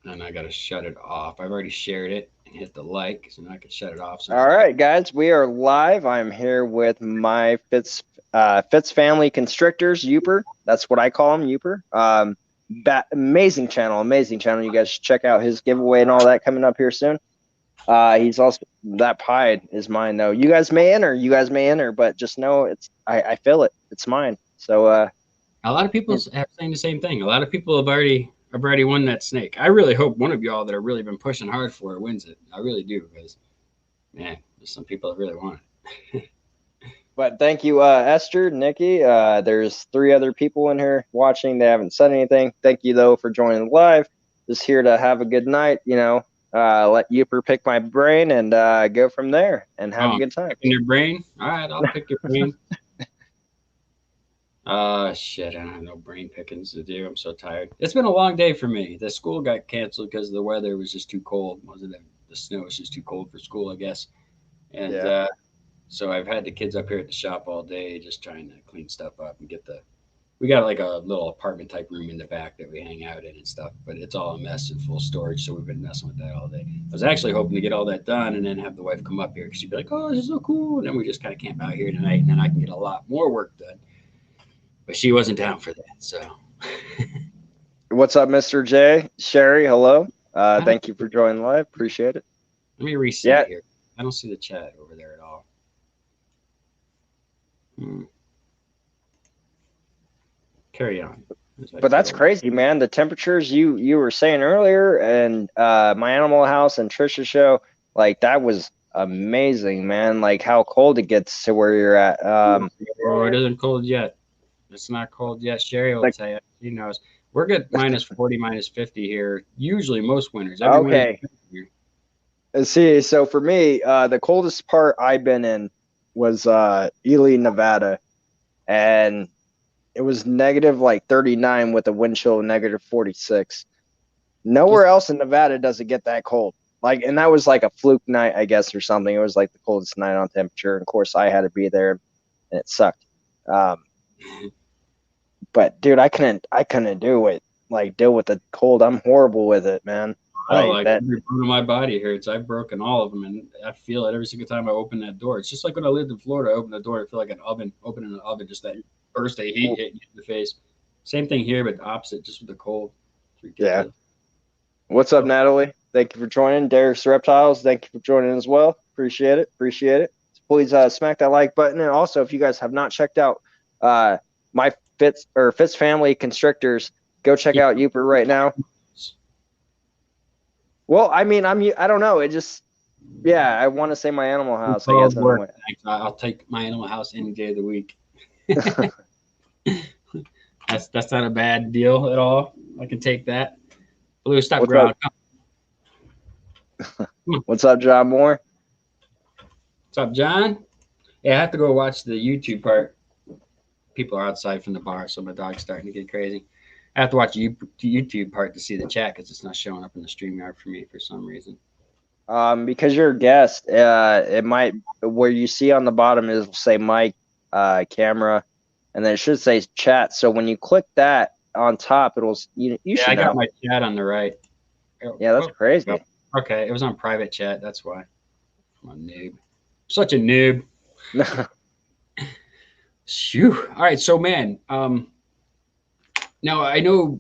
And I gotta shut it off. I've already shared it and hit the like, so now I can shut it off. So All right, guys, we are live. I'm here with my Fitz family constrictors, Yooper. That's what I call him, Yooper. Amazing channel, amazing channel. You guys should check out his giveaway and all that coming up here soon. He's also that pie is mine though. You guys may enter, but just know I feel it. It's mine. So a lot of people have saying the same thing. A lot of people have already won that snake. I really hope one of y'all that have really been pushing hard for it wins it. I really do, because man, there's some people that really want it. But thank you, Esther, Nikki. There's 3 other people in here watching. They haven't said anything. Thank you, though, for joining live. Just here to have a good night, let Yooper pick my brain and go from there and have a good time. Picking your brain? All right, I'll pick your brain. Shit, I don't have no brain pickings to do. I'm so tired. It's been a long day for me. The school got canceled because the weather was just too cold. Wasn't it? The snow was just too cold for school, I guess. And Yeah. So I've had the kids up here at the shop all day, just trying to clean stuff up and get the. We got like a little apartment type room in the back that we hang out in and stuff, but it's all a mess and full storage. So we've been messing with that all day. I was actually hoping to get all that done and then have the wife come up here because she'd be like, "Oh, this is so cool," and then we just kind of camp out here tonight, and then I can get a lot more work done. But she wasn't down for that, so. What's up, Mr. J? Sherry, hello. Thank you for joining live. Appreciate it. Let me reset here. I don't see the chat over there at all. Carry on. But that's crazy, man. The temperatures you were saying earlier, and my Animal House and Trisha's show, like that was amazing, man. Like how cold it gets to where you're at. It isn't cold yet. It's not cold yet. Sherry will tell you. She knows. We're good minus 40, minus 50 here. Usually most winters. Okay. See, so for me, the coldest part I've been in was Ely, Nevada, and it was negative like 39 with a wind chill of negative 46. Nowhere else in Nevada does it get that cold. Like, and that was like a fluke night, I guess, or something. It was like the coldest night on temperature. And of course, I had to be there, and it sucked. But dude, I couldn't do it. Like, deal with the cold. I'm horrible with it, man. Like every bone in my body hurts. I've broken all of them, and I feel it every single time I open that door. It's just like when I lived in Florida. I opened the door, I feel like an oven, opening an oven, just that burst of heat hitting you in the face. Same thing here, but opposite, just with the cold. Yeah. What's up, Natalie? Thank you for joining. Derek's Reptiles, thank you for joining as well. Appreciate it. Please smack that like button. And also, if you guys have not checked out my Fitz family constrictors, go check out Yooper right now. Well, I mean, I don't know. It just, I want to say my Animal House. I guess. I'll take my Animal House any day of the week. That's not a bad deal at all. I can take that. Blue, stop growling. What's up, John Moore? What's up, John? Yeah, I have to go watch the YouTube part. People are outside from the bar, so my dog's starting to get crazy. I have to watch the YouTube part to see the chat because it's not showing up in the StreamYard for me for some reason. Because you're a guest, it might, where you see on the bottom is say mic, camera, and then it should say chat. So when you click that on top, it'll you should. I got my chat on the right. Yeah, that's crazy. Okay, it was on private chat. That's why. I'm a noob. Such a noob. Shoo. All right, so man, now I know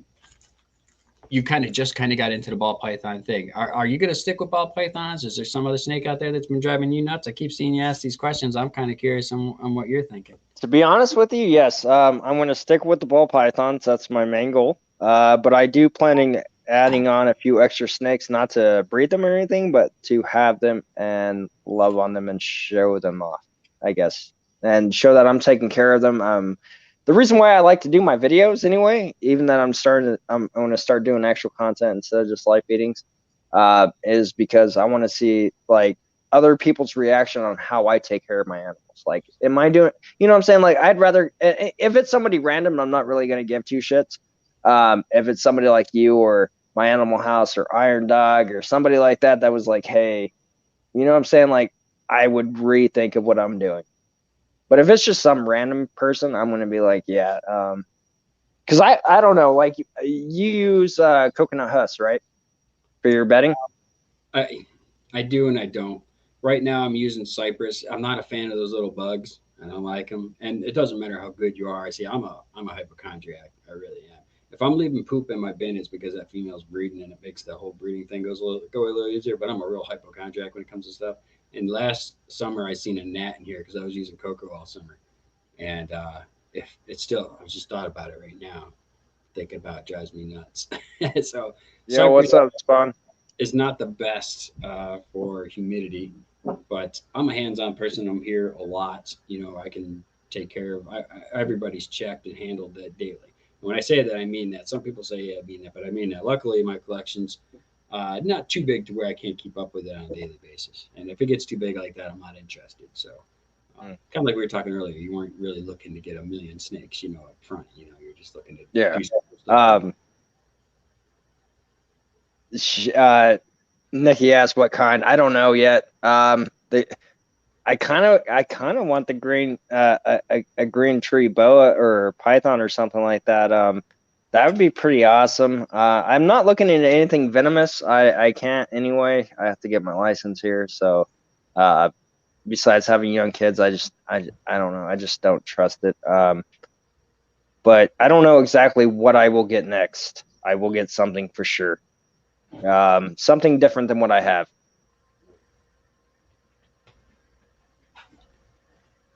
you kind of got into the ball python thing. Are you going to stick with ball pythons? Is there some other snake out there that's been driving you nuts? I keep seeing you ask these questions. I'm kind of curious on what you're thinking. To be honest with you, yes, I'm going to stick with the ball pythons. That's my main goal. But I do planning adding on a few extra snakes, not to breed them or anything, but to have them and love on them and show them off, I guess, and show that I'm taking care of them. The reason why I like to do my videos anyway, even that I'm going to start doing actual content instead of just live feedings, is because I want to see like other people's reaction on how I take care of my animals. Like, am I doing, you know what I'm saying? Like, I'd rather, if it's somebody random, I'm not really going to give 2 shits. If it's somebody like you or my Animal House or Iron Dog or somebody like that was like, hey, you know what I'm saying? Like, I would rethink of what I'm doing. But if it's just some random person, I'm going to be like, yeah. Because I don't know, like, you use coconut husk, right? for your bedding? I do and I don't. Right now, I'm using cypress. I'm not a fan of those little bugs. I don't like them, and it doesn't matter how good you are. See, I'm a hypochondriac. I really am. If I'm leaving poop in my bin, it's because that female's breeding, and it makes the whole breeding thing go a little easier. But I'm a real hypochondriac when it comes to stuff. And last summer, I seen a gnat in here because I was using cocoa all summer, and if it's still, I just thought about it right now. Thinking about it drives me nuts. So Yo, cypress what's up, Spawn? is not the best for humidity, but I'm a hands-on person. I'm here a lot. I can take care of everybody's checked and handled that daily. And when I say that, I mean that. Some people say, yeah, I mean that, but I mean that. Luckily, my collection's not too big to where I can't keep up with it on a daily basis. And if it gets too big like that, I'm not interested. So, kind of like we were talking earlier, you weren't really looking to get a million snakes, up front. You're just looking to Yeah. do stuff. Nikki asked what kind. I don't know yet. I kind of want the green, a green tree boa or python or something like that. That would be pretty awesome. I'm not looking into anything venomous. I can't anyway. I have to get my license here. So, besides having young kids, I don't know. I just don't trust it. But I don't know exactly what I will get next. I will get something for sure. Something different than what I have.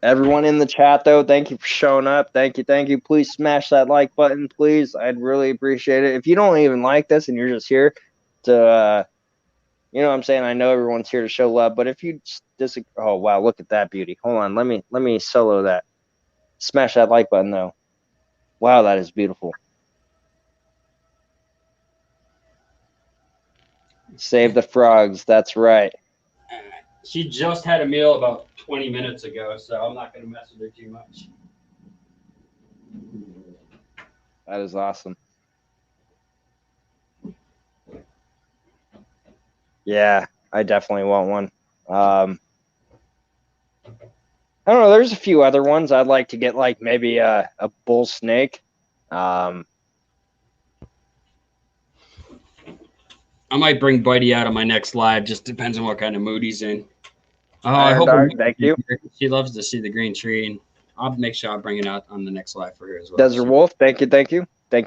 Everyone in the chat, though, thank you for showing up. Thank you. Please smash that like button, please. I'd really appreciate it. If you don't even like this and you're just here to, you know what I'm saying? I know everyone's here to show love, but if you disagree, oh, wow, look at that beauty. Hold on, let me solo that. Smash that like button, though. Wow, that is beautiful. Save the frogs. That's right. She just had a meal about 20 minutes ago, so I'm not going to mess with her too much. That is awesome. Yeah, I definitely want one. I don't know. There's a few other ones I'd like to get, like maybe a bull snake. I might bring Buddy out on my next live. Just depends on what kind of mood he's in. I hope. Thank you. She loves to see the green tree, and I'll make sure I'll bring it out on the next live for her as well. Desert Wolf, thank you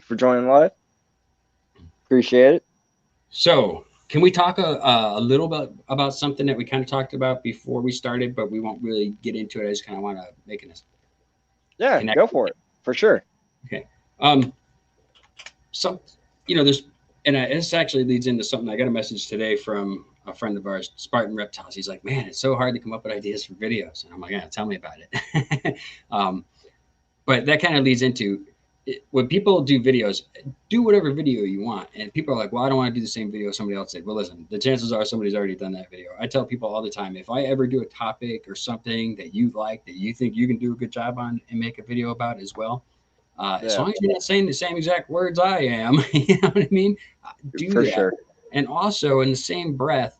for joining live. Appreciate it. So, can we talk a little bit about something that we kind of talked about before we started, but we won't really get into it? I just kind of want to make it. Yeah, go for it, for sure. Okay. There's, and this actually leads into something. I got a message today from a friend of ours, Spartan Reptiles. He's like, man, it's so hard to come up with ideas for videos. And I'm like, yeah, tell me about it. But that kind of leads into when people do videos, do whatever video you want. And people are like, well, I don't want to do the same video somebody else did. Well, listen, the chances are somebody's already done that video. I tell people all the time, if I ever do a topic or something that you like, that you think you can do a good job on and make a video about as well, as long as you're not saying the same exact words I am, you know what I mean? Do for that. Sure. And also in the same breath,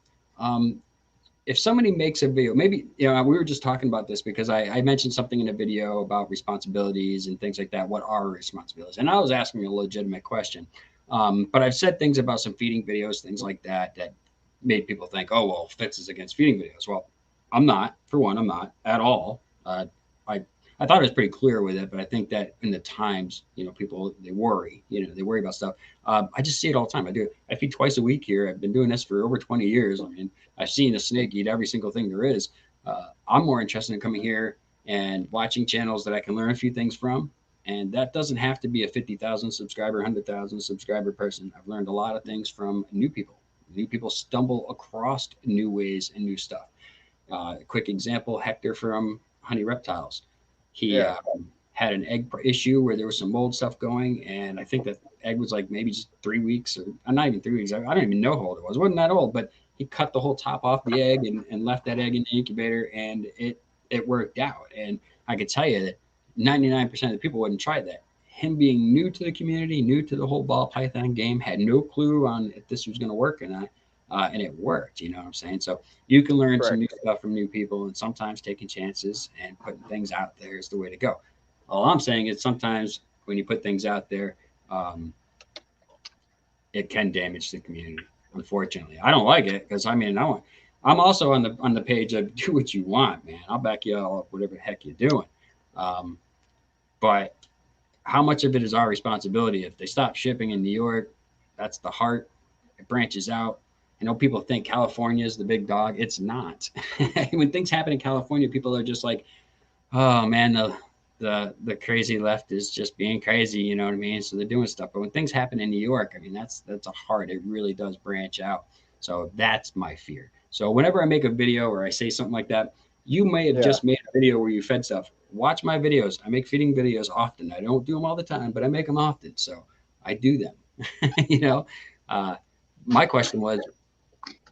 if somebody makes a video, maybe, we were just talking about this because I mentioned something in a video about responsibilities and things like that. What are responsibilities? And I was asking a legitimate question. But I've said things about some feeding videos, things like that, that made people think, oh, well, Fitz is against feeding videos. Well, I'm not. For one, I'm not at all. I thought it was pretty clear with it, but I think that in the times, people, they worry about stuff. I just see it all the time. I feed twice a week here. I've been doing this for over 20 years. I mean, I've seen a snake eat every single thing there is. I'm more interested in coming here and watching channels that I can learn a few things from. And that doesn't have to be a 50,000 subscriber, 100,000 subscriber person. I've learned a lot of things from new people. New people stumble across new ways and new stuff. A quick example, Hector from Honey Reptiles. He had an egg issue where there was some mold stuff going. And I think that egg was like maybe just 3 weeks or not even 3 weeks. I don't even know how old it was. It wasn't that old, but he cut the whole top off the egg and left that egg in the incubator, and it worked out. And I could tell you that 99% of the people wouldn't try that. Him being new to the community, new to the whole ball python game, had no clue on if this was going to work or not. And it worked, you know what I'm saying? So you can learn some new stuff from new people, and sometimes taking chances and putting things out there is the way to go. All I'm saying is sometimes when you put things out there, it can damage the community. unfortunately. I don't like it because I mean, I'm also on the page of do what you want, man. I'll back you all up, whatever the heck you're doing. Um, but how much of it is our responsibility? If they stop shipping in New York, that's the heart. It branches out. I know people think California is the big dog. It's not. When things happen in California, people are just like, oh man, the crazy left is just being crazy, you know what I mean? So they're doing stuff. But when things happen in New York, I mean that's a heart. It really does branch out. So that's my fear. So whenever I make a video or I say something like that, you may have Yeah. just made a video where you fed stuff. Watch my videos. I make feeding videos often. I don't do them all the time, but I make them often. So I do them. you know, uh, my question was,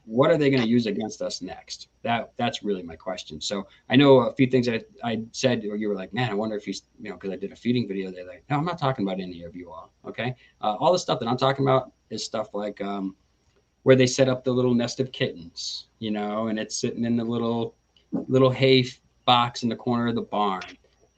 what are they going to use against us next? That's really my question. So I know a few things I said, or you were like, man, I wonder if he's, because I did a feeding video. They're like, no, I'm not talking about any of you all. Okay, all the stuff that I'm talking about is stuff like where they set up the little nest of kittens, and it's sitting in the little hay box in the corner of the barn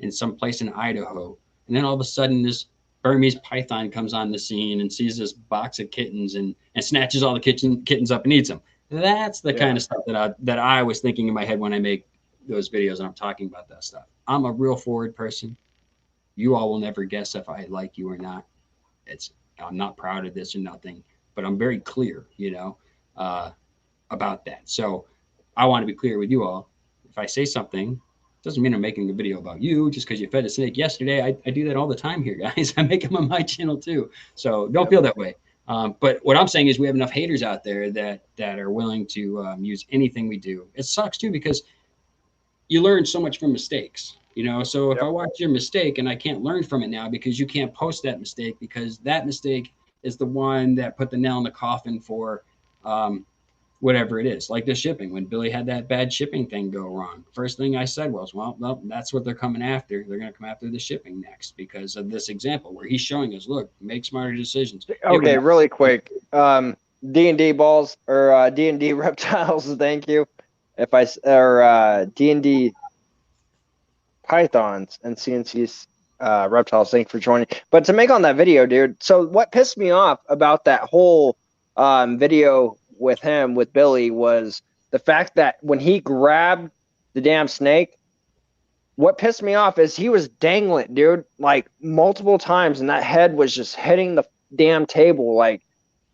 in some place in Idaho, and then all of a sudden this Burmese python comes on the scene and sees this box of kittens and snatches all the kittens up and eats them. That's the Yeah. kind of stuff that I was thinking in my head when I make those videos and I'm talking about that stuff. I'm a real forward person. You all will never guess if I like you or not. It's I'm not proud of this or nothing, but I'm very clear, uh, about that. So I want to be clear with you all. If I say something, doesn't mean I'm making a video about you just because you fed a snake yesterday. I do that all the time here, guys. I make them on my channel too. So don't feel that way. But what I'm saying is we have enough haters out there that are willing to use anything we do. It sucks too because you learn so much from mistakes. So if I Yep. watch your mistake and I can't learn from it now because you can't post that mistake because that mistake is the one that put the nail in the coffin for um, whatever it is, like the shipping. When Billy had that bad shipping thing go wrong, first thing I said was, well, that's what they're coming after. They're going to come after the shipping next because of this example where he's showing us, look, make smarter decisions. Okay, really quick. D&D balls or D&D reptiles. Thank you. If I or D&D pythons and CNC's reptiles. Thank you for joining. But to make on that video, dude. So what pissed me off about that whole video with him with Billy was the fact that when he grabbed the damn snake, what pissed me off is he was dangling, dude, like multiple times, and that head was just hitting the damn table, like,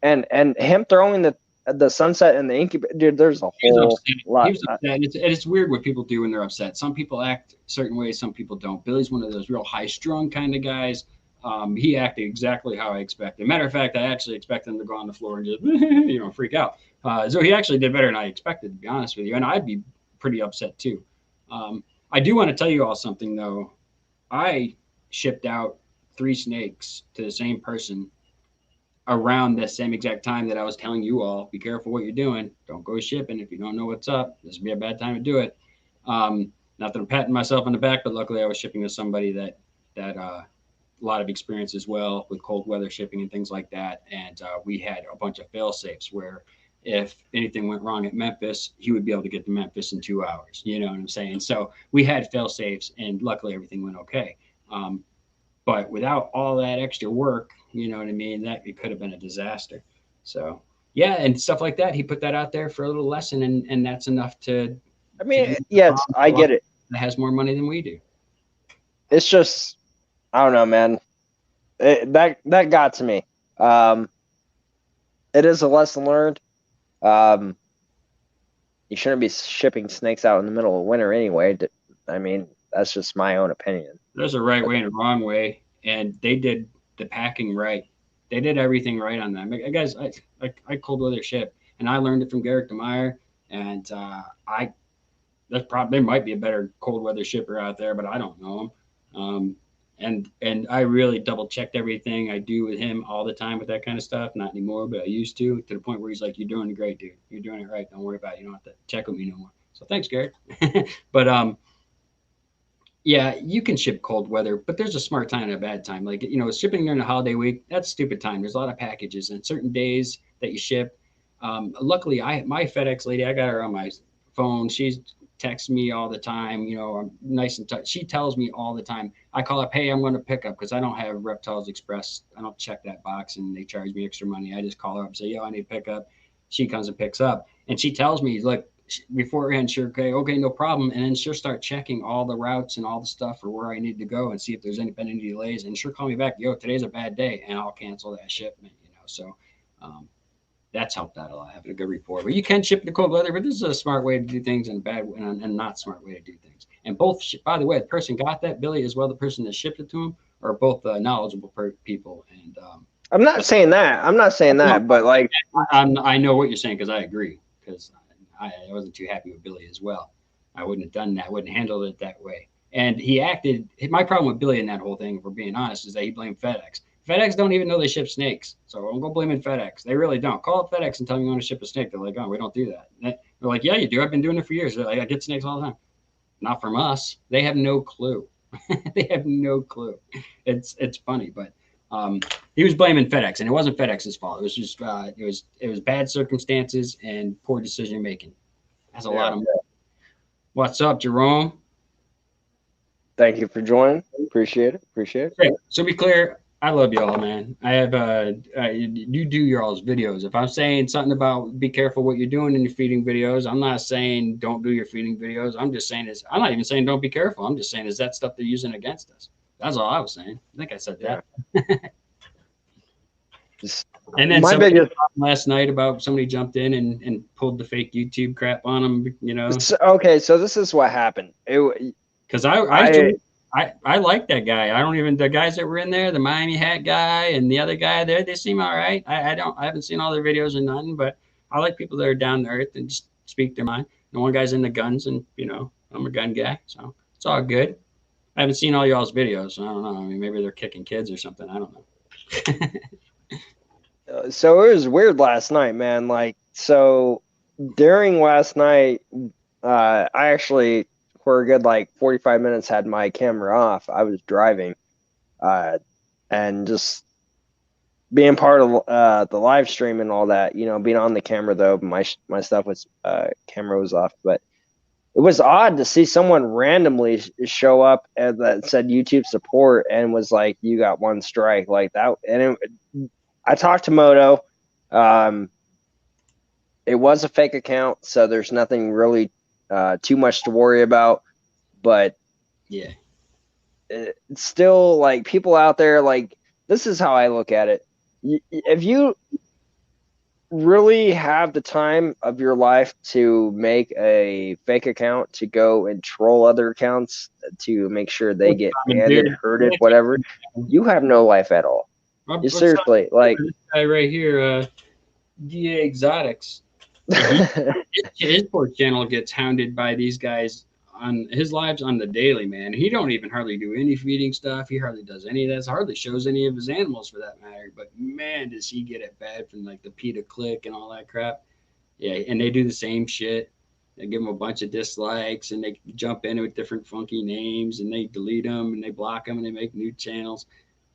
and him throwing the sunset and the incubator, dude. There's a whole lot. He was upset. It's weird what people do when they're upset. Some people act certain ways, some people don't. Billy's one of those real high strung kind of guys. He acted exactly how I expected. Matter of fact, I actually expected him to go on the floor and just freak out. So he actually did better than I expected, to be honest with you. And I'd be pretty upset too. I do want to tell you all something though. I shipped out 3 snakes to the same person around the same exact time that I was telling you all, be careful what you're doing. Don't go shipping if you don't know what's up. This would be a bad time to do it. Not that I'm patting myself on the back, but luckily I was shipping to somebody that a lot of experience as well with cold weather shipping and things like that. And we had a bunch of fail safes where if anything went wrong at Memphis, he would be able to get to Memphis in 2 hours. You know what I'm saying? So we had fail safes, and luckily everything went okay. But without all that extra work, you know what I mean, that it could have been a disaster. So yeah, and stuff like that. He put that out there for a little lesson, and that's enough to. I mean, yes, I get it. That has more money than we do. It's just, I don't know, man. That got to me. It is a lesson learned. You shouldn't be shipping snakes out in the middle of winter anyway. I mean, that's just my own opinion. There's a right way and a wrong way, and they did the packing right. They did everything right on that. Guys, I cold weather ship, and I learned it from Garrick DeMeyer, and there might be a better cold weather shipper out there, but I don't know him. And I really double checked everything I do with him all the time with that kind of stuff. Not anymore, but I used to the point where he's like, "You're doing great, dude. You're doing it right. Don't worry about it. You don't have to check with me no more." So thanks, Garrick. But yeah, you can ship cold weather, but there's a smart time and a bad time. Like, shipping during the holiday week, that's stupid time. There's a lot of packages and certain days that you ship. Luckily, my FedEx lady, I got her on my phone. She's texts me all the time. I'm nice and touch. She tells me all the time. I call up, hey, I'm going to pick up because I don't have Reptiles Express. I don't check that box and they charge me extra money. I just call her up and say, yo, I need to pick up. she comes and picks up, and she tells me, look, beforehand, sure, okay, no problem. And then she'll start checking all the routes and all the stuff for where I need to go and see if there's been any delays. And she'll call me back, yo, today's a bad day, and I'll cancel that shipment. So that's helped out a lot, having a good rapport. But you can ship the cold weather, but this is a smart way to do things and not smart way to do things. And both, by the way, the person got that, Billy, as well the person that shipped it to him, are both knowledgeable people. And I'm not saying that. I'm not saying that, but like I know what you're saying because I agree. Because I wasn't too happy with Billy as well. I wouldn't have done that. Wouldn't handled it that way. And he acted. My problem with Billy in that whole thing, if we're being honest, is that he blamed FedEx. FedEx don't even know they ship snakes, so I'm gonna blame FedEx. They really don't. Call up FedEx and tell them you want to ship a snake. They're like, oh, we don't do that. They're like, yeah, you do. I've been doing it for years. They're like, I get snakes all the time. Not from us. They have no clue. They have no clue. It's funny, but he was blaming FedEx, and it wasn't FedEx's fault. It was just it was bad circumstances and poor decision making. That's a lot of money. What's up, Jerome? Thank you for joining. Appreciate it. Great. So be clear, I love y'all, man. I have you do y'all's videos. If I'm saying something about be careful what you're doing in your feeding videos, I'm not saying don't do your feeding videos. I'm just saying I'm not even saying don't be careful. I'm just saying is that stuff they're using against us. That's all I was saying. I think I said that. And then last night about somebody jumped in and pulled the fake YouTube crap on them, Okay, so this is what happened. Because I like that guy. I don't even the guys that were in there, the Miami hat guy and the other guy there, they seem all right. I haven't seen all their videos or nothing, but I like people that are down to earth and just speak their mind. And one guy's into guns, and I'm a gun guy, so it's all good. I haven't seen all y'all's videos, so I don't know. I mean, maybe they're kicking kids or something. I don't know. So it was weird last night, man. Like, so during last night, I actually, for a good 45 minutes, had my camera off. I was driving, and just being part of the live stream and all that. Being on the camera though, my stuff was camera was off, but it was odd to see someone randomly show up that said YouTube support and was like, "You got one strike," like that. And I talked to Moto. It was a fake account, so there's nothing really too much to worry about. But yeah, it's still people out there. This is how I look at it. If you really have the time of your life to make a fake account to go and troll other accounts to make sure they get banned, hurted, whatever, you have no life at all. Seriously, this guy right here, DA Exotics, his poor channel gets hounded by these guys on his lives on the daily, man. He don't even hardly do any feeding stuff. He hardly does any of that. Hardly shows any of his animals for that matter. But man, does he get it bad from the PETA click and all that crap. Yeah, and they do the same shit. They give them a bunch of dislikes, and they jump in with different funky names, and they delete them, and they block them, and they make new channels.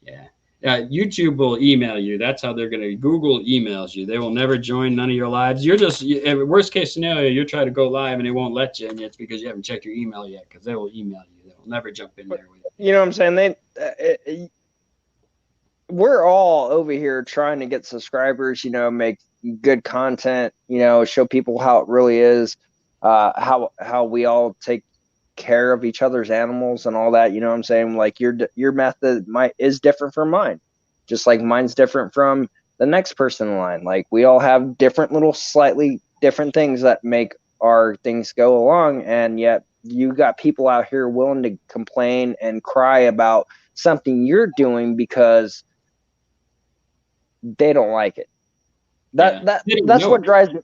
Yeah. YouTube will email you. That's how they're going to. Google emails you. They will never join none of your lives. You're just, worst case scenario, you'll try to go live and they won't let you, and it's because you haven't checked your email yet, because they will email you. They will never jump in there with you. You know what I'm saying? We're all over here trying to get subscribers, make good content, show people how it really is, how we all take care of each other's animals and all that. You know what I'm saying? Your method is different from mine, just like mine's different from the next person in line. We all have different little slightly different things that make our things go along, and yet you got people out here willing to complain and cry about something you're doing because they don't like it. That's what drives me.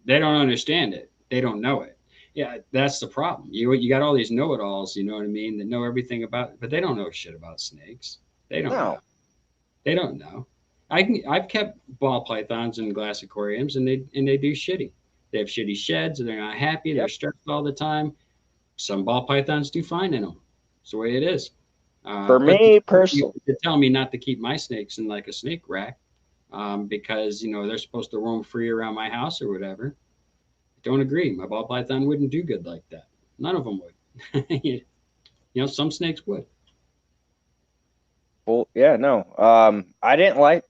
They don't understand it. They don't know it. Yeah, that's the problem. You got all these know-it-alls, you know what I mean, that know everything about it, but they don't know shit about snakes. They don't know. They don't know. I've kept ball pythons in glass aquariums, and they do shitty. They have shitty sheds, and they're not happy. They're stressed all the time. Some ball pythons do fine in them. It's the way it is. For me personally, they tell me not to keep my snakes in a snake rack because they're supposed to roam free around my house or whatever. Don't agree. My ball python wouldn't do good like that. None of them would. Some snakes would. Well, yeah, no. I didn't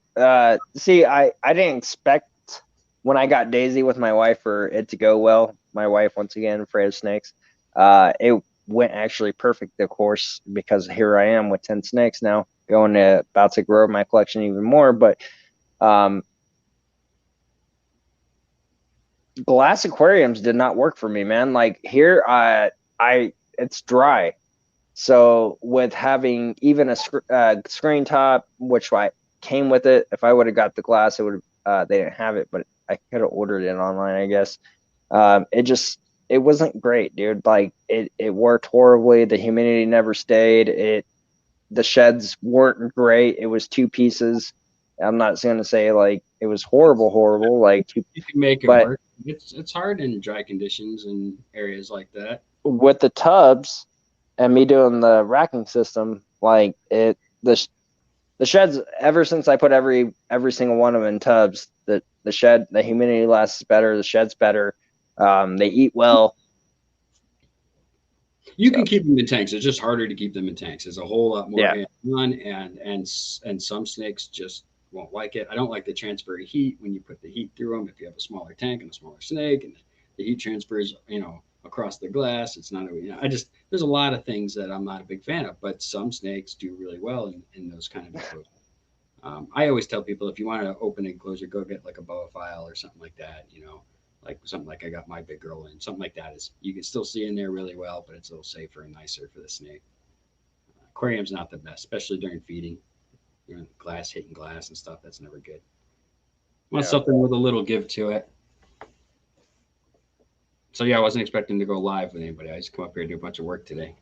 see. I didn't expect when I got Daisy with my wife for it to go well, my wife, once again, afraid of snakes, it went actually perfect, of course, because here I am with 10 snakes now, about to grow my collection even more. But glass aquariums did not work for me, man. Like here, it's dry. So with having even a screen top, which came with it, if I would have got the glass, it would they didn't have it, but I could have ordered it online, I guess. It wasn't great, dude. Like it worked horribly. The humidity never stayed. The sheds weren't great. It was two pieces. I'm not going to say like it was horrible. Like You can make it but work. It's hard in dry conditions and areas like that. with the tubs and me doing the racking system, like the sheds, ever since I put every single one of them in tubs, the humidity lasts better, the shed's better, they eat well. You can keep them in tanks. It's just harder to keep them in tanks. There's a whole lot more hands-on, and some snakes just won't like it. I don't like the transfer of heat when you put the heat through them. If you have a smaller tank and a smaller snake, and the heat transfers, across the glass, it's not. There's a lot of things that I'm not a big fan of, but some snakes do really well in those kind of enclosures. I always tell people if you want to open enclosure, go get like a boa file or something like that. Like something like I got my big girl in, something like that is you can still see in there really well, but it's a little safer and nicer for the snake. Aquarium's not the best, especially during feeding. Glass hitting glass and stuff. That's never good. Want something with a little give to it. So yeah, I wasn't expecting to go live with anybody. I just come up here and do a bunch of work today.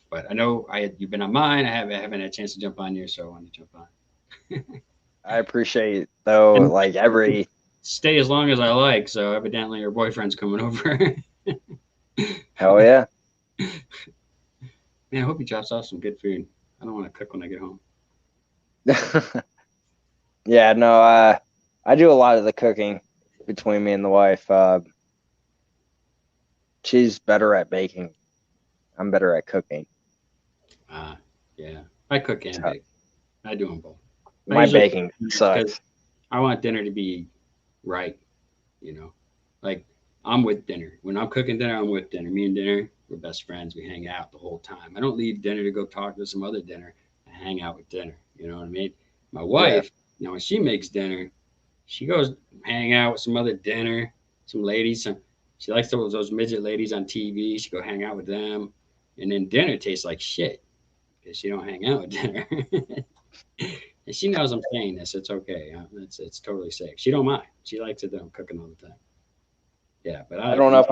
But I know you've been on mine. I haven't had a chance to jump on yours, so I wanted to jump on. I appreciate though, and like every stay as long as I like. So evidently your boyfriend's coming over. Hell yeah. Man, I hope he drops off some good food. I don't want to cook when I get home. Yeah, no, I do a lot of the cooking between me and the wife. She's better at baking. I'm better at cooking. Yeah. I cook and bake. I do them both. My baking sucks. I want dinner to be right, like I'm with dinner. When I'm cooking dinner, I'm with dinner. Me and dinner, we're best friends. We hang out the whole time. I don't leave dinner to go talk to some other dinner. I hang out with dinner. You know what I mean? My wife, when she makes dinner, she goes hang out with some other dinner, some ladies. She likes those midget ladies on TV. She go hang out with them, and then dinner tastes like shit because she don't hang out with dinner. And she knows I'm saying this. It's okay. It's totally safe. She don't mind. She likes it that I'm cooking all the time. Yeah, but I don't know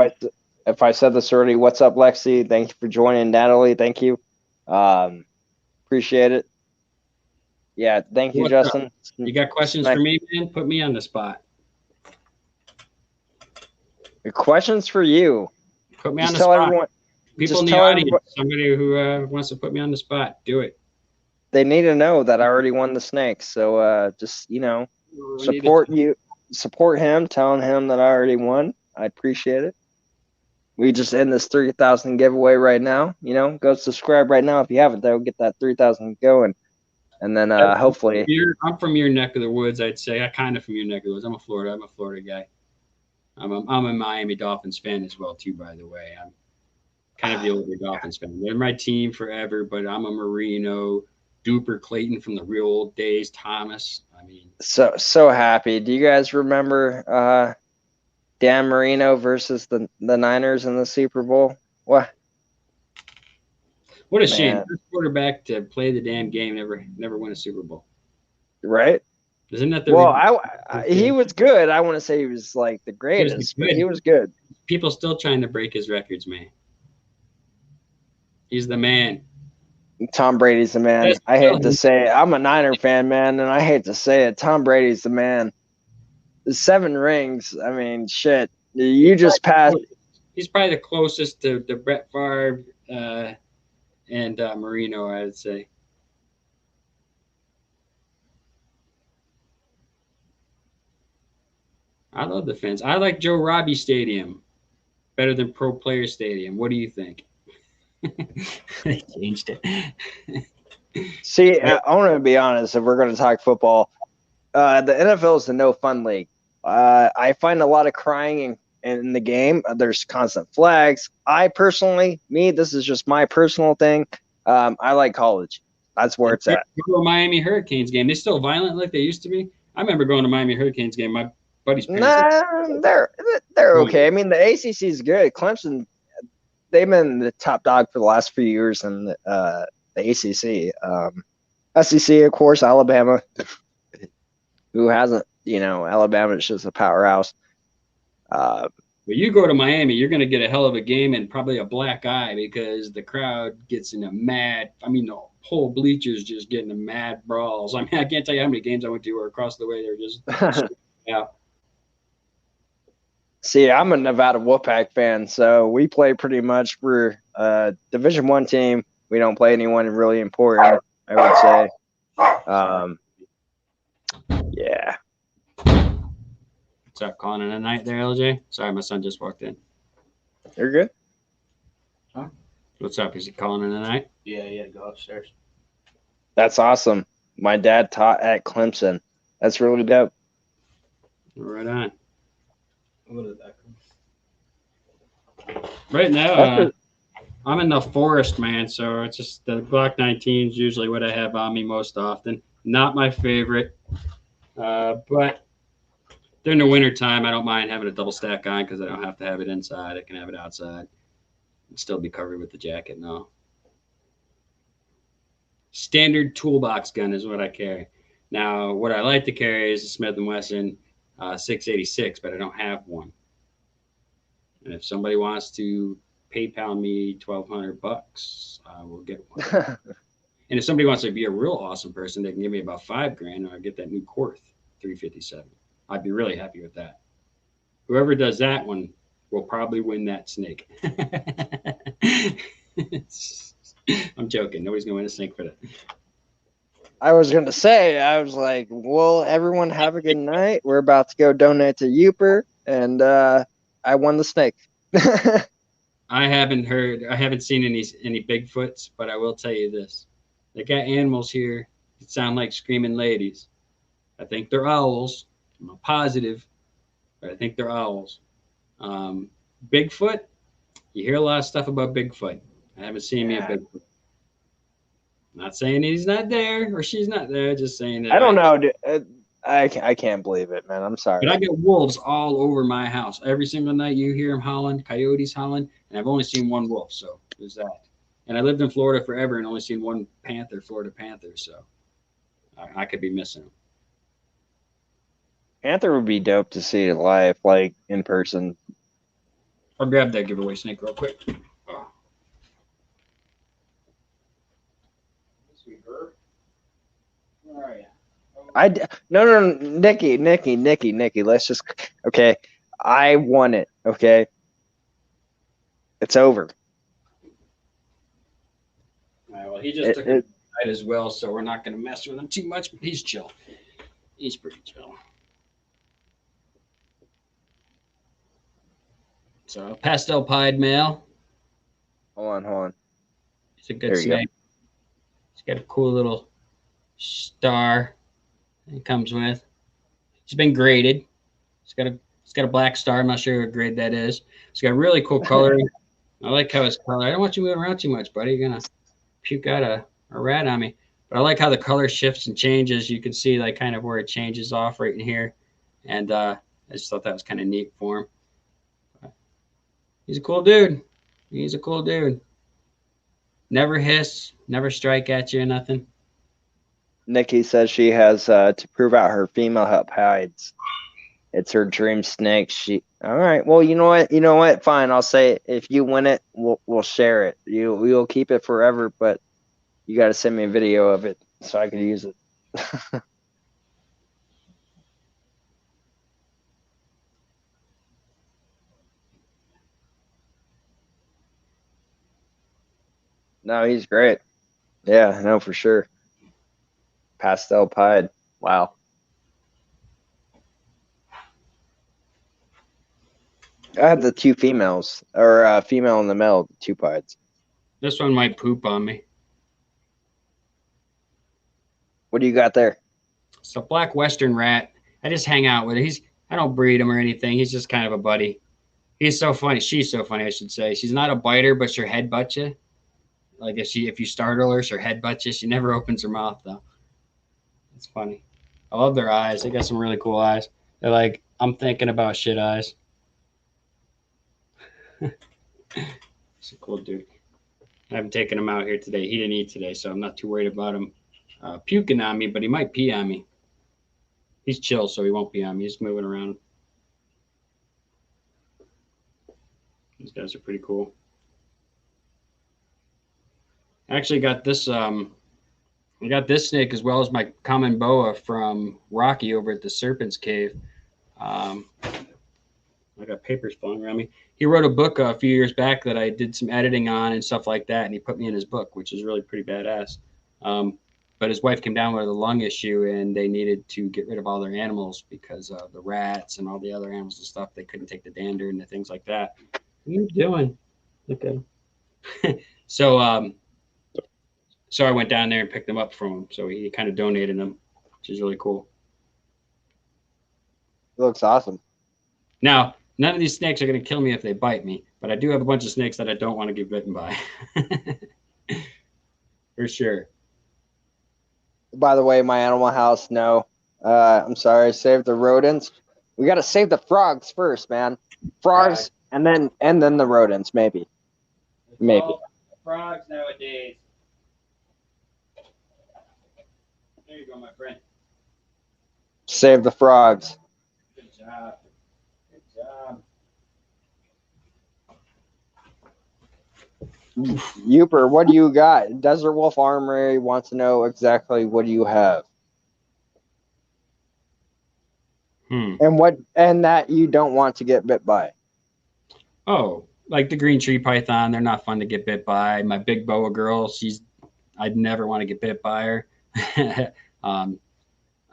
if I said this already. What's up, Lexi? Thank you for joining, Natalie. Thank you. Appreciate it. Yeah, thank you, Justin. You got questions for me, man? Put me on the spot. Questions for you. Put me on the spot. People in the audience, somebody who wants to put me on the spot, do it. They need to know that I already won the snakes. So just, support him, telling him that I already won. I appreciate it. We just end this 3,000 giveaway right now. Go subscribe right now if you haven't, though. Get that 3,000 going. And then hopefully. I'm from your neck of the woods, I'd say. I'm kind of from your neck of the woods. I'm a Florida guy. I'm a Miami Dolphins fan as well, too, by the way. I'm kind of the older Dolphins fan. They're my team forever, but I'm a Marino. Yooper Clayton from the real old days, Thomas. I mean, so happy. Do you guys remember Dan Marino versus the Niners in the Super Bowl? What a shame. First quarterback to play the damn game never win a Super Bowl. Right? Isn't that the he was good. I want to say he was like the greatest, but he was good. People still trying to break his records, man. He's the man. Tom Brady's the man. I hate to say it. I'm a Niner fan, man, and I hate to say it. Tom Brady's the man. The 7 rings. I mean, shit. You just passed. He's probably the closest to Brett Favre and Marino, I would say. I love the fence. I like Joe Robbie Stadium better than Pro Player Stadium. What do you think? They changed it. See, I want to be honest. If we're going to talk football, the NFL is the no fun league. I find a lot of crying in the game. There's constant flags. I personally, this is just my personal thing. I like college. That's where it's at. Go to a Miami Hurricanes game. They still violent like they used to be. I remember going to Miami Hurricanes game. My buddy's parents. Nah, they're okay. I mean, the ACC is good. Clemson, they've been the top dog for the last few years in the ACC. SEC, of course, Alabama. Who hasn't? Alabama is just a powerhouse. But you go to Miami, you're going to get a hell of a game and probably a black eye because the crowd gets in a mad. I mean, the whole bleachers just getting a mad brawls. I mean, I can't tell you how many games I went to where across the way they're just out. See, I'm a Nevada Wolfpack fan, so we play pretty much. We're a Division I team. We don't play anyone really important, I would say. Yeah. What's up, calling it a night there, LJ? Sorry, my son just walked in. You're good. Huh? What's up? Is he calling it a night? Yeah, he had to go upstairs. That's awesome. My dad taught at Clemson. That's really dope. Right on. I'll go to the back room. Right now, I'm in the forest, man. So it's just the Glock 19 is usually what I have on me most often. Not my favorite, but during the winter time, I don't mind having a double stack on because I don't have to have it inside. I can have it outside and still be covered with the jacket and all. Standard toolbox gun is what I carry. Now, what I like to carry is a Smith & Wesson 686, but I don't have one. And if somebody wants to PayPal me $1,200, I will get one. And if somebody wants to be a real awesome person, they can give me about $5,000 and I'll get that new Korth 357. I'd be really happy with that. Whoever does that one will probably win that snake. I'm joking. Nobody's going to win a snake for that. I was going to say, I was like, well, everyone have a good night. We're about to go donate to Yooper, and I won the snake. I haven't seen any Bigfoots, but I will tell you this. They got animals here that sound like screaming ladies. I think they're owls. I'm not positive, but I think they're owls. Bigfoot, you hear a lot of stuff about Bigfoot. I haven't seen me a Bigfoot. Not saying he's not there or she's not there, just saying that. I don't know, dude. I can't believe it, man. I'm sorry. But I get wolves all over my house. Every single night you hear them howling, coyotes howling, and I've only seen one wolf, so there's that. And I lived in Florida forever and only seen one panther, Florida panther, so I could be missing them. Panther would be dope to see live, like in person. I'll grab that giveaway snake real quick. Oh. Where are you? No, Nikki. Let's just okay. I won it. Okay, it's over. All right, well, he just took it as well, so we're not going to mess with him too much. But he's chill. He's pretty chill. So pastel pied male. Hold on. It's a good snake. It's got a cool little star it comes with. It's been graded. It's got a black star. I'm not sure what grade that is. It's got really cool coloring. I like how it's colored. I don't want you moving around too much, buddy. You're gonna puke out a rat on me. But I like how the color shifts and changes. You can see like kind of where it changes off right in here. And I just thought that was kind of neat for him. He's a cool dude. He's a cool dude. Never hiss, never strike at you or nothing. Nikki says she has to prove out her female hides. It's her dream snake. All right. Well, you know what? Fine. I'll say it. If you win it, we'll share it. We'll keep it forever, but you got to send me a video of it so I can use it. No, he's great. Yeah, no, for sure. Pastel pied. Wow. I have the two females, or female and the male, two pieds. This one might poop on me. What do you got there? It's a black Western rat. I just hang out with it. I don't breed him or anything. He's just kind of a buddy. He's so funny. She's so funny, I should say. She's not a biter, but she'll headbutt you. Like if you startle her, she'll headbutt you. She never opens her mouth though. It's funny. I love their eyes. They got some really cool eyes. They're like, I'm thinking about shit eyes. It's a cool dude. I haven't taken him out here today. He didn't eat today, so I'm not too worried about him puking on me, but he might pee on me. He's chill, so he won't pee on me. He's moving around. These guys are pretty cool. I actually got this I got this snake as well as my common boa from Rocky over at the Serpent's Cave. I got papers flying around me. He wrote a book a few years back that I did some editing on and stuff like that, and he put me in his book, which is really pretty badass. But his wife came down with a lung issue, and they needed to get rid of all their animals because of the rats and all the other animals and stuff. They couldn't take the dander and the things like that. What are you doing? Look at him. So I went down there and picked them up from him. So he kind of donated them, which is really cool. It looks awesome. Now, none of these snakes are going to kill me if they bite me, but I do have a bunch of snakes that I don't want to get bitten by. For sure. By the way, my Animal House, no. I'm sorry, save the rodents. We got to save the frogs first, man. Frogs, right. and then the rodents, maybe. Maybe. Frogs nowadays. There you go, my friend. Save the frogs. Good job. Good job. Yooper, what do you got? Desert Wolf Armory wants to know exactly what do you have. And that you don't want to get bit by. Oh, like the green tree python, they're not fun to get bit by. My big boa girl, I'd never want to get bit by her.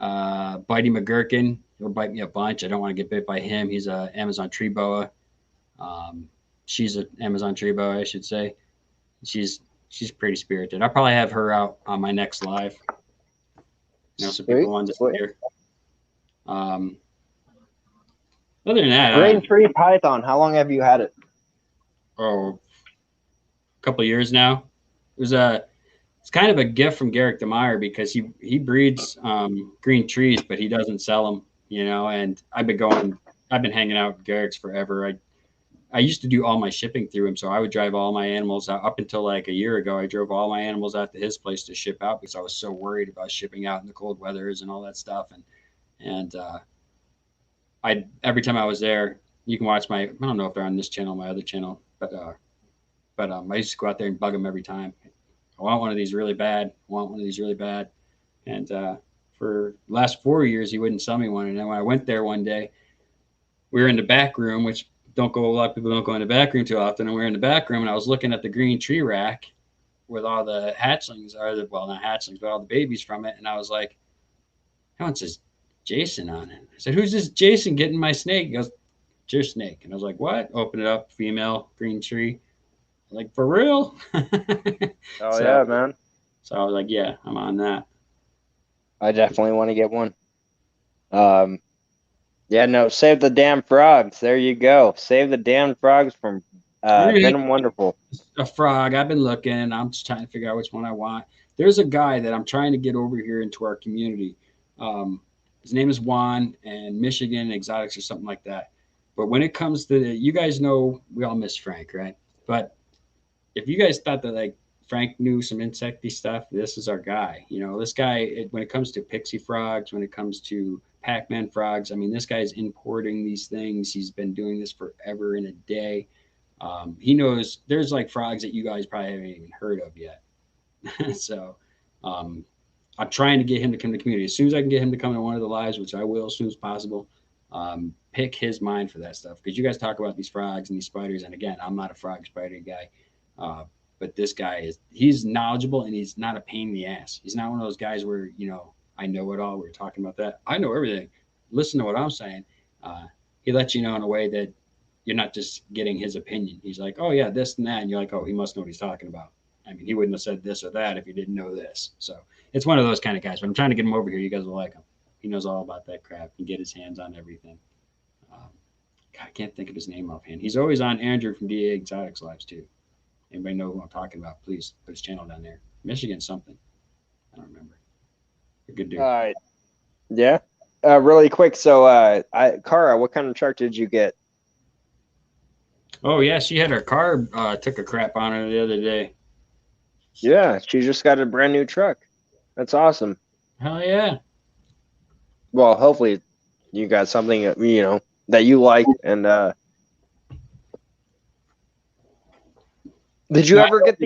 Bitey McGurkin, he'll bite me a bunch. I don't want to get bit by him. He's a Amazon Tree Boa. She's an Amazon Tree Boa, I should say. She's pretty spirited. I'll probably have her out on my next live. So people want to hear. Other than that, green tree python. How long have you had it? Oh, a couple of years now. It's kind of a gift from Garrick DeMeyer because he breeds green trees, but he doesn't sell them, and I've been hanging out with Garrick's forever. I used to do all my shipping through him. So I would drive all my animals out up until like a year ago. I drove all my animals out to his place to ship out because I was so worried about shipping out in the cold weathers and all that stuff. And every time I was there, you can watch I don't know if they're on this channel, my other channel, but I used to go out there and bug them every time. I want one of these really bad. And for the last 4 years, he wouldn't sell me one. And then when I went there one day, we were in the back room, which a lot of people don't go in the back room too often. And we were in the back room, and I was looking at the green tree rack with all the hatchlings, not hatchlings, but all the babies from it. And I was like, that one says Jason on it. I said, who's this Jason getting my snake? He goes, it's your snake. And I was like, what? Open it up, female, green tree. Like, for real? Yeah, man. So I was like, yeah, I'm on that. I definitely want to get one. Yeah, no, save the damn frogs. There you go. Save the damn frogs from Venom Wonderful. A frog. I've been looking. I'm just trying to figure out which one I want. There's a guy that I'm trying to get over here into our community. His name is Juan, and Michigan Exotics or something like that. But when it comes to, you guys know, we all miss Frank, right? But if you guys thought that like Frank knew some insecty stuff, this is our guy. This guy, when it comes to pixie frogs, when it comes to Pac-Man frogs, I mean, this guy's importing these things. He's been doing this forever in a day. He knows there's like frogs that you guys probably haven't even heard of yet. So I'm trying to get him to come to the community. As soon as I can get him to come to one of the lives, which I will as soon as possible, pick his mind for that stuff. Because you guys talk about these frogs and these spiders. And again, I'm not a frog spider guy. But this guy he's knowledgeable, and he's not a pain in the ass. He's not one of those guys where, I know it all. We're talking about that. I know everything. Listen to what I'm saying. He lets you know in a way that you're not just getting his opinion. He's like, oh yeah, this and that. And you're like, oh, he must know what he's talking about. I mean, he wouldn't have said this or that if he didn't know this. So it's one of those kind of guys, but I'm trying to get him over here. You guys will like him. He knows all about that crap and get his hands on everything. I can't think of his name offhand. He's always on Andrew from DA Exotics Lives too. Anybody know who I'm talking about? Please put his channel down there. Michigan something. I don't remember. A good dude. Yeah. Really quick. So, Kara, what kind of truck did you get? Oh yeah, she had her car took a crap on her the other day. Yeah, she just got a brand new truck. That's awesome. Hell yeah. Well, hopefully you got something, that you like. And did you ever get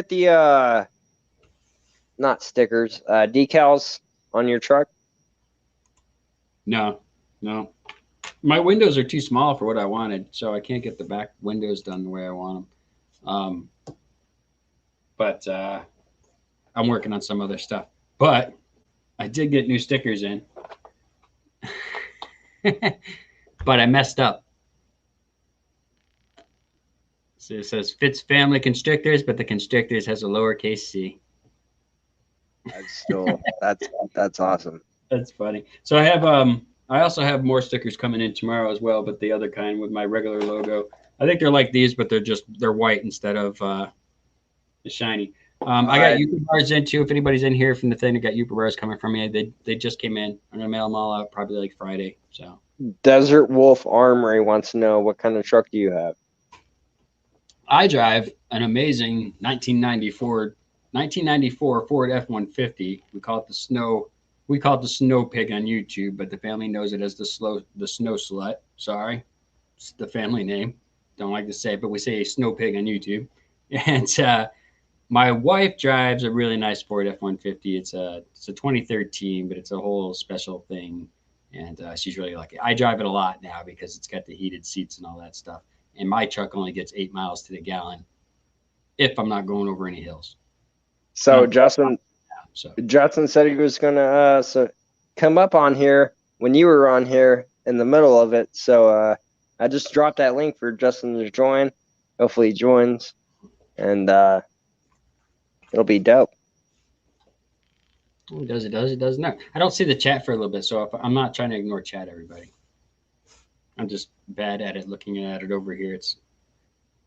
the not stickers, decals on your truck? No. My windows are too small for what I wanted, so I can't get the back windows done the way I want them. But I'm working on some other stuff. But I did get new stickers in. But I messed up. So it says Fitz Family Constrictors, but the Constrictors has a lowercase c. That's awesome. That's funny. So I also have more stickers coming in tomorrow as well, but the other kind with my regular logo. I think they're like these, but they're white instead of the shiny. I got Yooper bars in too. If anybody's in here from the thing that got Yooper bars coming from me, they just came in. I'm gonna mail them all out probably like Friday. So Desert Wolf Armory wants to know, what kind of truck do you have? I drive an amazing 1994 Ford F-150. We call it the Snow Pig on YouTube, but the family knows it as the Snow Slut. Sorry, it's the family name. Don't like to say it, but we say Snow Pig on YouTube. And my wife drives a really nice Ford F-150. It's a 2013, but it's a whole special thing, and she's really lucky. I drive it a lot now because it's got the heated seats and all that stuff. And my truck only gets 8 miles to the gallon if I'm not going over any hills. So Justin said he was gonna come up on here when you were on here in the middle of it. So I just dropped that link for Justin to join. Hopefully he joins, and it'll be dope. It does not. I don't see the chat for a little bit, so I'm not trying to ignore chat, everybody. I'm just bad at it. Looking at it over here, it's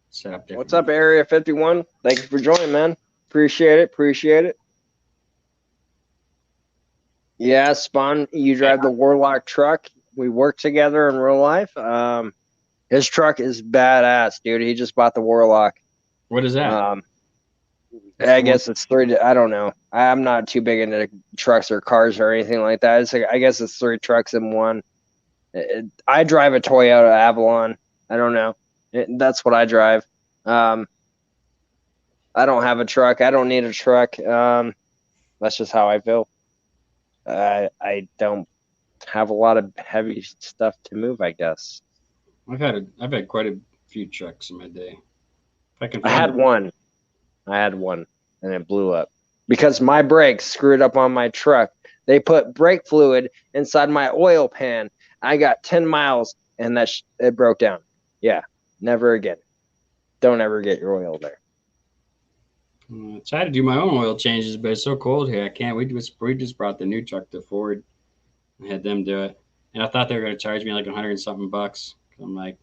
set up there. What's up, Area 51? Thank you for joining, man. Appreciate it. Yeah, Spawn, you drive the Warlock truck. We work together in real life. His truck is badass, dude. He just bought the Warlock. What is that? I guess it's I don't know. I'm not too big into trucks or cars or anything like that. I guess it's 3 trucks in one. I drive a Toyota Avalon. I don't know. That's what I drive. I don't have a truck. I don't need a truck. That's just how I feel. I don't have a lot of heavy stuff to move, I guess. I've had quite a few trucks in my day. I had one, and it blew up because my brakes screwed up on my truck. They put brake fluid inside my oil pan. I got 10 miles, and it broke down. Yeah, never again. Don't ever get your oil there. I tried to do my own oil changes, but it's so cold here. I can't. We just brought the new truck to Ford and had them do it. And I thought they were going to charge me like $100 and something bucks. I'm like,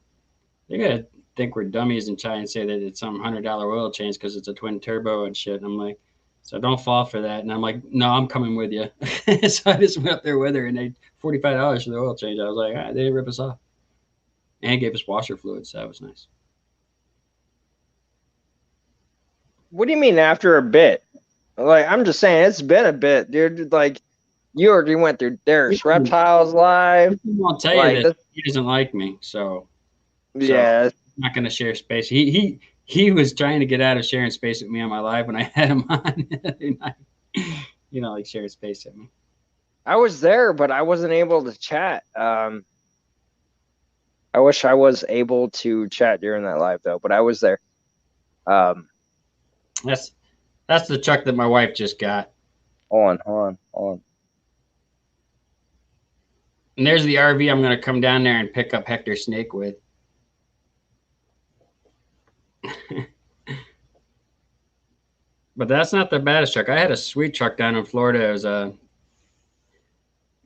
they got to think we're dummies and try and say that it's some $100 oil change because it's a twin turbo and shit. And I'm like, so don't fall for that. And I'm like, no, I'm coming with you. So I just went up there with her, and they $45 for the oil change. I was like, all right, they didn't rip us off. And gave us washer fluid, so that was nice. What do you mean after a bit? Like, I'm just saying, it's been a bit, dude. Like, you already went through Derek's Reptiles Live. He won't tell you that he doesn't like me, so yeah, I'm not going to share space. He was trying to get out of sharing space with me on my live when I had him on. You know, like sharing space with me. I was there, but I wasn't able to chat. I wish I was able to chat during that live though, but I was there. That's the truck that my wife just got. Hold on. And there's the RV I'm going to come down there and pick up Hector Snake with. But that's not the baddest truck. I had a sweet truck down in Florida.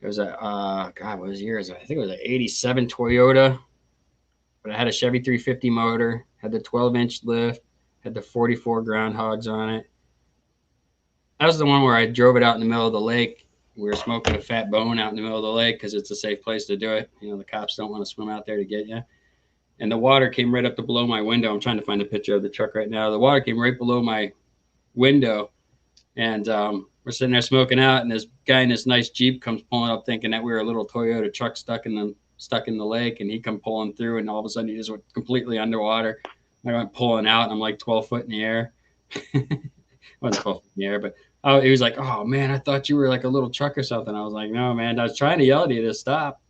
It It was a God, what was years? I think it was an '87 Toyota, but it had a Chevy 350 motor, had the 12-inch lift, had the 44 groundhogs on it. That was the one where I drove it out in the middle of the lake. We were smoking a fat bone out in the middle of the lake because it's a safe place to do it. You know, the cops don't want to swim out there to get you. And the water came right up to below my window. I'm trying to find a picture of the truck right now. The water came right below my window, and we're sitting there smoking out, and this guy in this nice Jeep comes pulling up thinking that we were a little Toyota truck stuck in the lake, and he come pulling through, and all of a sudden he just went completely underwater. I went pulling out, and I'm like 12 foot in the air. Wasn't 12 feet in the air, but he was like, "Oh man, I thought you were like a little truck or something." I was like, "No, man, I was trying to yell at you to stop.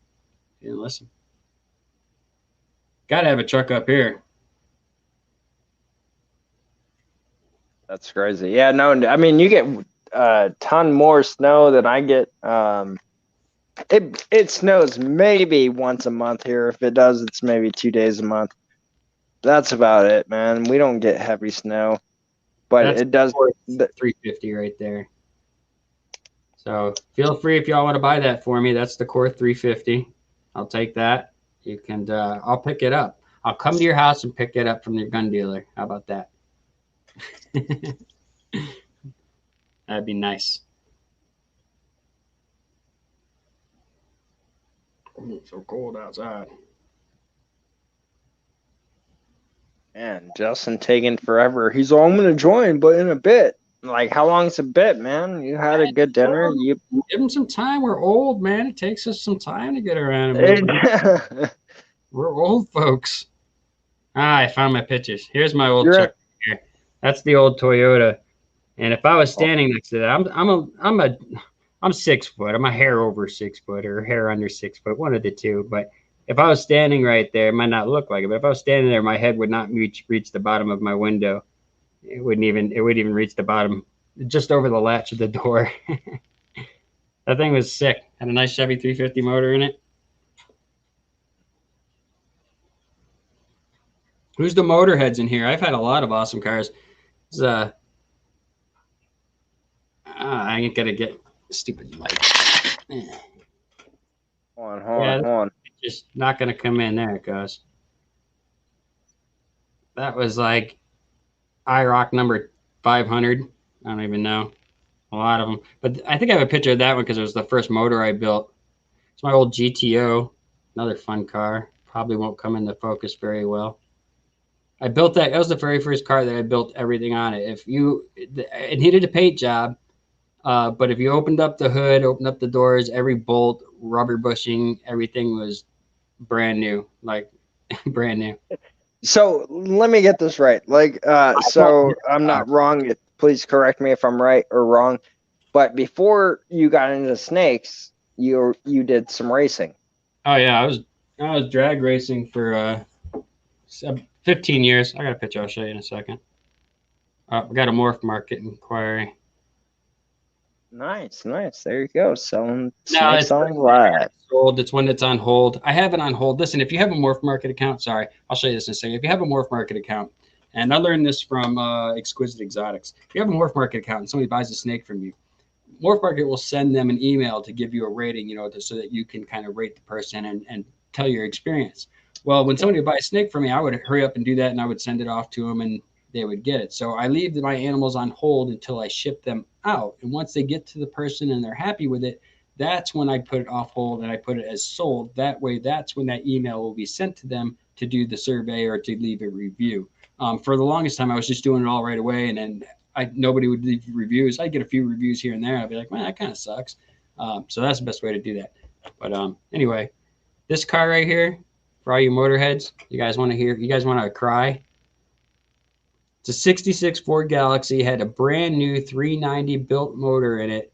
You didn't listen." Got to have a truck up here. That's crazy. Yeah, no, I mean, you get a ton more snow than I get. It snows maybe once a month here. If it does, it's maybe 2 days a month. That's about it, man. We don't get heavy snow, but That's it does. 350 right there. So feel free if y'all want to buy that for me. That's the Core 350. I'll take that. You can. I'll pick it up. I'll come to your house and pick it up from your gun dealer. How about that? That'd be nice. It's so cold outside. Man, Justin taking forever. He's all, I'm gonna join, but in a bit. Like, how long is a bit, man? You had a good dinner. You give him some time. We're old, man. It takes us some time to get around. We're old folks. I found my pictures. Here's my old truck here. That's the old Toyota. And if I was standing next to that, I'm 6 foot. I'm a hair over 6 foot or hair under 6 foot, one of the two. But if I was standing right there, it might not look like it. But if I was standing there, my head would not reach the bottom of my window. It wouldn't even reach the bottom, just over the latch of the door. That thing was sick. Had a nice Chevy 350 motor in it. Who's the motorheads in here? I've had a lot of awesome cars. I ain't gonna get stupid light. Hold on. It's just not gonna come in. There it goes. That was like IROC number 500. I don't even know. A lot of them. But I think I have a picture of that one because it was the first motor I built. It's my old GTO. Another fun car. Probably won't come into focus very well. I built that. That was the very first car that I built everything on it. It needed a paint job, but if you opened up the hood, opened up the doors, every bolt, rubber bushing, everything was brand new, like brand new. So let me get this right. Like, so I'm not wrong. Please correct me if I'm right or wrong. But before you got into snakes, you did some racing. Oh yeah, I was drag racing for 15 years. I got a picture I'll show you in a second. We got a Morph Market inquiry. Nice. There you go. Selling No, snakes on live. Sold. It's one that's on hold. I have it on hold. Listen, if you have a Morph Market account, sorry, I'll show you this in a second. If you have a Morph Market account, and I learned this from Exquisite Exotics. If you have a Morph Market account and somebody buys a snake from you, Morph Market will send them an email to give you a rating, so that you can kind of rate the person and tell your experience. Well, when somebody would buy a snake from me, I would hurry up and do that, and I would send it off to them, and they would get it. So I leave my animals on hold until I ship them out. And once they get to the person and they're happy with it, that's when I put it off hold and I put it as sold. That way, that's when that email will be sent to them to do the survey or to leave a review. For the longest time, I was just doing it all right away, and then nobody would leave reviews. I'd get a few reviews here and there. I'd be like, man, that kind of sucks. So that's the best way to do that. But anyway, this car right here, for all you motorheads, you guys want to cry? It's a 66 Ford Galaxy, had a brand new 390 built motor in it.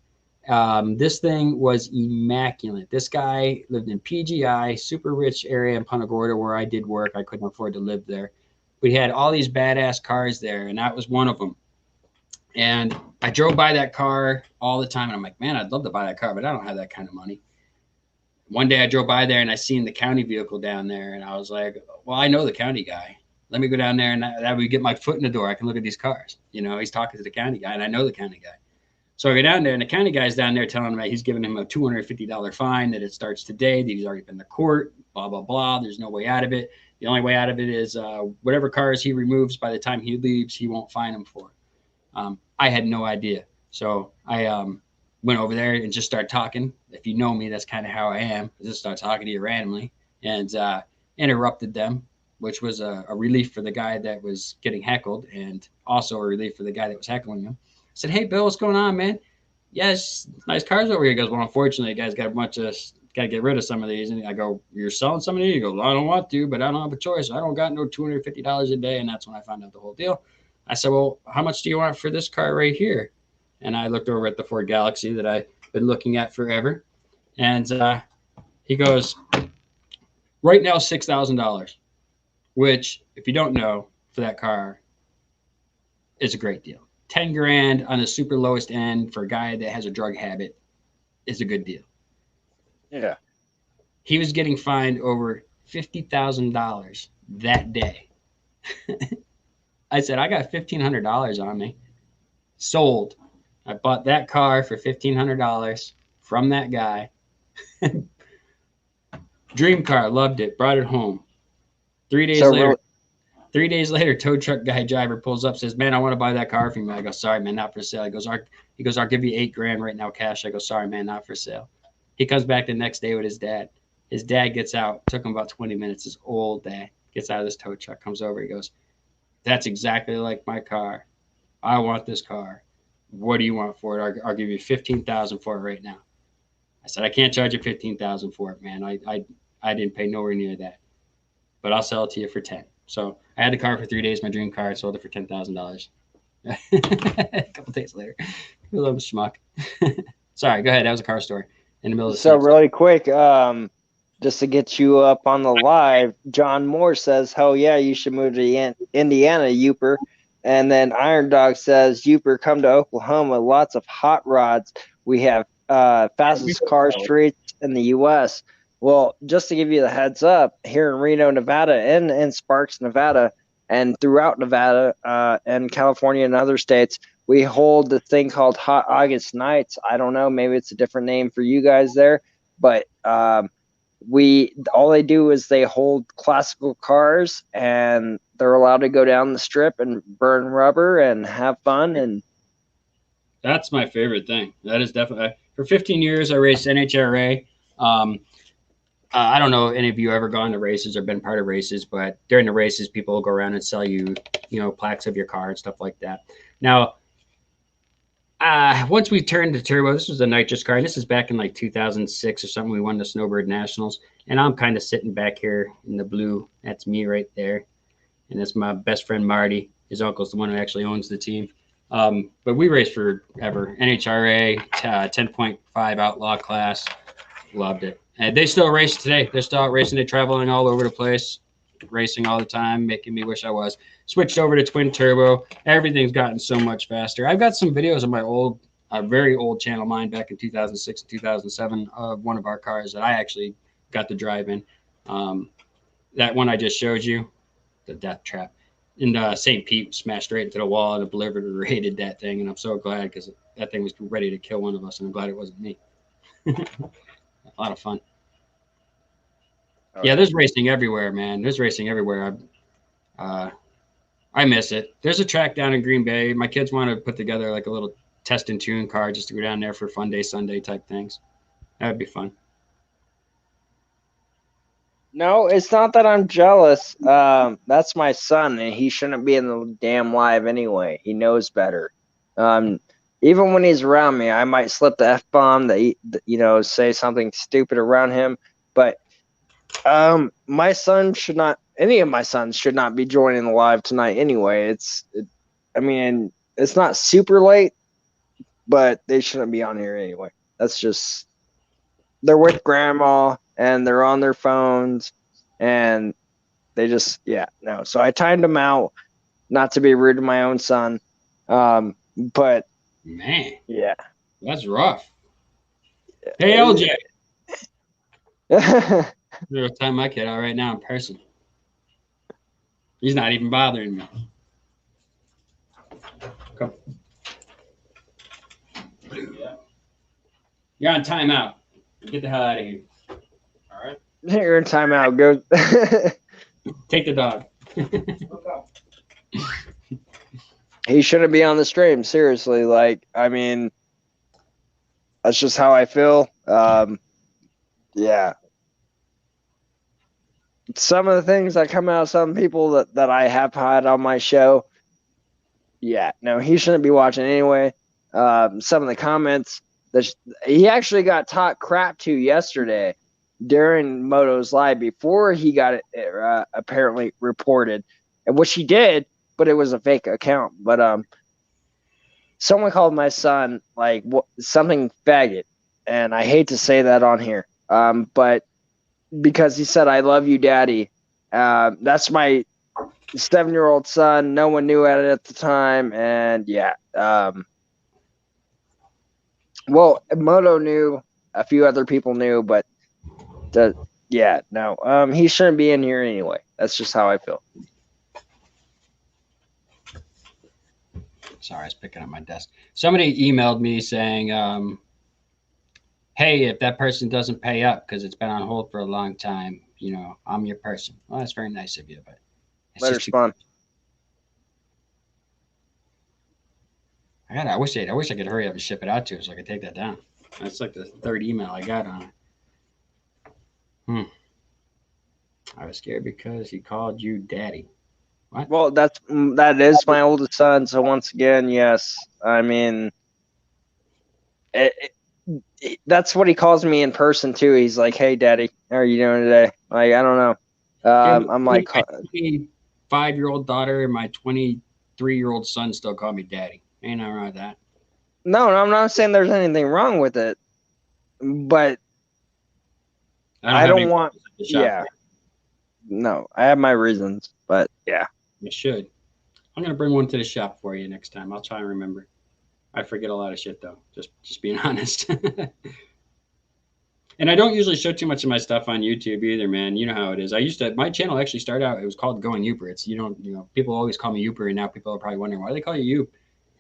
This thing was immaculate. This guy lived in PGI, super rich area in Punta Gorda where I did work. I couldn't afford to live there. We had all these badass cars there, and that was one of them. And I drove by that car all the time, and I'm like, man, I'd love to buy that car, but I don't have that kind of money. One day I drove by there, and I seen the county vehicle down there, and I was like, well, I know the county guy. Let me go down there, and that would get my foot in the door. I can look at these cars. He's talking to the county guy, and I know the county guy. So I go down there, and the county guy's down there telling him that he's giving him a $250 fine, that it starts today, that he's already been to court, blah, blah, blah. There's no way out of it. The only way out of it is whatever cars he removes by the time he leaves, he won't fine him for. I had no idea. So I went over there and just started talking. If you know me, that's kind of how I am. I just start talking to you randomly and interrupted them, which was a relief for the guy that was getting heckled and also a relief for the guy that was heckling him. I said, "Hey, Bill, what's going on, man? Yes, nice cars over here." He goes, "Well, unfortunately, you guys got to get rid of some of these." And I go, "You're selling some of these?" He goes, "Well, I don't want to, but I don't have a choice. I don't got no $250 a day." And that's when I found out the whole deal. I said, "Well, how much do you want for this car right here?" And I looked over at the Ford Galaxy that I've been looking at forever. And he goes, "Right now, $6,000, which, if you don't know, for that car is a great deal. 10 grand on the super lowest end for a guy that has a drug habit is a good deal." Yeah. He was getting fined over $50,000 that day. I said, "I got $1,500 on me." Sold. I bought that car for $1,500 from that guy. Dream car, loved it, brought it home. 3 days later, 3 days later, tow truck guy driver pulls up, says, "Man, I want to buy that car from you." I go, "Sorry, man, not for sale." He goes, "I'll give you $8,000 right now cash." I go, "Sorry, man, not for sale." He comes back the next day with his dad. His dad gets out, took him about 20 minutes. His old dad gets out of this tow truck, comes over. He goes, "That's exactly like my car. I want this car. What do you want for it? I'll give you $15,000 for it right now." I said, "I can't charge you $15,000 for it, man. I didn't pay nowhere near that, but I'll sell it to you for 10." So I had the car for 3 days, my dream car. I sold it for $10,000. A couple days later, a little schmuck. Sorry, go ahead. That was a car story in the middle of the So sentence. really quick, just to get you up on the live, John Moore says, "Hell yeah, you should move to Indiana, Yooper." And then Iron Dog says, "Yooper, come to Oklahoma. Lots of hot rods. We have fastest car streets in the U.S." Well, just to give you the heads up, here in Reno, Nevada, and in Sparks, Nevada, and throughout Nevada and California and other states, we hold the thing called Hot August Nights. I don't know, maybe it's a different name for you guys there, but all they do is they hold classical cars, and they're allowed to go down the strip and burn rubber and have fun. And That's my favorite thing. That is definitely for 15 years. I raced NHRA. I don't know if any of you ever gone to races or been part of races, but during the races, people will go around and sell you, plaques of your car and stuff like that. Now, once we turned to turbo, this was a nitrous car. And this is back in like 2006 or something. We won the Snowbird Nationals, and I'm kind of sitting back here in the blue. That's me right there, and that's my best friend Marty. His uncle's the one who actually owns the team. But we raced forever. NHRA 10.5 Outlaw class, loved it. And they still race today. They're still out racing. They're traveling all over the place, racing all the time, making me wish I was. Switched over to twin turbo. Everything's gotten so much faster. I've got some videos of my very old channel, mine back in 2006 and 2007, of one of our cars that I actually got to drive in. That one I just showed you, the Death Trap, in St. Pete, smashed right into the wall and obliterated that thing. And I'm so glad, because that thing was ready to kill one of us, and I'm glad it wasn't me. A lot of fun. Yeah, there's racing everywhere, man. There's racing everywhere. I miss it. There's a track down in Green Bay. My kids want to put together like a little test and tune car just to go down there for fun day Sunday type things. That would be fun. no, it's not that I'm jealous. That's my son, and he shouldn't be in the damn live anyway. He knows better. Even when he's around me, I might slip the F-bomb, say something stupid around him. But my son should not. Any of my sons should not be joining the live tonight anyway. It's not super late, but they shouldn't be on here anyway. That's just, they're with grandma and they're on their phones, and they just, no. So I timed them out, not to be rude to my own son. But man, yeah, that's rough. Hey, LJ. I'm gonna time my kid out right now in person. He's not even bothering me. Come. You're on timeout. Get the hell out of here. All right. You're in timeout. Go. Take the dog. He shouldn't be on the stream. Seriously, like, I mean, that's just how I feel. Yeah. Some of the things that come out of some people that I have had on my show, yeah, no, he shouldn't be watching anyway. Some of the comments that he actually got taught crap to yesterday during Moto's live before he got it apparently reported, and which he did, but it was a fake account. But someone called my son like something faggot, and I hate to say that on here, but because he said, "I love you, Daddy." That's my 7-year-old son. No one knew at it at the time, and yeah. Well, Moto knew, a few other people knew, but no. He shouldn't be in here anyway. That's just how I feel. Sorry, I was picking up my desk. Somebody emailed me saying, hey, if that person doesn't pay up because it's been on hold for a long time, you know, I'm your person. Well, that's very nice of you, but it's Let her just respond. I wish I could hurry up and ship it out to her so I could take that down. That's like the third email I got on it. I was scared because he called you daddy. What? Well, that is my oldest son. So once again, yes. I mean, that's what he calls me in person too. He's like, "Hey, Daddy, how are you doing today?" Like, I don't know. I'm like, my 25-year-old daughter and my 23-year-old son still call me daddy. Ain't nothing wrong with that. No, I'm not saying there's anything wrong with it, but I don't want. Yeah. No, I have my reasons, but yeah. You should. I'm gonna bring one to the shop for you next time. I'll try and remember. I forget a lot of shit though. Just being honest. And I don't usually show too much of my stuff on YouTube either, man. You know how it is. My channel actually started out, it was called Going Yooper. It's, people always call me Yooper, and now people are probably wondering why they call you Yoop.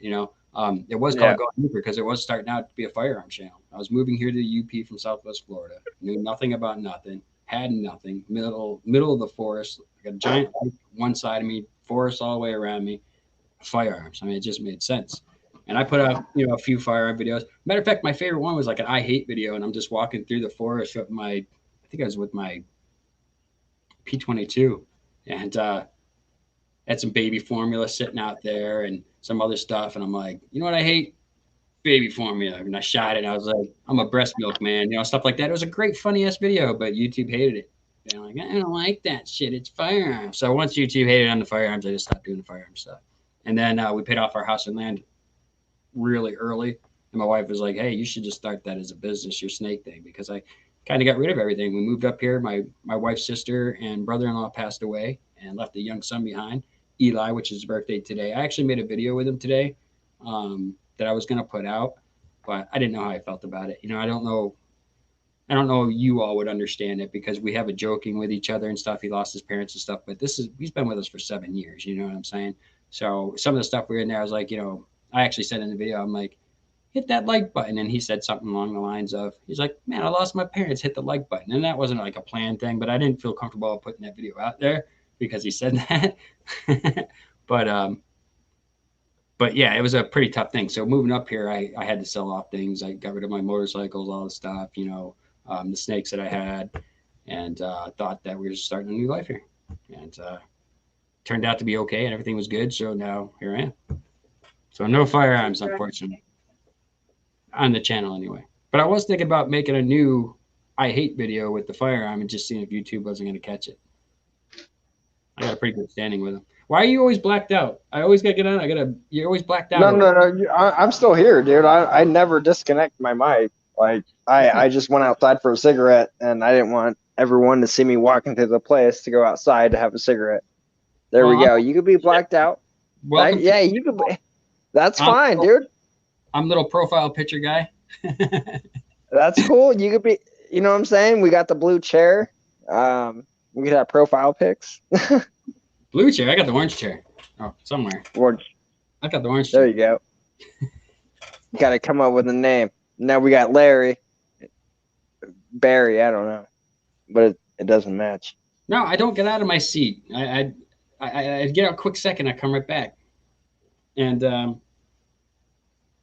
It was called Going Yooper because it was starting out to be a firearm channel. I was moving here to the UP from Southwest Florida, knew nothing about nothing, had nothing, middle of the forest, like a giant one side of me, forest all the way around me, firearms. I mean, it just made sense. And I put out, a few firearm videos. Matter of fact, my favorite one was like an I hate video, and I'm just walking through the forest with I think I was with my P22, and had some baby formula sitting out there and some other stuff. And I'm like, you know what I hate? Baby formula. And I shot it. I was like, I'm a breast milk man, stuff like that. It was a great, funny ass video, but YouTube hated it. They're like, I don't like that shit. It's firearms. So once YouTube hated on the firearms, I just stopped doing the firearm stuff. And then we paid off our house and land really early, and my wife was like, hey, you should just start that as a business, your snake thing, because I kind of got rid of everything. We moved up here. My wife's sister and brother-in-law passed away and left a young son behind, Eli, which is his birthday today. I actually made a video with him today that I was going to put out, but I didn't know how I felt about it. I don't know you all would understand it, because we have a joking with each other and stuff. He lost his parents and stuff, but he's been with us for 7 years, you know what I'm saying? So some of the stuff we were in there, I was like, I actually said in the video, I'm like, hit that like button. And he said something along the lines of, he's like, man, I lost my parents, hit the like button. And that wasn't like a planned thing, but I didn't feel comfortable putting that video out there because he said that. But yeah, it was a pretty tough thing. So moving up here, I had to sell off things. I got rid of my motorcycles, all the stuff, the snakes that I had, and thought that we were starting a new life here. And turned out to be okay, and everything was good. So now here I am. So no firearms, unfortunately, on the channel anyway. But I was thinking about making a new I hate video with the firearm and just seeing if YouTube wasn't going to catch it. I got a pretty good standing with them. Why are you always blacked out? I always got to get on. You're always blacked out. No. I'm still here, dude. I never disconnect my mic. Like, I just went outside for a cigarette, and I didn't want everyone to see me walking to the place to go outside to have a cigarette. There we go. You could be blacked out. Yeah, you could be. That's fine, dude. I'm a little profile picture guy. That's cool. You could be, you know what I'm saying? We got the blue chair. We could have profile pics. Blue chair? I got the orange chair. Oh, somewhere. Orange. I got the orange chair. There you go. Got to come up with a name. Now we got Larry. Barry. I don't know, but it doesn't match. No, I don't get out of my seat. I get out a quick second. I come right back. And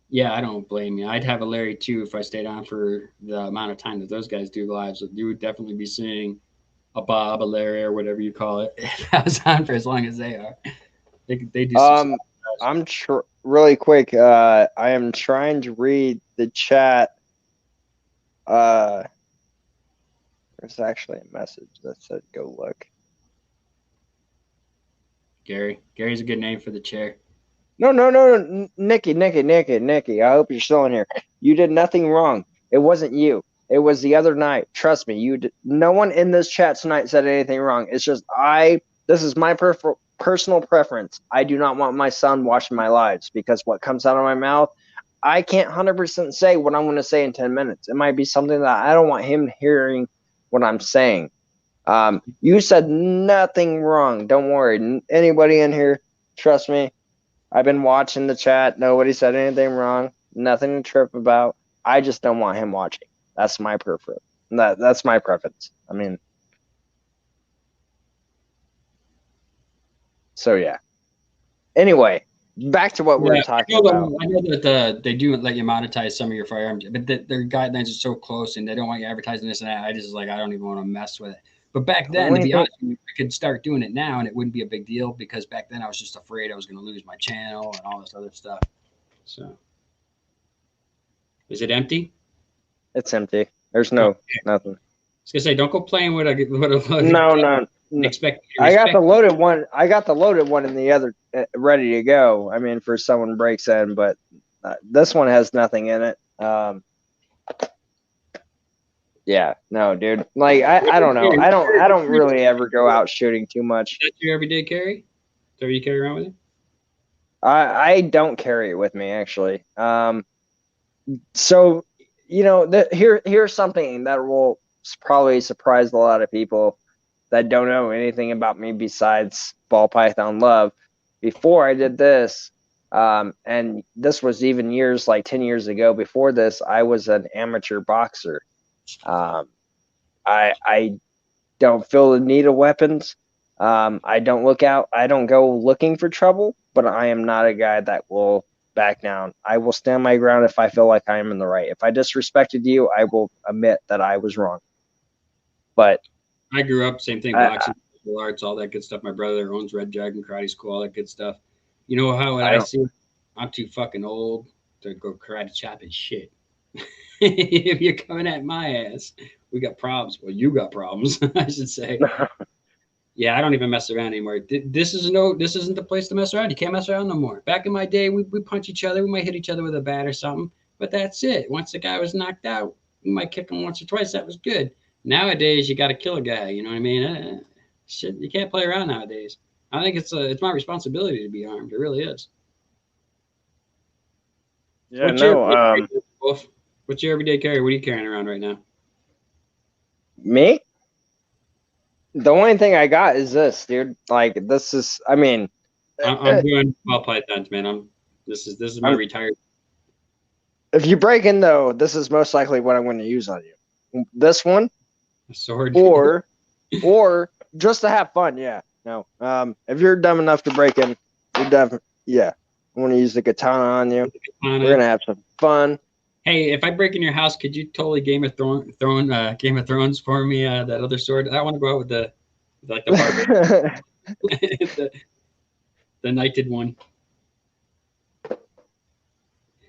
yeah, I don't blame you. I'd have a Larry too if I stayed on for the amount of time that those guys do lives. You would definitely be seeing a Bob, a Larry, or whatever you call it. If I was on for as long as they are. They do some I'm really quick. I am trying to read the chat. There's actually a message that said go look. Gary. Gary's a good name for the chair. No, Nikki. I hope you're still in here. You did nothing wrong. It wasn't you. It was the other night. Trust me. No one in this chat tonight said anything wrong. It's just this is my personal preference. I do not want my son watching my lives because what comes out of my mouth, I can't 100% say what I'm going to say in 10 minutes. It might be something that I don't want him hearing what I'm saying. You said nothing wrong. Don't worry. Anybody in here, trust me. I've been watching the chat. Nobody said anything wrong. Nothing to trip about. I just don't want him watching. That's my preference. That's my preference. I mean, so yeah. Anyway, back to what we were talking about. I know that they do let you monetize some of your firearms, but their guidelines are so close and they don't want you advertising this and that. I just I don't even want to mess with it. But back then, to be honest, I could start doing it now and it wouldn't be a big deal because back then I was just afraid I was going to lose my channel and all this other stuff. So, is it empty? It's empty. There's nothing. I was gonna say, don't go playing with a no. I got the loaded one. I got the loaded one in the other ready to go. I mean, for someone breaks in, but this one has nothing in it. Yeah, no, dude. I don't know. I don't really ever go out shooting too much. That's your everyday carry? So you carry around with you? I don't carry it with me actually. So here's something that will probably surprise a lot of people that don't know anything about me besides ball python love. Before I did this, and this was even 10 years ago. Before this, I was an amateur boxer. I don't feel the need of weapons. I don't go looking for trouble, but I am not a guy that will back down. I will stand my ground if I feel like I am in the right. If I disrespected you, I will admit that I was wrong. But I grew up, same thing, boxing, arts, all that good stuff. My brother owns Red Dragon Karate School, all that good stuff. You know how I see it? I'm too fucking old to go karate chopping shit. If you're coming at my ass, we got problems. Well, you got problems, I should say. Yeah, I don't even mess around anymore. This isn't the place to mess around. You can't mess around no more. Back in my day, we punch each other. We might hit each other with a bat or something, but that's it. Once the guy was knocked out, we might kick him once or twice. That was good. Nowadays, you got to kill a guy. You know what I mean? Shit, you can't play around nowadays. I think it's my responsibility to be armed. It really is. Yeah, what's your everyday carry? What are you carrying around right now? Me? The only thing I got is this, dude. This is. I mean, I'm doing ball pythons, man. This is my retired. If you break in though, this is most likely what I'm going to use on you. This one, a sword, or just to have fun. Yeah, no. If you're dumb enough to break in, you're definitely. Yeah, I want to use the katana on you. We're gonna have some fun. Hey, if I break in your house, could you totally Game of Thrones for me? That other sword. I want to go out with the barbarian. the knighted one.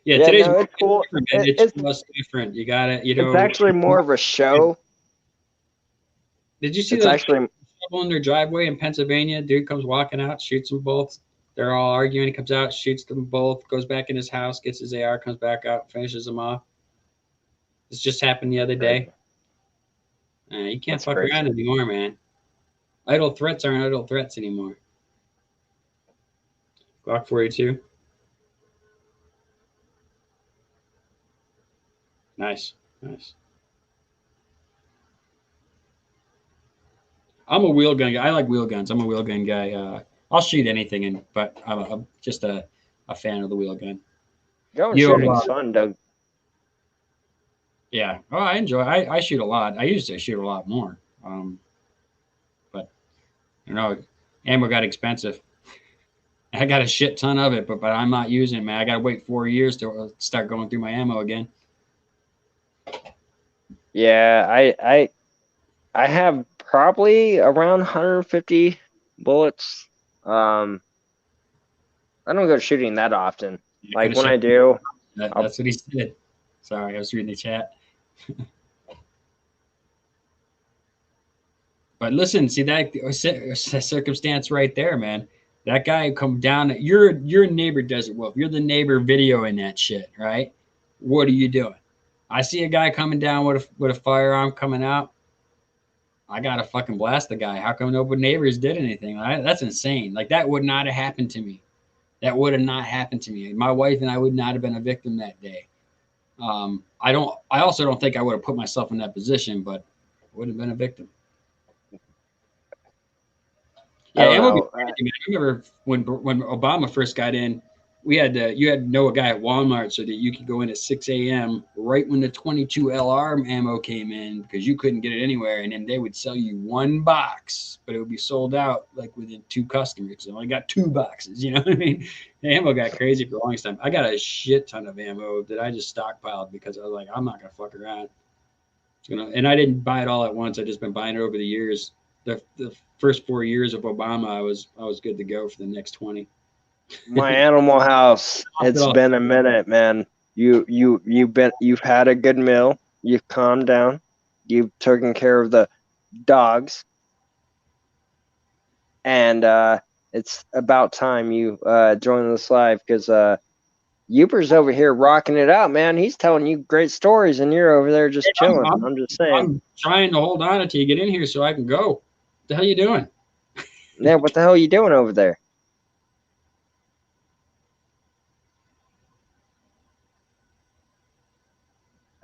Yeah, today's it's cool. It's just different. You got it. It's actually more of a show. Did you see it's actually trouble in their driveway in Pennsylvania? Dude comes walking out, shoots them both. They're all arguing. He comes out, shoots them both, goes back in his house, gets his AR, comes back out, finishes them off. This just happened the other day. You can't fuck around anymore, man. Idle threats aren't idle threats anymore. Glock 42. Nice. I'm a wheel gun guy. I like wheel guns. I'm a wheel gun guy. I'll shoot anything, but I'm just a fan of the wheel gun. Going shooting's fun, Doug. Yeah. Oh, I enjoy. I shoot a lot. I used to shoot a lot more. But you know, ammo got expensive. I got a shit ton of it, but I'm not using it, man. I got to wait 4 years to start going through my ammo again. Yeah, I have probably around 150 bullets. I don't go shooting that often. I could Like have when shut. I do, I'll, That's what he said. Sorry, I was reading the chat. But listen, see that circumstance right there, man. That guy come down. Your neighbor does it well. If you're the neighbor videoing that shit, right? What are you doing? I see a guy coming down with a firearm coming out. I gotta fucking blast the guy. How come no neighbors did anything? That's insane. Like that would not have happened to me. That would have not happened to me. My wife and I would not have been a victim that day. I don't. I also don't think I would have put myself in that position, but would have been a victim. I Yeah, don't ammo be know. crazy, man. I remember when Obama first got in, you had to know a guy at Walmart so that you could go in at 6 a.m. right when the 22 LR ammo came in because you couldn't get it anywhere, and then they would sell you one box, but it would be sold out like within two customers. So I only got two boxes. You know what I mean? The ammo got crazy for the longest time. I got a shit ton of ammo that I just stockpiled because I was like, I'm not gonna fuck around. And I didn't buy it all at once. I just been buying it over the years. The first 4 years of Obama, I was good to go for the next 20. My animal house. It's been a minute, man. You've had a good meal. You've calmed down. You've taken care of the dogs, and it's about time you join this live because Yooper's over here rocking it out, man. He's telling you great stories, and you're over there just chilling. I'm just saying. I'm trying to hold on until you get in here so I can go. What the hell you doing? Yeah, what the hell are you doing over there?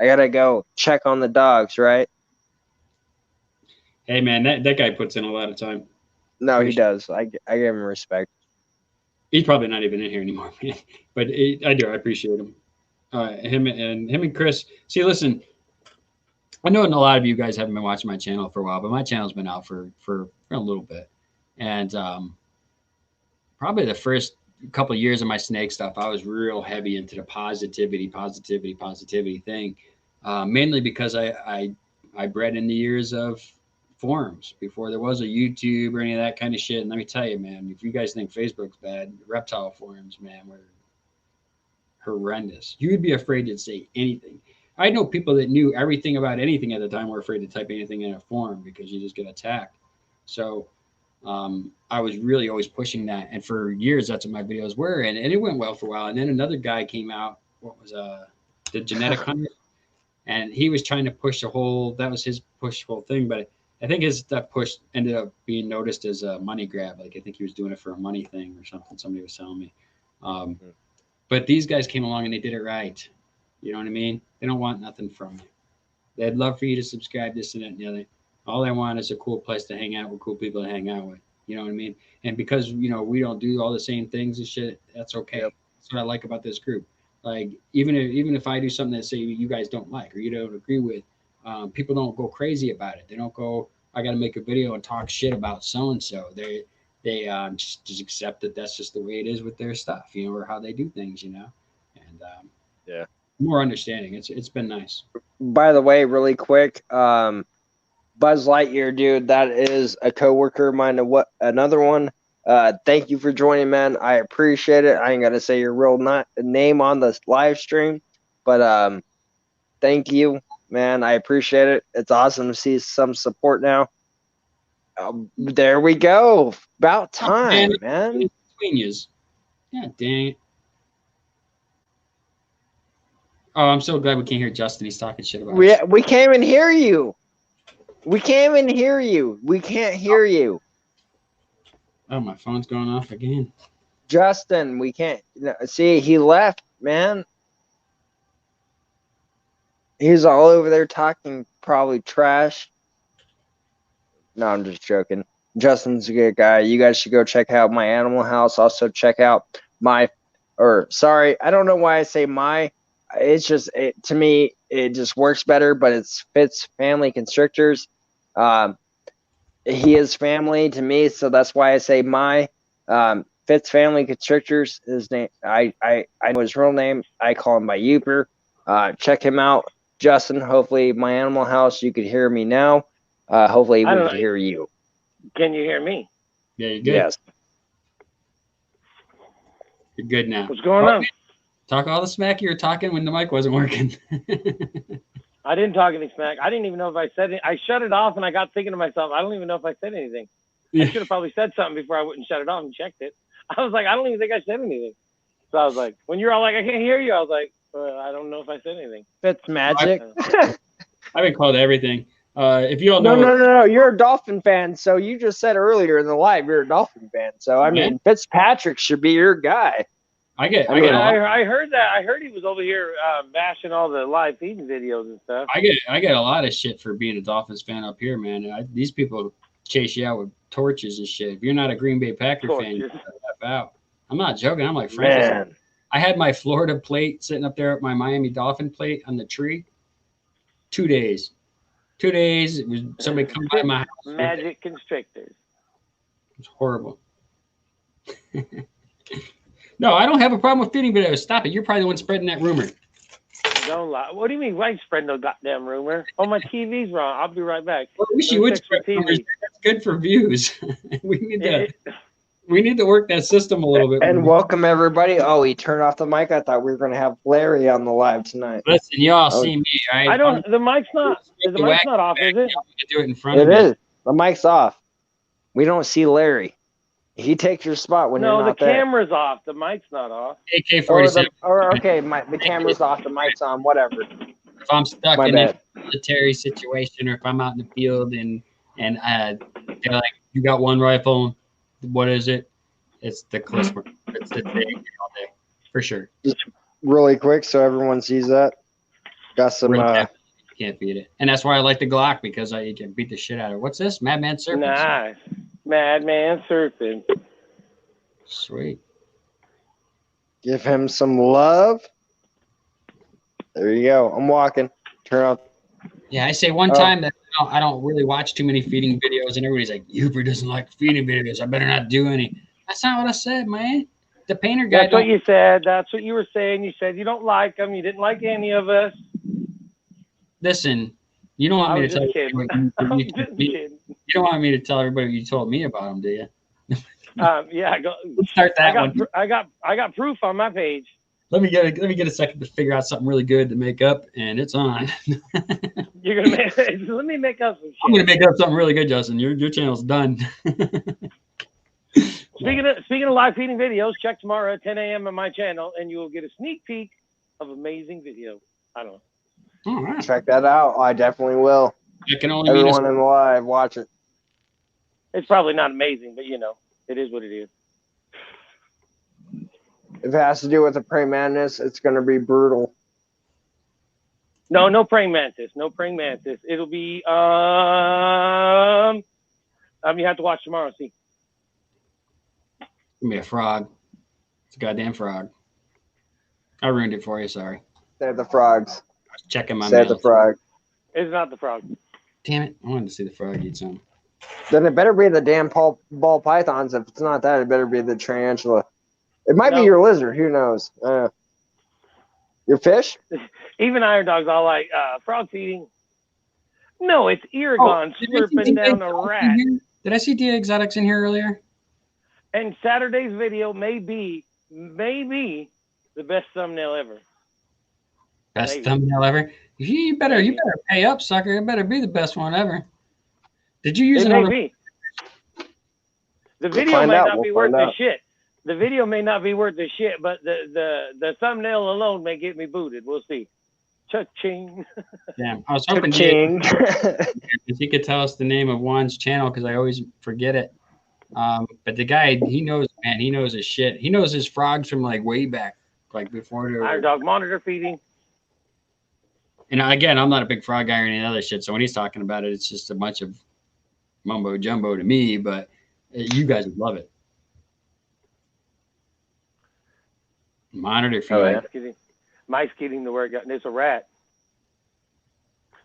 I gotta go check on the dogs, right? Hey man, that guy puts in a lot of time. No, he does. I give him respect. He's probably not even in here anymore, man. But I do. I appreciate him. Him and Chris. See, listen. I know a lot of you guys haven't been watching my channel for a while, but my channel's been out for a little bit, and probably the first couple of years of my snake stuff, I was real heavy into the positivity thing, mainly because I bred in the years of forums before there was a YouTube or any of that kind of shit. And let me tell you, man, if you guys think Facebook's bad, reptile forums, man, were horrendous. You would be afraid to say anything. I know people that knew everything about anything at the time were afraid to type anything in a forum because you just get attacked. So I was really always pushing that, and for years that's what my videos were, and it went well for a while. And then another guy came out, what was the genetic hunter, and he was trying to push a whole. That was his push whole thing, but I think that push ended up being noticed as a money grab. Like I think he was doing it for a money thing or something. Somebody was telling me. But these guys came along and they did it right. You know what I mean? They don't want nothing from you. They'd love for you to subscribe, this and that and the other. All they want is a cool place to hang out with, cool people to hang out with. You know what I mean? And because we don't do all the same things and shit, that's okay. Yep. That's what I like about this group. Like even if I do something that say you guys don't like or you don't agree with, people don't go crazy about it. They don't go, I got to make a video and talk shit about so and so. They just accept that that's just the way it is with their stuff, or how they do things, and yeah, more understanding. It's been nice. By the way, really quick, Buzz Lightyear, dude, that is a coworker of mine. Another one. Thank you for joining, man. I appreciate it. I ain't gonna say your real name on the live stream, but thank you, man. I appreciate it. It's awesome to see some support now. There we go. About time, man. Between yous. Yeah, dang it. Oh, I'm so glad we can't hear Justin. He's talking shit about us. We can't even hear you. We can't even hear you. We can't hear you. Oh, my phone's going off again. Justin, we can't. See, he left, man. He's all over there talking probably trash. No, I'm just joking. Justin's a good guy. You guys should go check out my animal house. Also check out I don't know why I say my. it's just to me it just works better. But it's Fitz family constrictors. He is family to me, so that's why I say my Fitz family constrictors. His name, I know his real name. I call him by Yooper. Check him out, Justin. Hopefully, my Animal House, you could hear me now. Hopefully, we can hear you. Can you hear me? Yeah, you're good. Yes. You're good now. What's going on? Talk all the smack you were talking when the mic wasn't working. I didn't talk any smack. I didn't even know if I said it. I shut it off and I got thinking to myself, I don't even know if I said anything. I should have probably said something before I wouldn't shut it off and checked it. I was like, I don't even think I said anything. So I was like, when you're all like, I can't hear you, I was like, I don't know if I said anything. Fitz magic. I've been called everything. If you all know, no. You're a Dolphin fan, so you just said earlier in the live you're a Dolphin fan. So I mean, Fitzpatrick should be your guy. I heard that. I heard he was over here bashing all the live feeding videos and stuff. I get a lot of shit for being a Dolphins fan up here, man. These people chase you out with torches and shit. If you're not a Green Bay Packer fan, you gotta F out. I'm not joking. I'm like, Francis. I had my Florida plate sitting up there at my Miami Dolphin plate on the tree. 2 days. 2 days. It was somebody come by my house. Magic constrictors. It's horrible. No, I don't have a problem with feeding videos. Stop it. You're probably the one spreading that rumor. Don't lie. What do you mean? I ain't spreading no goddamn rumor. Oh, my TV's wrong. I'll be right back. Well, I wish you would spread rumors. That's good for views. we need to work that system a little bit. And welcome everybody. Oh, he turned off the mic. I thought we were going to have Larry on the live tonight. Listen, y'all see me, right? I don't. The mic's not. The mic's not off, is it? Do it in front of me. It is. The mic's off. We don't see Larry. He takes your spot when you're not there. No, the camera's off. The mic's not off. AK-47. Okay, the camera's off. The mic's on. Whatever. If I'm stuck in a military situation, or if I'm out in the field and they're like, you got one rifle, what is it? It's the Clisper. It's the thing all day, for sure. Just really quick, so everyone sees that. Got some. Can't beat it, and that's why I like the Glock, because you can beat the shit out of it. What's this? Madman Surfing. Nice. Madman Surfing. Sweet. Give him some love. There you go. I'm walking. Turn off. Yeah, I say one time that I don't really watch too many feeding videos, and everybody's like, Yooper doesn't like feeding videos. I better not do any. That's not what I said, man. The painter guy. That's what you said. That's what you were saying. You said you don't like them. You didn't like any of us. Listen, you don't want me to tell you. You don't want me to tell everybody what you told me about them, do you? Yeah, go. Let's start that one. I got proof on my page. Let me get a second to figure out something really good to make up, and it's on. You're gonna make. Let me make up some shit. I'm gonna make up something really good, Justin. Your channel's done. Speaking of live feeding videos, check tomorrow at 10 a.m. on my channel, and you will get a sneak peek of amazing video. I don't know. All right. Check that out. I definitely will. It can only everyone in the live, watch it. It's probably not amazing, but it is what it is. If it has to do with the praying mantis, it's going to be brutal. No praying mantis. No praying mantis. It'll be you have to watch tomorrow. See. Give me a frog. It's a goddamn frog. I ruined it for you. Sorry. They're the frogs. I was checking my mail. The frog. It's not the frog. Damn it! I wanted to see the frog eat some. Then it better be the damn ball pythons. If it's not that, it better be the tarantula. It might be your lizard. Who knows? Your fish? Even iron dogs all like frog feeding. No, it's Eragon slurping down a rat. Did I see D Exotics in here earlier? And Saturday's video may be the best thumbnail ever. Best thumbnail ever? You better pay up, sucker. It better be the best one ever. Did you use it? Maybe. The video may not be worth the shit. The video may not be worth the shit, but the thumbnail alone may get me booted. We'll see. Cha-ching. Damn, I was hoping he could tell us the name of Juan's channel, because I always forget it. But the guy, he knows, man. He knows his shit. He knows his frogs from like way back, like before they were. Iron dog monitor feeding. And again, I'm not a big frog guy or any other shit, so when he's talking about it, it's just a bunch of mumbo jumbo to me. But you guys would love it. Monitor feeding. Oh, yeah. mice getting the work done. It's a rat.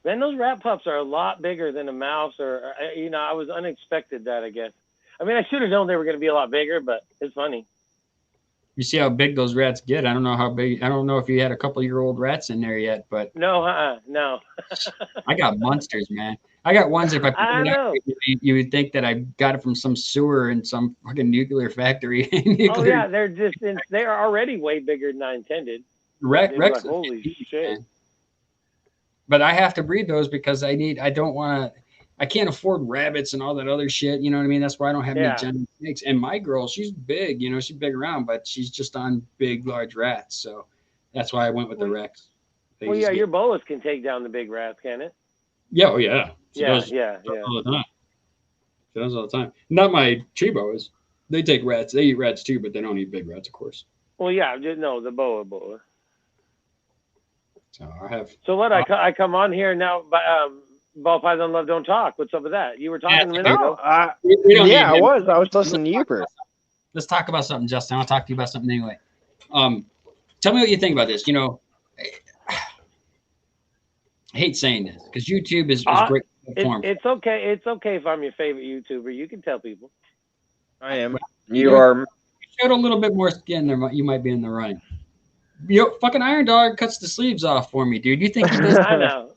Man, those rat pups are a lot bigger than a mouse, or you know, I was unexpected that, I guess. I mean, I should have known they were going to be a lot bigger, but it's funny. You see how big those rats get. I don't know how big. I don't know if you had a couple-year-old rats in there yet, but No, no. I got monsters, man. I got ones. If I put it out, you would think that I got it from some sewer in some fucking nuclear factory. Oh yeah, they are already way bigger than I intended. Rex, like, holy shit. Man. But I have to breed those because I can't afford rabbits and all that other shit. You know what I mean? That's why I don't have any giant snakes. And my girl, she's big, you know, she's big around, but she's just on big, large rats. So that's why I went with the Rex. Well, yeah, your boas can take down the big rats, can it? Yeah, oh yeah. She does all the time. She does all the time. Not my tree boas. They take rats. They eat rats too, but they don't eat big rats, of course. Well, yeah, just no, the boa. So I have. So what? I come on here now, but Ball Python Love Don't Talk. What's up with that? You were talking a minute ago. I was listening to Yooper. Let's talk about something, Justin. I'll talk to you about something anyway. Tell me what you think about this. You know, I hate saying this because YouTube is great. It's okay. It's okay if I'm your favorite YouTuber. You can tell people. I am. You are. You showed a little bit more skin there. You might be in the running. Yo, fucking Iron Dog cuts the sleeves off for me, dude. You think he does? I know.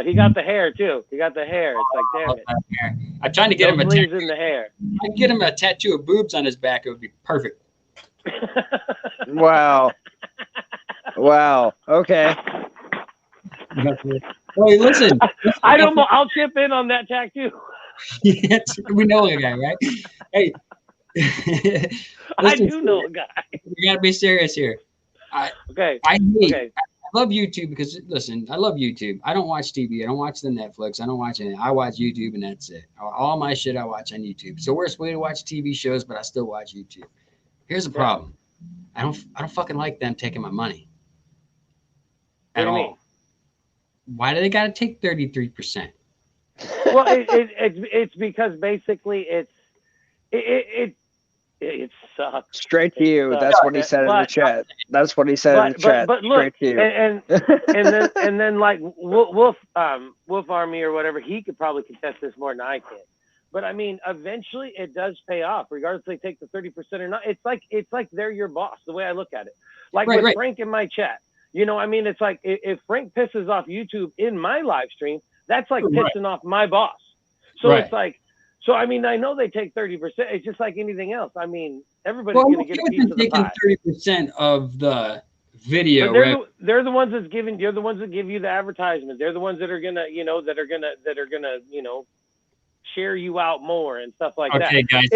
He got the hair too. He got the hair. It's like, damn it. I'm trying to get him a tattoo in the hair. I can get him a tattoo of boobs on his back. It would be perfect. Wow. Okay. Hey, listen. I'll chip in on that tattoo. We know a guy, right? Hey. Listen, I do know a guy. We gotta be serious here. I love YouTube because listen, I love YouTube. I don't watch TV. I don't watch the Netflix. I don't watch anything. I watch YouTube and that's it. All my shit I watch on YouTube. So worst way to watch TV shows, but I still watch YouTube. Here's the problem. I don't fucking like them taking my money. At all. Why do they gotta take 33%? Well, it's because basically it sucks. Straight to you. That's what he said in the chat. That's what he said in the chat. But look, straight to you. and then like Wolf Army or whatever, he could probably contest this more than I can. But I mean, eventually it does pay off, regardless if they take the 30% or not. It's like they're your boss. The way I look at it, like with Frank in my chat. You know, I mean, it's like if Frank pisses off YouTube in my live stream, that's like pissing off my boss. So it's like. So, I mean, I know they take 30%. It's just like anything else. I mean, everybody's going to get a piece of the pie. 30% of the video. They're the ones that's giving. They're the ones that give you the advertisements. They're the ones that are gonna, share you out more and stuff like that. Okay, guys,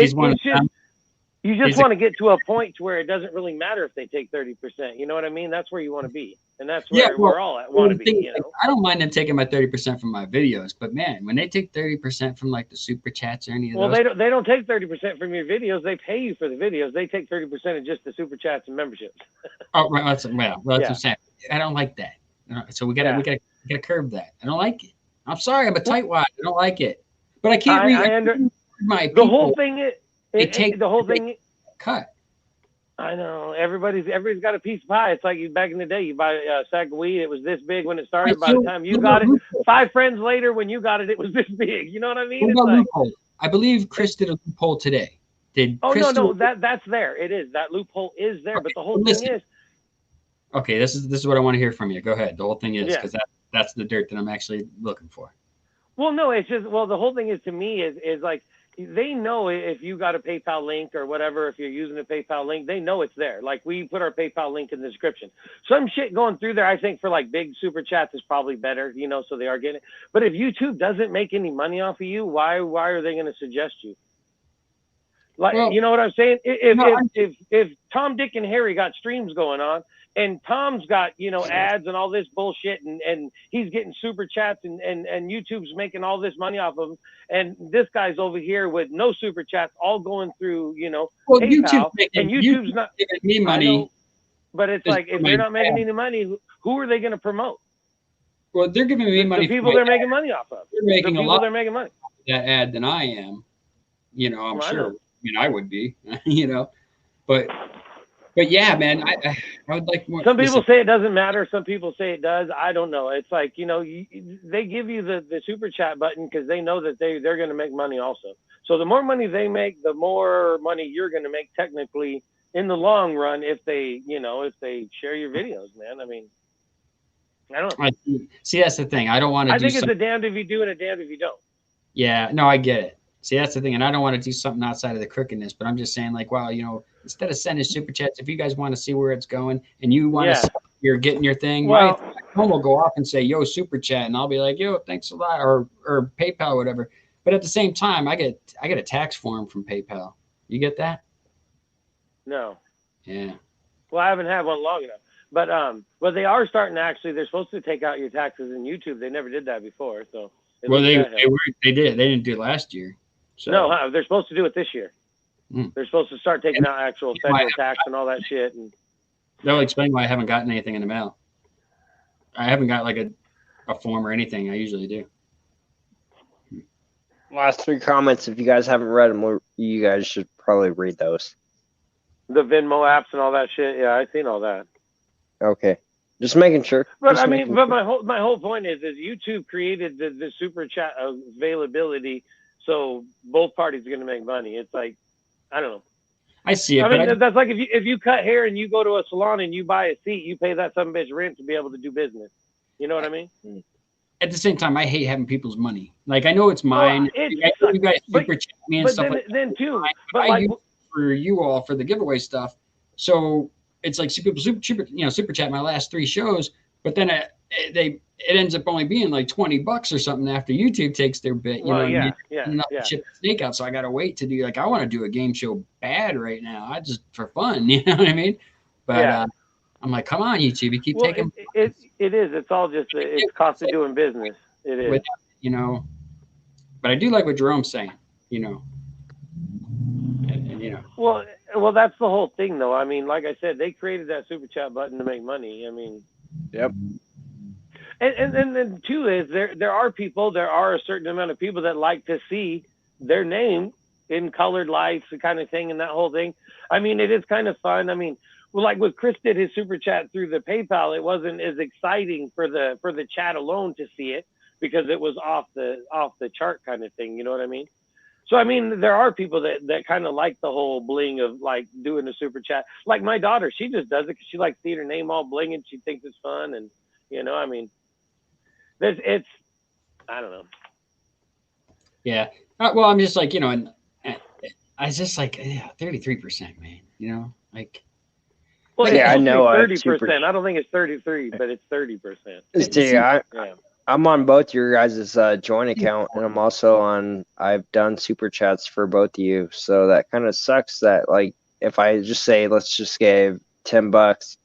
you just want to get to a point to where it doesn't really matter if they take 30%. You know what I mean? That's where you want to be, and that's where we're all at. Want to be. You know? I don't mind them taking my 30% from my videos, but man, when they take 30% from like the super chats or any of those, they don't take 30% from your videos. They pay you for the videos. They take 30% of just the super chats and memberships. Oh, right. That's what I'm saying. I don't like that. So we gotta curb that. I don't like it. I'm sorry. I'm a tightwad. I don't like it. But I can't read my people. The whole thing is. The whole thing cut. I know everybody's got a piece of pie. It's like back in the day, you buy a sack of weed. It was this big when it started. By the time you got it, 5 friends later, when you got it, it was this big. You know what I mean? I believe Chris did a loophole today. No, that's there. It is that loophole is there. But the whole thing is. Okay, this is what I want to hear from you. Go ahead. The whole thing is because that's the dirt that I'm actually looking for. Well, no, it's just the whole thing is to me is like. They know if you got a PayPal link or whatever, if you're using a PayPal link, they know it's there. Like we put our PayPal link in the description. Some shit going through there, I think for like big super chats is probably better, so they are getting it. But if YouTube doesn't make any money off of you, why are they going to suggest you? Like, you know what I'm saying? If Tom, Dick, and Harry got streams going on, and Tom's got, ads and all this bullshit, and he's getting super chats, and YouTube's making all this money off of him, and this guy's over here with no super chats, all going through, PayPal, and YouTube's not giving me money. But it's like, if they're not making any money, who are they going to promote? Well, they're giving me money. The people they're making money off of. They're making a lot. They're making money. That ad than I am. I'm sure. I mean, I would be. But But yeah, man, I would like more. Some people listen, say it doesn't matter. Some people say it does. I don't know. It's like, they give you the super chat button because they know that they're going to make money also. So the more money they make, the more money you're going to make technically in the long run if they share your videos, man. I mean, I don't know. see, that's the thing. I don't want to I do think it's something. a damned if you do and a damned if you don't. Yeah, no, I get it. See, that's the thing, and I don't want to do something outside of the crookedness, but I'm just saying, like, wow, instead of sending super chats, if you guys want to see where it's going and you want to see you're getting your thing, Well, my phone will go off and say, "Yo, super chat," and I'll be like, "Yo, thanks a lot," or PayPal, or whatever. But at the same time, I get a tax form from PayPal. You get that? no. Yeah. Well, I haven't had one long enough. But they are starting to they're supposed to take out your taxes in YouTube. They never did that before, so. Well, they did. They didn't do it last year. So. No, they're supposed to do it this year. They're supposed to start taking out actual federal tax and all that shit. And that'll explain why I haven't gotten anything in the mail. I haven't got like a form or anything. I usually do. Last 3 comments. If you guys haven't read them, you guys should probably read those. The Venmo apps and all that shit. Yeah, I've seen all that. Okay. Just making sure. But I mean, my whole point is YouTube created the super chat availability, so both parties are going to make money. It's like, I don't know. I see it. I mean, that's like if you cut hair and you go to a salon and you buy a seat, you pay that some bitch rent to be able to do business. You know what I mean? At the same time, I hate having people's money. Like, I know it's mine. You guys super chat me and stuff like that. But I use for you all for the giveaway stuff. So it's like people super chat my last 3 shows, but then it ends up only being like $20 or something after YouTube takes their bit. Ship the snake out, so I gotta wait to do I want to do a game show bad right now. I just for fun, you know what I mean? But I'm like, come on, YouTube, you keep taking. It is. It's all just it's cost of doing business. It is. But I do like what Jerome's saying. Well, that's the whole thing, though. I mean, like I said, they created that super chat button to make money. I mean, yep. And then two is there are a certain amount of people that like to see their name in colored lights, the kind of thing, and that whole thing. I mean, it is kind of fun. I mean, well, like when Chris did his super chat through the PayPal, it wasn't as exciting for the chat alone to see it because it was off the chart kind of thing. You know what I mean? So, I mean, there are people that kind of like the whole bling of like doing the super chat. Like my daughter, she just does it because she likes seeing her name all bling and she thinks it's fun. And, I mean, it's, I don't know. Yeah. Well, I'm just like, and I was just like 33%, man, like. Well, yeah, I know. 30%. I don't think it's 33, but it's 30%. I'm on both your guys' joint account, and I'm also I've done super chats for both of you. So that kind of sucks that, like, if I just say, let's just give $10,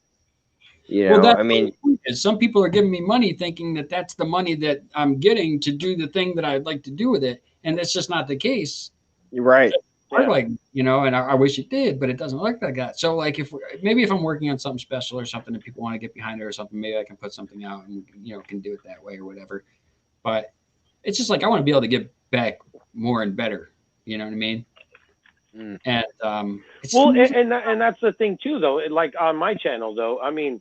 I mean. Some people are giving me money thinking that that's the money that I'm getting to do the thing that I'd like to do with it. And that's just not the case. You're right. Yeah. Like, and I wish it did, but it doesn't look like that. So like if I'm working on something special or something that people want to get behind it or something, maybe I can put something out and, can do it that way or whatever. But it's just like, I want to be able to give back more and better. You know what I mean? And, and that's the thing too, though. Like on my channel though, I mean,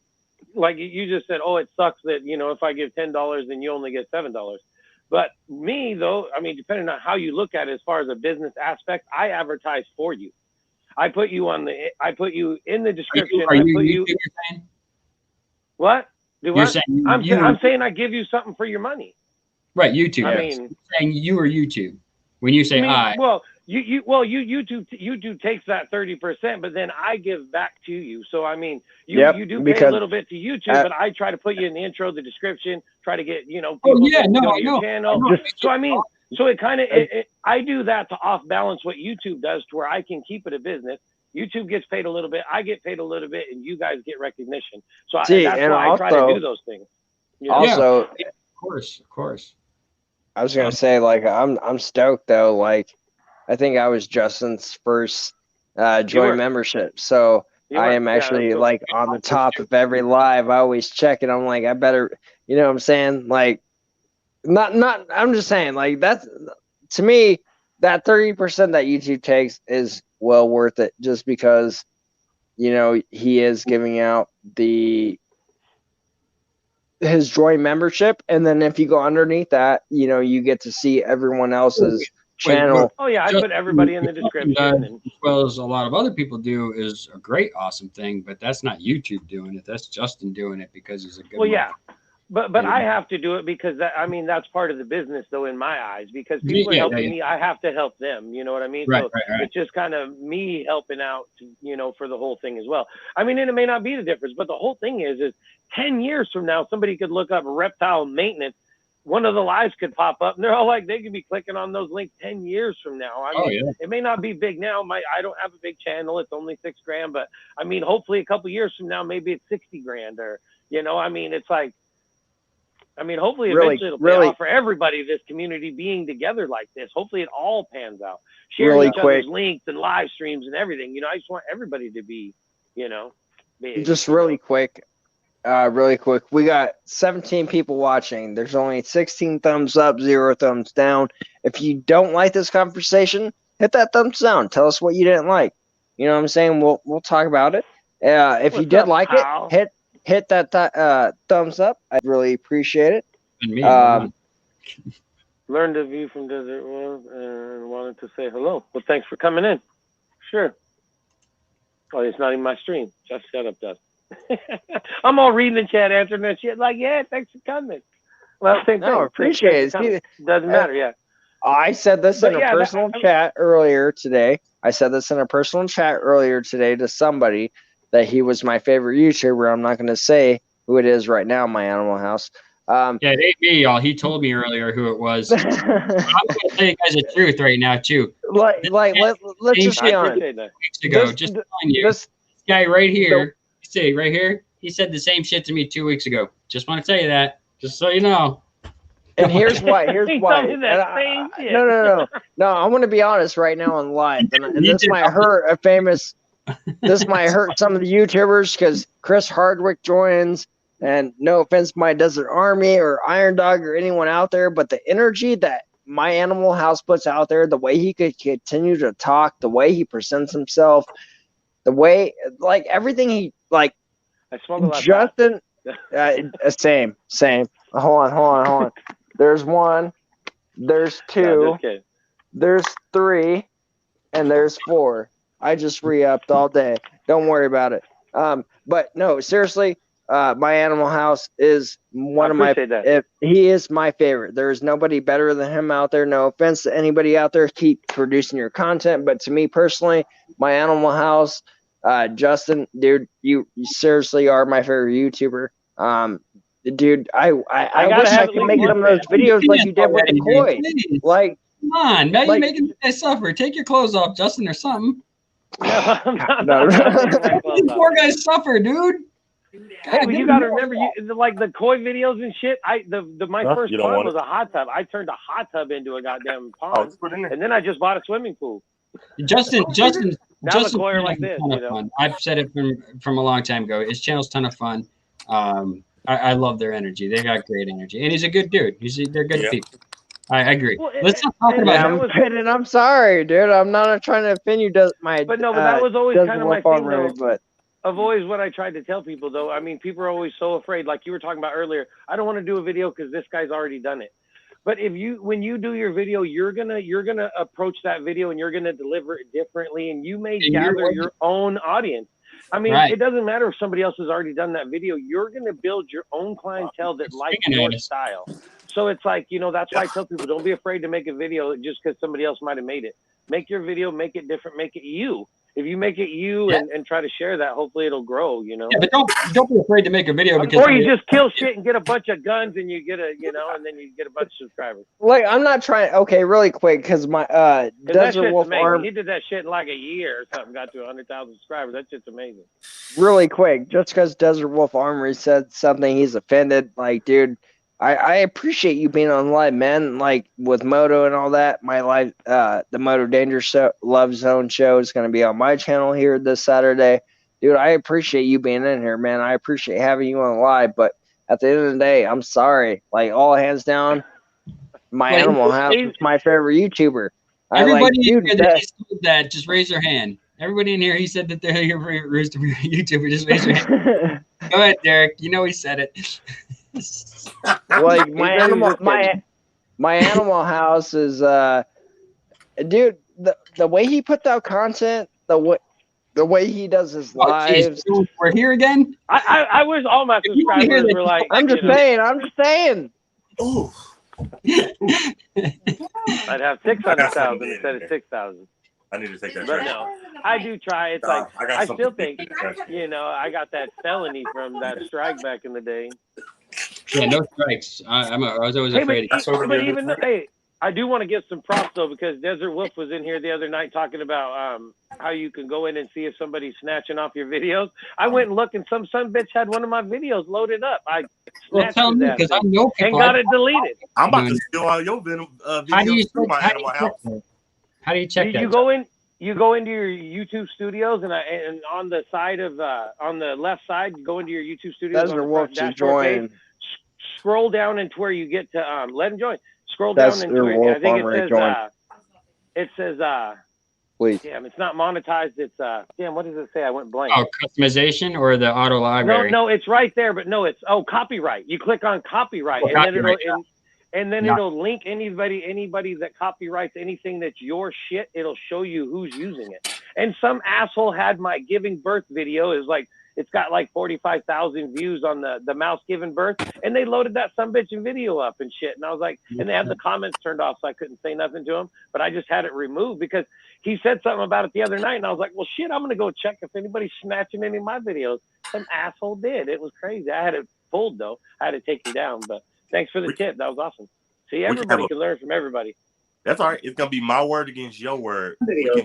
like you just said, oh, it sucks that, if I give $10, then you only get $7. But me, though, I mean, depending on how you look at it, as far as a business aspect, I advertise for you. I put you in the description. What? I'm saying I give you something for your money. Right, YouTube. I mean, you're saying you or YouTube. When you say I. Well, YouTube takes that 30%, but then I give back to you. So I mean, you do pay a little bit to YouTube, but I try to put you in the intro, the description, try to get people to go to your channel. So I mean, so it kind of I do that to off balance what YouTube does to where I can keep it a business. YouTube gets paid a little bit, I get paid a little bit, and you guys get recognition. So that's why I try to do those things. Also, of course. I was gonna say, like, I'm stoked though. Like, I think I was Justin's first joint membership, so I am actually like on the top of every live. I always check it. I'm like, I better, you know what I'm saying? Like, not. I'm just saying, like, that's to me that 30% that YouTube takes is well worth it, just because you know, he is giving out his joint membership, and then if you go underneath that, you know, you get to see everyone else's channel. Oh yeah, I put everybody in the description. And as well as a lot of other people do, is a great, awesome thing. But that's not YouTube doing it. That's Justin doing it because he's a good. Well, yeah, but I have to do it because I mean, that's part of the business, though, in my eyes. Because people are helping me, I have to help them. You know what I mean? Right, so right. It's just kind of me helping out, you know, for the whole thing as well. I mean, and it may not be the difference, but the whole thing is 10 years from now, somebody could look up reptile maintenance. One of the lives could pop up, and they're all like, they could be clicking on those links 10 years from now. I mean, It may not be big now. I don't have a big channel. It's only $6,000, but I mean, hopefully a couple years from now, maybe it's $60,000 or, you know, I mean, it's like, I mean, hopefully eventually it'll pay off for everybody, this community being together like this. Hopefully it all pans out. Sharing each other's links and live streams and everything. You know, I just want everybody to be, you know. Just really quick. We got 17 people watching. There's only 16 thumbs up, 0 thumbs down. If you don't like this conversation, hit that thumbs down. Tell us what you didn't like. You know what I'm saying? We'll talk about it. If you did like it, hit that thumbs up. I'd really appreciate it. And me, learned a view from Desert World and wanted to say hello. Well, thanks for coming in. Sure. Oh, it's not even my stream. Just shut up, Dustin. I'm all reading the chat, answering that shit. Like, yeah, thanks for coming. Well, same thing. No, appreciate it. Doesn't matter, yeah. I said this in a personal chat earlier today. To somebody that he was my favorite YouTuber. I'm not going to say who it is right now in my Animal House. Yeah, it ain't me, y'all. He told me earlier who it was. I'm going to tell you guys the truth right now, too. Let's just be honest. Weeks ago, just telling you, this guy right here, he said the same shit to me 2 weeks ago. Just want to tell you that, just so you know. And here's why. No. I want to be honest right now on live, and this might hurt This might hurt some of the YouTubers because Chris Hardwick joins, and no offense, my Desert Army or Iron Dog or anyone out there, but the energy that my Animal House puts out there, the way he could continue to talk, the way he presents himself, the way, like, everything he, like, I smoke a lot. Justin, same. Hold on. There's 1, there's 2, there's 3, and there's 4. I just re-upped all day. Don't worry about it. But no, seriously, my Animal House is one of my. He is my favorite. There is nobody better than him out there. No offense to anybody out there. Keep producing your content, but to me personally, my Animal House, Justin, dude, you seriously are my favorite YouTuber. Dude, I wish I could make some of those videos like you did with the koi. Like, come on, now you're making guys suffer. Take your clothes off, Justin, or something. No. These poor guys suffer, dude. Hey, but you got to remember, like the koi videos and shit. My first pond was a hot tub. I turned a hot tub into a goddamn pond, and then I just bought a swimming pool. Justin, now the koi are like this. You know? Fun. I've said it from a long time ago. His channel's a ton of fun. I love their energy. They got great energy, and he's a good dude. They're good people. I agree. Well, let's not talk about him. I'm sorry, dude. I'm not trying to offend you. But that was always kind of my thing, though. But of always what I tried to tell people, though. I mean, people are always so afraid. Like you were talking about earlier, I don't want to do a video because this guy's already done it. But when you do your video, you're gonna approach that video and you're gonna deliver it differently, and you may gather your own audience. I mean, It doesn't matter if somebody else has already done that video. You're going to build your own clientele that likes your style. So it's like, you know, that's why I tell people, don't be afraid to make a video just because somebody else might have made it. Make your video, make it different, make it you. If you make it you and try to share that, hopefully it'll grow, you know. Yeah, but don't be afraid to make a video because or you just kill shit and get a bunch of guns and you get and then you get a bunch of subscribers. Like, I'm not trying. Okay, really quick, because my Desert Wolf Arm. He did that shit in like a year or something. Got to 100,000 subscribers. That shit's amazing. Really quick, just because Desert Wolf Armory said something, he's offended. Like, dude, I appreciate you being on live, man. Like with Moto and all that, my live, the Moto Danger Love Zone show is going to be on my channel here this Saturday. Dude, I appreciate you being in here, man. I appreciate having you on live, but at the end of the day, I'm sorry. Like, all hands down, my Animal House is my favorite YouTuber. Everybody that just raise their hand. Everybody in here, he said that they're your favorite rooster YouTuber. Just raise your hand. Go ahead, Derek. You know he said it. Like my animal house is dude, the way he puts out content, the way he does his lives. Geez, we're here again. I wish all my subscribers were like. I'm just saying. Ooh. I'd have 600,000 instead of 6,000. I need to take that. But no, I do try. It's like I still think, something. I got that felony from that strike back in the day. Yeah, no strikes. I was always Hey, afraid. but even though, hey, I do want to give some props though, because Desert Wolf was in here the other night talking about how you can go in and see if somebody's snatching off your videos. I went and looked, and some bitch had one of my videos loaded up. I snatched tell me, because I know people and got it deleted. I'm about to steal all your videos through my animal house. How do you check that? You go in. You go into your YouTube studios, and on the side of on the left side, you go into your YouTube studios. Desert Wolf to join. Scroll down into where you get to let him join. Scroll down into where I think it says please. Damn, it's not monetized. It's damn, what does it say? I went blank. Oh, customization or the auto library? No, it's right there, but no, it's copyright. You click on copyright, and then it'll link anybody that copyrights anything that's your shit. It'll show you who's using it. And some asshole had my giving birth video. It's got like 45,000 views on the mouse giving birth, and they loaded that sumbitch video up and shit. And I was like, and they had the comments turned off, so I couldn't say nothing to him. But I just had it removed because he said something about it the other night, and I was like, well, shit, I'm gonna go check if anybody's snatching any of my videos. Some asshole did. It was crazy. I had it pulled though. I had to take him down, but thanks for the tip. That was awesome. See, everybody can learn from everybody. That's all right. It's gonna be my word against your word.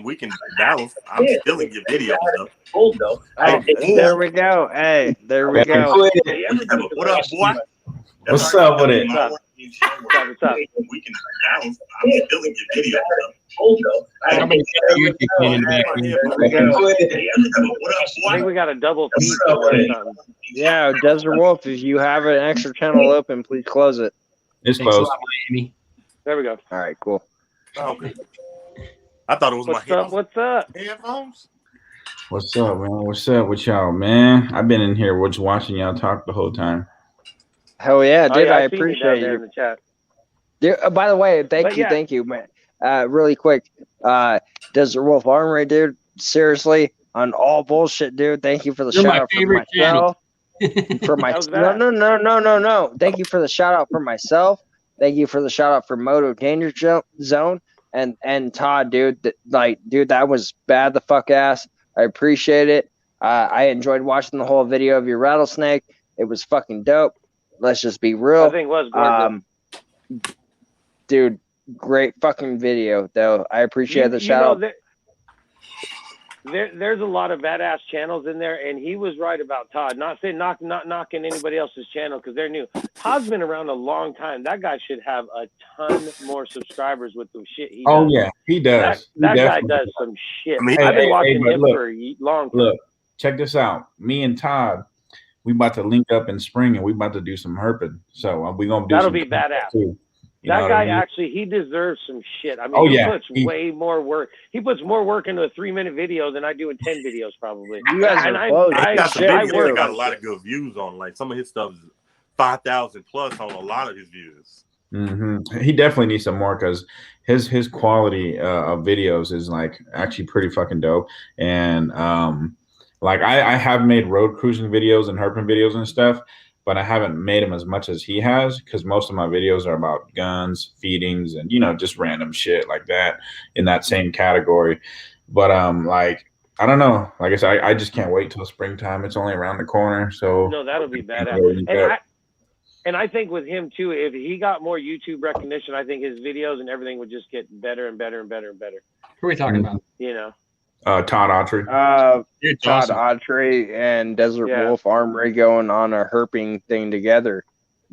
We can balance. I'm stealing your video stuff. Old though. There we go. Hey, there we go. What up, boy? What's up with it? What's up? We can balance. I'm stealing your video stuff. Old though. Somebody said you could get in the back room. I think we got a double feed or something. Yeah, Desert Wolf, if you have an extra channel open, please close it. It's Thanks a closed. lot, Miami. There we go. All right, cool. Okay. I thought it was What's my up? What's up? headphones. What's up, man? What's up with y'all, man? I've been in here just watching y'all talk the whole time. Hell yeah, dude. I I seen you down appreciate there you. in the chat. Dude, by the way, thank you, man. Really quick, Desert Wolf Armory, dude. Seriously, on all bullshit, dude. Thank you for the You're shout my out for favorite channel. myself. For my How's that? no. Thank you for the shout out for myself. Thank you for the shout out for Moto Danger Zone and Todd, dude. Dude, that was bad the fuck ass. I appreciate it. I enjoyed watching the whole video of your rattlesnake. It was fucking dope. Let's just be real. I think it was good. Dude, great fucking video though. I appreciate the shout out. There's a lot of badass channels in there, and he was right about Todd. Not knocking anybody else's channel because they're new. Todd's been around a long time. That guy should have a ton more subscribers with the shit he does. Oh yeah, he does. That guy does some shit. I mean, I've been watching but him look, for a long time. Look, check this out. Me and Todd, we about to link up in spring, and we about to do some herping. So we gonna do. That'll some be badass. too. That guy actually, he deserves some shit. I mean, he puts way more work. He puts more work into a 3-minute video than I do in 10 videos, probably. You guys are He got I got a lot of good views on. Like some of his stuff is 5,000 plus on a lot of his views. Mm-hmm. He definitely needs some more because his quality of videos is like actually pretty fucking dope. And like I have made road cruising videos and herping videos and stuff, but I haven't made them as much as he has because most of my videos are about guns, feedings, and just random shit like that in that same category. But like I don't know. Like I said, I just can't wait till springtime. It's only around the corner, so no, that'll be badass. And I think with him too, if he got more YouTube recognition, I think his videos and everything would just get better and better and better and better. Who are we talking about? Todd Autry. Todd Autry and Desert Wolf Armory going on a herping thing together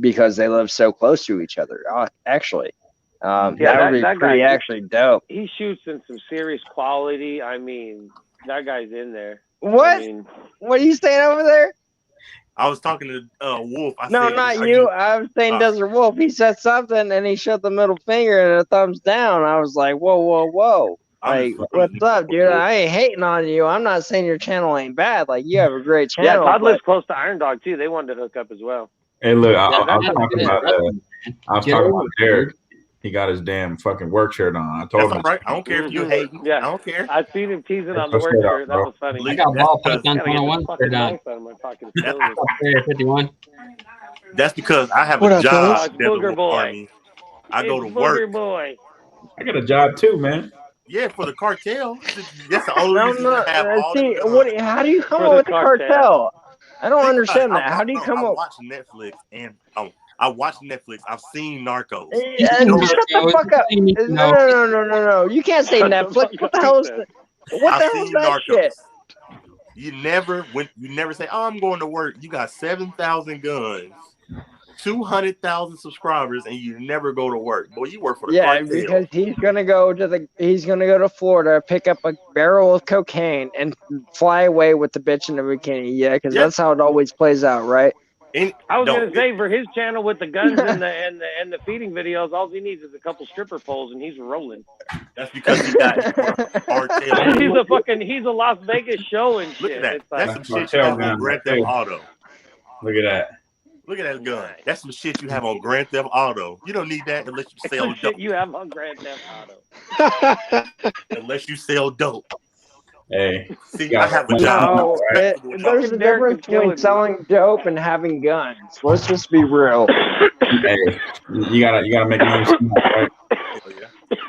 because they live so close to each other. Actually, that would be pretty actually dope. He shoots in some serious quality. I mean, that guy's in there. What? What are you saying over there? I was talking to Wolf. No, not you. I was saying Desert Wolf. He said something and he showed the middle finger and a thumbs down. I was like, whoa. Like, what's up, dude? I ain't hating on you. I'm not saying your channel ain't bad. Like, you have a great Yeah, channel. Todd but- lives close to Iron Dog too. They wanted to hook up as well. Hey, look, Yeah, I was that's talking about I was talking about Derek. He got his damn fucking work shirt on. I told That's him. all right. I don't care if you hating. Yeah. I don't care. I seen him teasing on the That's work what's up, shirt. That bro. was funny. Believe I got That's ball because- Python Gotta get this 101 fucking shirt on. knife out of my pocket. It's silly. Area 51. That's because I have What a up, job fellas? It's that will Booger Boy. require me. I go to It's work. Booger Boy. I got a job too, man. Yeah, for the cartel. That's the only No, reason no. I have all See, the what? How do you come For up the with the cartel. cartel? I don't Think understand about it. that. How do you come I up? watch Netflix and I watch Netflix. I've seen Narcos. And shut the fuck up! No. You can't say Shut the Netflix. fuck What up, the hell is he that? What the I've hell is seen that Narcos. shit? You never say, "Oh, I'm going to work." You got 7,000 guns, 200,000 subscribers, and you never go to work. Boy, you work for the Yeah, cartel. because he's gonna go to Florida, pick up a barrel of cocaine, and fly away with the bitch in a bikini. Yeah, because Yeah. that's how it always plays out, right? I was No, gonna say for his channel with the guns and the feeding videos, all he needs is a couple stripper poles and he's rolling. that's because he got cartel. He's a Las Vegas show and shit. Look at that. It's like, That's some shit you have on Grand Theft Auto. Look at that. Look at that gun. That's some shit you have on Grand Theft Auto. You don't need that unless you it's sell some dope. shit you have on Grand Theft Auto. Unless you sell dope. Hey, See, Yeah. I have a No, job. There's a difference between selling dope and having guns. Let's just be real. hey, you gotta make money, right?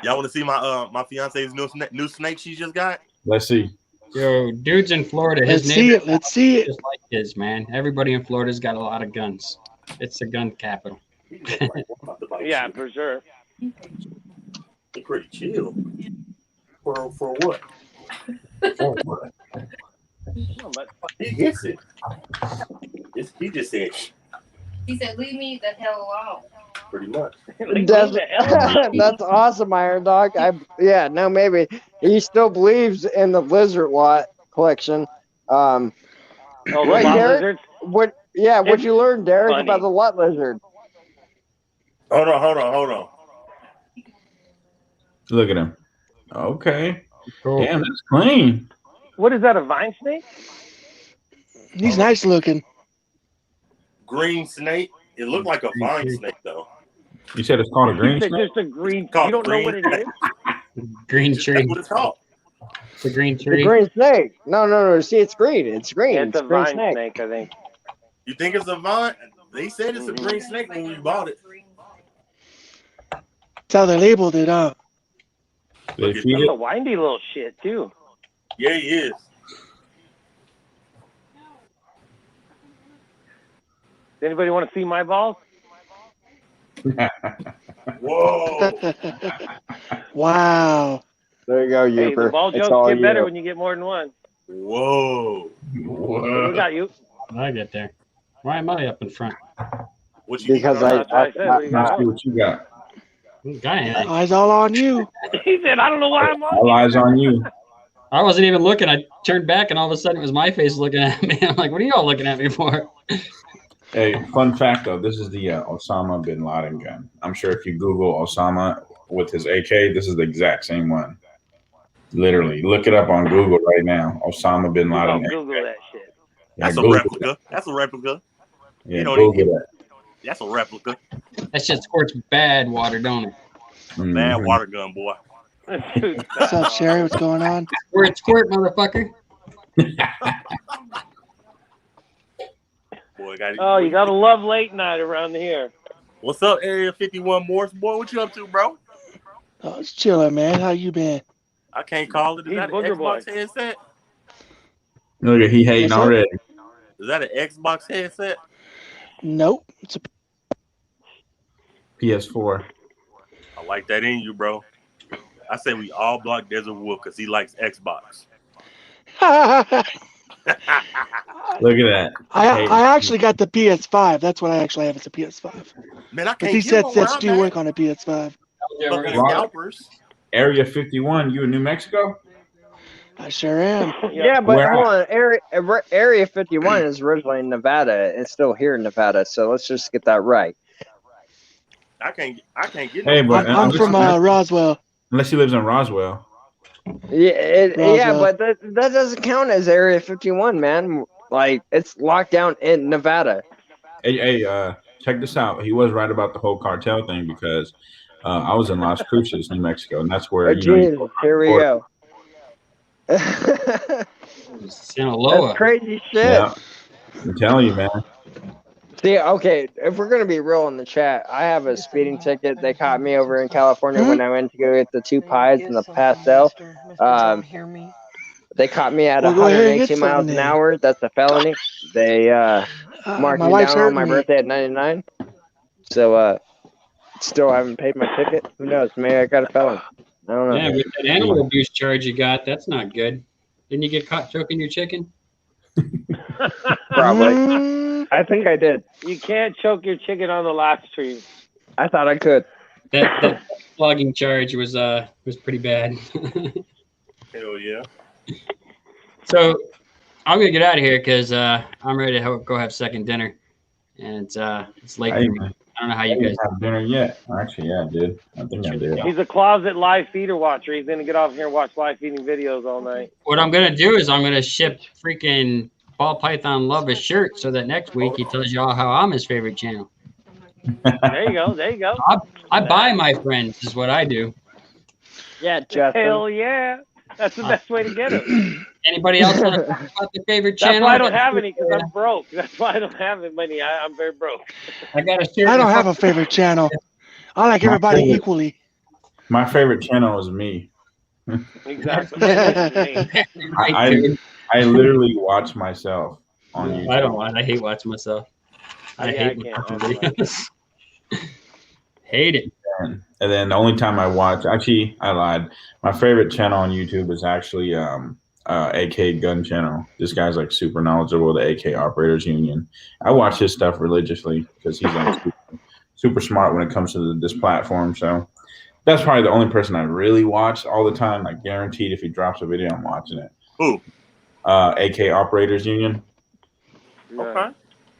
Y'all want to see my fiance's new snake she just got? Let's see. Yo, dudes in Florida, his Let's see neighbor it. Let's see it. just like his, man. Everybody in Florida's got a lot of guns. It's the gun capital. Yeah, for sure. They're pretty chill. For what? No, but He gets it. He just said He said, "Leave me the hell alone." pretty much. That's awesome, Iron Dog. Maybe he still believes in the lizard lot collection. oh, the Right, lot Derek? lizards. What'd you learn, Derek, funny. about the lot lizard? Hold on. Look at him. Okay. Cool. Damn, that's clean. What is that? A vine snake? He's nice looking. Green snake. It looked like a vine snake though. You said it's called a green It's snake? just a green. Called You don't know green what it snake. is? Green tree. That's what it's called. It's a green The tree. green snake. No. See, it's green. It's green. Yeah, it's it's a green vine snake. snake, I think. You think it's a vine? They said it's a green snake when we bought it. That's how they labeled it, huh? They feed That's it? a windy little shit too. Yeah, he is. Does anybody want to see my balls? Whoa. Wow. There you go, Hey, the Yooper. ball It's jokes all get better you. when you get more than one. Whoa. What do we got you? I get there. Why am I up in front? What you Because eating? That's what I said. What do you Let's got? see what you got. Guy, Eyes all on you. He said, "I don't know why I'm on." All eyes on you. I wasn't even looking. I turned back, and all of a sudden, it was my face looking at me. I'm like, "What are y'all looking at me for?" Hey, fun fact though, this is the Osama bin Laden gun. I'm sure if you Google Osama with his AK, this is the exact same one. Literally, look it up on Google right now. Osama bin Oh, Laden. Google that shit. Yeah, That's a Google replica. it. That's a replica. Yeah, You don't Google need- that. That's a replica. That shit squirts bad water, don't it? Mhm. Bad water gun, boy. What's up, Sherry? What's going on? Squirt, motherfucker. Boy, got Oh, you gotta love late night around here. What's up, Area 51 Morse? Boy, what you up to, bro? Oh, it's chilling, man. How you been? I can't call it. Is He's that an Booger Xbox Boy. headset? Look at he hating What's up? already. Is that an Xbox headset? Nope. It's PS4. I like that in you, bro. I say we all block Desert Wolf because he likes Xbox. a... Look at that. I actually got the PS5. That's what I actually have. It's a PS5. Man, I But can't these get one where sets I'm do at. work on a PS5. Fucking Right. scalpers. Area 51. You in New Mexico? I sure am. Yeah, but Where hold on. Area 51 is originally in Nevada. It's still here in Nevada, so let's just get that right. I can't get Hey, no but I'm from Roswell. unless he lives in Roswell. Yeah, Roswell. but that doesn't count as Area 51, man. Like it's locked down in Nevada. Hey, check this out. He was right about the whole cartel thing because I was in Las Cruces, New Mexico, and that's where Oh, you geez, go here we border. go. That's Sinaloa. crazy shit. Yeah, I'm telling you, man. See, okay, if we're gonna be real in the chat, I have a speeding ticket. They caught me over in California when I went to go get the 2 pies and the pastel. They caught me at Well, go ahead and get 118 miles something an then. hour. That's a felony. They marked My me wife's down on hurting my me. birthday at 99. So still haven't paid my ticket. Who knows? Maybe I got a felony. I don't know. Yeah, with that animal abuse charge you got, that's not good. Didn't you get caught choking your chicken? Probably. Mm, I think I did. You can't choke your chicken on the live stream. I thought I could. That flogging charge was pretty bad. Hell yeah. So I'm gonna get out of here because I'm ready to go have second dinner, and it's late Hey, for me. man. I don't know how I you didn't guys. have dinner yet. Actually, yeah, I did. I think I did. He's a closet live feeder watcher. He's gonna get off here and watch live feeding videos all night. What I'm gonna do is I'm gonna ship freaking Ball Python Love a shirt so that next week he tells you all how I'm his favorite channel. There you go. There you go. I buy my friends is what I do. Yeah, Justin. Hell yeah. That's the best way to get him. Anybody else want to talk about their favorite That's channel? why I don't have any, because I'm broke. That's why I don't have any money. I'm very broke. I got a shirt. I don't have a favorite channel. I like everybody favorite- equally. My favorite channel is me. Exactly. I literally watch myself on YouTube. I don't want. I hate watching myself. I Yeah, hate I can't. watching videos. Hate it. And then the only time I watch, actually, I lied. My favorite channel on YouTube is actually AK Gun Channel. This guy's like super knowledgeable, the AK Operators Union. I watch his stuff religiously because he's like super smart when it comes to this platform. So that's probably the only person I really watch all the time. Like guaranteed, if he drops a video, I'm watching it. Who? AK Operators Union. Okay.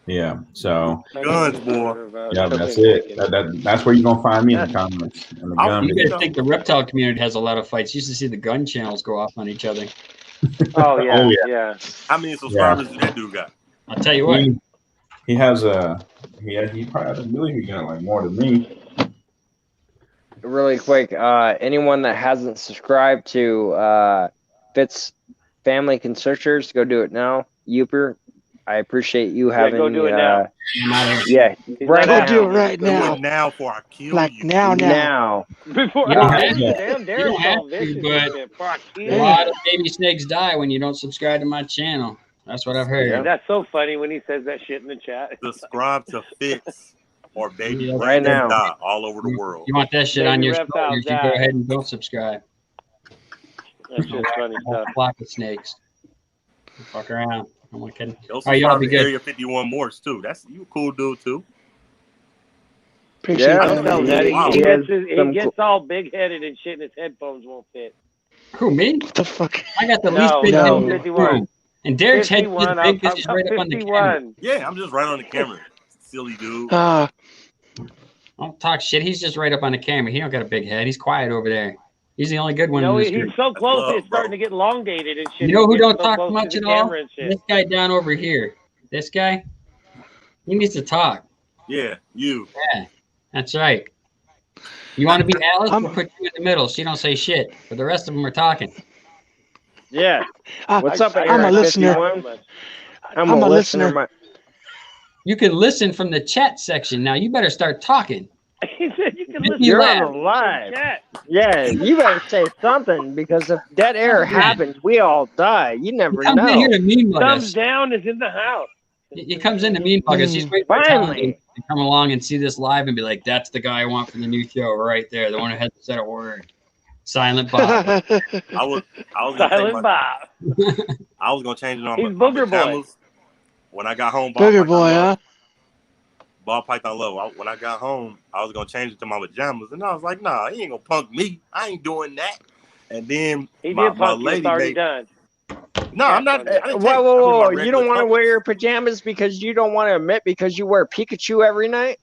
Yeah. So Guns, boy. yeah, that's it. That's where you're gonna find me in the comments. In the gun You videos. guys think the reptile community has a lot of fights? You used to see the gun channels go off on each other. Oh, yeah. Oh, Yeah. How many subscribers does that dude got? I'll tell you what. He has he probably I believe he got like more than me. Really quick, anyone that hasn't subscribed to Fitz Family Constrictors, go do it now. Yooper, I appreciate you having go do it now. Yeah, right Go now. do it right Do now. it now before I kill Like you. now. Before You don't I have to. damn You Derek's don't have all vicious to, and but shit. Before I a kill lot you. of baby snakes die when you don't subscribe to my channel. That's what I've heard. That's so funny when he says that shit in the chat. Subscribe to Fitz or Baby Yeah. Right now. Die all over the world. You want that shit on Baby your reptiles shoulders, you die. go ahead and don't subscribe. That's just funny A stuff. flock of snakes. Fuck around. I'm not kidding. Yo, All right, y'all subscribe be to good. Area 51 Morse too. That's you a cool dude too. Appreciate Yeah. that. No, He- that he he has gets, some he gets all big headed and shit, and his headphones won't fit. Who, me? What the fuck? I got the No, least big no, head in the 51. room. And Derek's head is 51. big because he's right up on the camera. 51. Yeah, I'm just right on the camera. Silly dude. Don't talk shit. He's just right up on the camera. He don't got a big head. He's quiet over there. He's the only good one in this He's group. so close, love, it's starting bro. to get elongated and shit. You know who He's don't so talk close to much the at all? camera and shit. This guy down over here. This guy. He needs to talk. Yeah, you. Yeah, that's right. You want to be Alice? I'm- We'll put you in the middle so you don't say shit. But the rest of them are talking. Yeah. What's up, I'm Area a listener. 51? I'm a listener. You can listen from the chat section. Now you better start talking. He said you can Make listen me You're laugh. on the live. chat. Yeah, you better say something because if dead air happens, we all die. You He never comes in know. here to mean bug Thumbs us. down is in the house. He comes in to mean bug us. He's waiting for Finally. talent to come along and see this live and be like, "That's the guy I want for the new show right there. The one who has to say a word." Silent Bob. I was gonna take Silent Bob. I was gonna change it on He's my Booger Boy. pajamas. When I got home, Booger boy, huh? Ball Python Low. When I got home, I was gonna change it to my pajamas, and I was like, "Nah, he ain't gonna punk me. I ain't doing that." And then He my did punk you. It's lady already made. done. No, I'm not. I didn't Whoa, take- I whoa, put my whoa. You regular don't want to clothes. wear your pajamas because you don't want to admit because you wear Pikachu every night?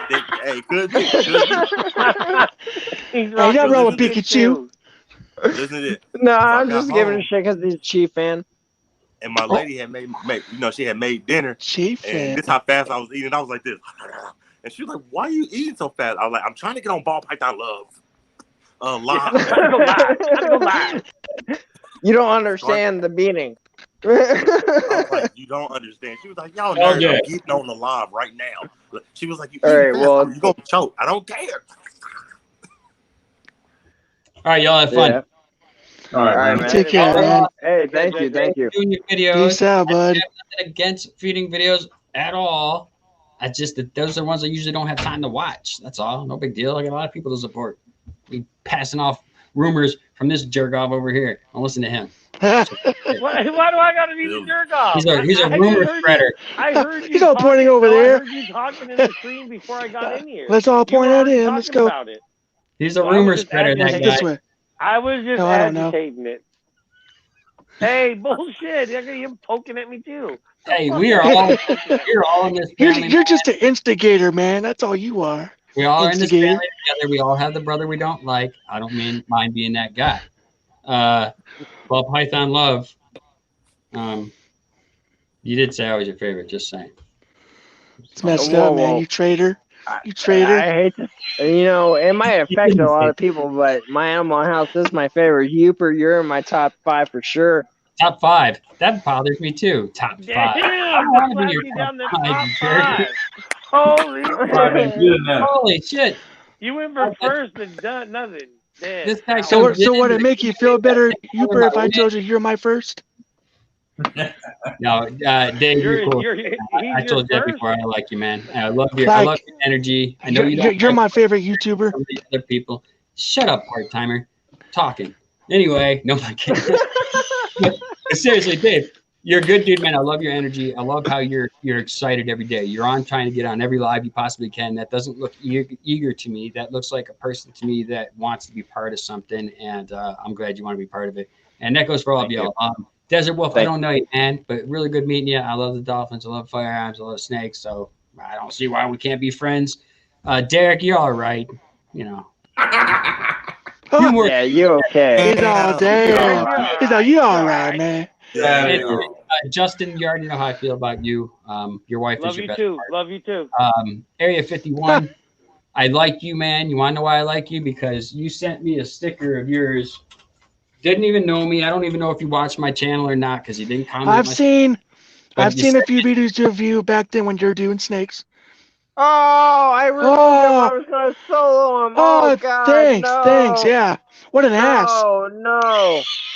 Hey, could be. Could be. He's Hey, nothing wrong with with Pikachu. Listen to this. No, I I'm got just giving home. a shit because he's a Chief fan. And my lady had made she had made dinner. Chief And fan. this how fast I was eating. I was like this. And she was like, "Why are you eating so fast?" I was like, "I'm trying to get on Ball Python Love. Live." Gotta go live. You don't understand the beating. I was like, "You don't understand." She was like, "Y'all nerds, yeah. I'm getting on the live right now." She was like, "You All eating right, fast. well- You gonna choke? I don't care." All right, y'all have fun. Yeah. All right, All right, man. man. Take care, All right. man. Hey, thank you. Doing your videos. Peace out, I bud. have nothing against feeding videos at all. I just that those are the ones I usually don't have time to watch. That's all. No big deal. I got a lot of people to support. We passing off rumors from this jerk off over here. Don't listen to him. Why do I gotta be the jerk off? He's a I rumor heard spreader. I heard you. He's all pointing talking- over no, there. I heard you talking in the screen before I got in here. Let's all You point were at already him. Let's talking go. about it. He's a So I rumor was just spreader. That agitating. guy. This way. I was just No, I don't know. agitating it. Hey, bullshit! You're poking at me too. Hey, we're all in this family. You're just an instigator, man. That's all you are. We all are in this instigator. family together. We all have the brother we don't like. I don't mind being that guy. Ball Python Love. You did say I was your favorite. Just saying. It's messed Whoa, up, man. whoa. You traitor. You traitor. I hate to, it might affect a lot of people, but my Animal House is my favorite. Yooper, you're in my top 5 for sure. Top 5. That bothers me too. Top 5. Damn, I don't want to be your you top down the 5, top you jerk. 5. Holy All right, man. shit! Good enough. Holy shit. You went from first and done nothing. Dead. This guy So, comes so in would it with- make you feel better, Yooper, if I told you you're my first? No, Dave, you're cool. he's I your told you that first. before. I like you, man. I love your energy. I know you don't. You're like my favorite YouTuber. some of the other people. Shut up, part timer. Talking. Anyway, no, I'm kidding. But seriously, Dave, you're a good dude, man. I love your energy. I love how you're excited every day. You're on trying to get on every live you possibly can. That doesn't look eager to me. That looks like a person to me that wants to be part of something, and I'm glad you want to be part of it. And that goes for all of y'all. Desert Wolf, I don't know you, man, but really good meeting you. I love the dolphins. I love firearms. I love snakes. So I don't see why we can't be friends. Derek, you're all right. You know. Yeah, you okay. He's all damn. He's all, you all right, man. Yeah. Justin, you already know how I feel about you. Your wife Love is your you best too. part. Love you too. Area 51. I like you, man. You want to know why I like you? Because you sent me a sticker of yours. Didn't even know me. I don't even know if you watched my channel or not because you didn't comment. I've seen But you a sent few videos of you back then when you're doing snakes. Oh, I remember I was going to solo him. Oh, God, thanks, no. thanks. Yeah. What an ass.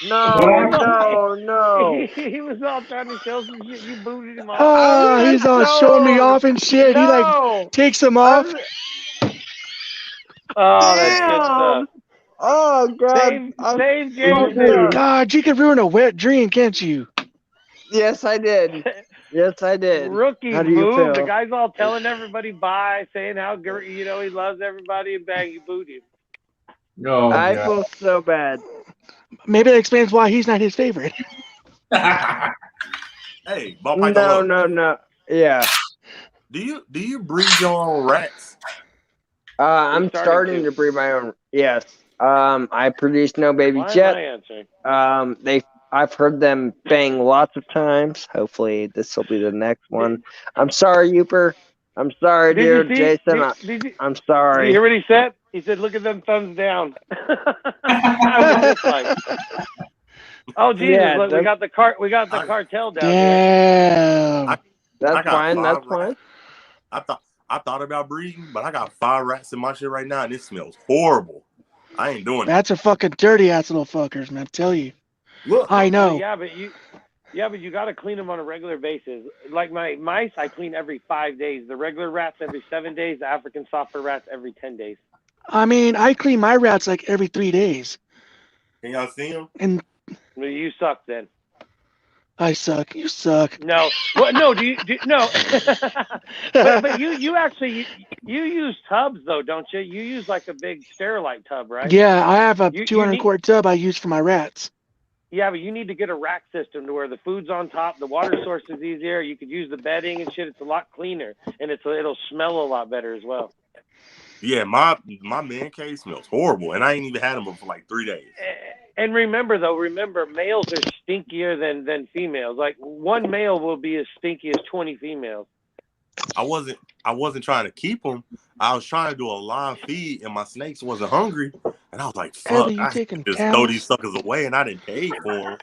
No. He was all trying to show some shit. You booted him off. Oh, he's all showing me off and shit. He like takes them off. Oh, that's good stuff. Oh, God. Save James. God, you could ruin a wet dream, can't you? Yes, I did. Yes, I did. Rookie How do you move. feel? The guy's all telling everybody bye, saying how he loves everybody, and bang, you boot him. Oh, I God. feel so bad. Maybe that explains why he's not his favorite. Hey, Ball Python Love. No. Yeah. Do you breed your own rats? I'm starting to breed my own. Yes. I produced no baby Why yet. am I answering? I've heard them bang lots of times. Hopefully this will be the next one. I'm sorry, Yooper. I'm sorry, dude. Jason, I'm sorry. Did you hear what he said? He said, "Look at them thumbs down." I was just like, "Oh Jesus! Yeah, look, we got the cartel down here." Damn. That's fine. That's rats. fine. I thought about breeding, but I got 5 rats in my shit right now, and it smells horrible. I ain't doing it. That's a fucking dirty ass little fuckers, man. I tell you. Look, I know. Yeah, but you got to clean them on a regular basis. Like my mice, I clean every 5 days. The regular rats every 7 days. The African software rats every 10 days. I mean, I clean my rats like every 3 days. can y'all see them? And Well, you suck then. I suck. You suck. No, well, no. No? but you actually use tubs though, don't you? You use like a big Sterilite tub, right? Yeah, I have a You 200 quart tub I use for my rats. Yeah, but you need to get a rack system to where the food's on top, the water source is easier. You could use the bedding and shit. It's a lot cleaner, and it'll smell a lot better as well. Yeah, my man cave smells horrible, and I ain't even had them for like 3 days. And remember, males are stinkier than females. Like one male will be as stinky as 20 females. I wasn't trying to keep them. I was trying to do a live feed, and my snakes wasn't hungry, and I was like, "Fuck!" Evan, you I taking just cows? throw these suckers away, and I didn't pay for them.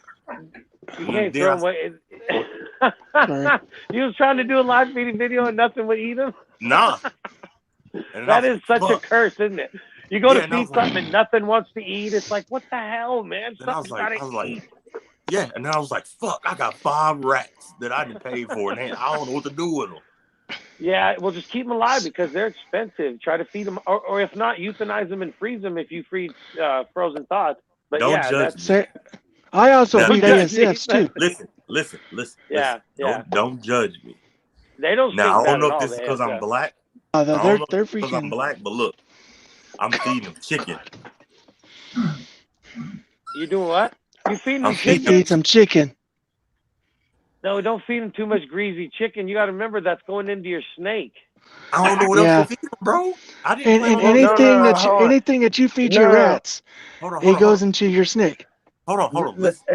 You can't Then throw I- them away. Sorry. You was trying to do a live feeding video and nothing would eat them? Nah. And then I That was is like, such a "Fuck." curse, isn't it? You go Yeah, to and I feed was like- something and nothing wants to eat. It's like, what the hell, man? And I was Something's gotta like, eat. yeah. And then I was like, fuck, I got 5 rats that I didn't pay for, and I don't know what to do with them. Yeah, well, just keep them alive because they're expensive. Try to feed them, or if not, euthanize them and freeze them if you freeze frozen thoughts. But Don't yeah, judge that's, Say, I also Now, feed don't ASFs too. Listen. Yeah, yeah. Don't judge me. they don't Now, stink I don't bad know at if all. this is because I'm black. I don't They're know they're if it's because I'm freaking. black, but look, I'm feeding them chicken. You doing what? You feeding them I'm feeding chicken? Feed some chicken. No, don't feed them too much greasy chicken. You got to remember that's going into your snake. I don't know what Yeah. else to feed them, bro. I didn't And, plan and on anything no, that hold on. anything that you feed No, your no, no. rats, Hold it goes into your snake. on. Listen.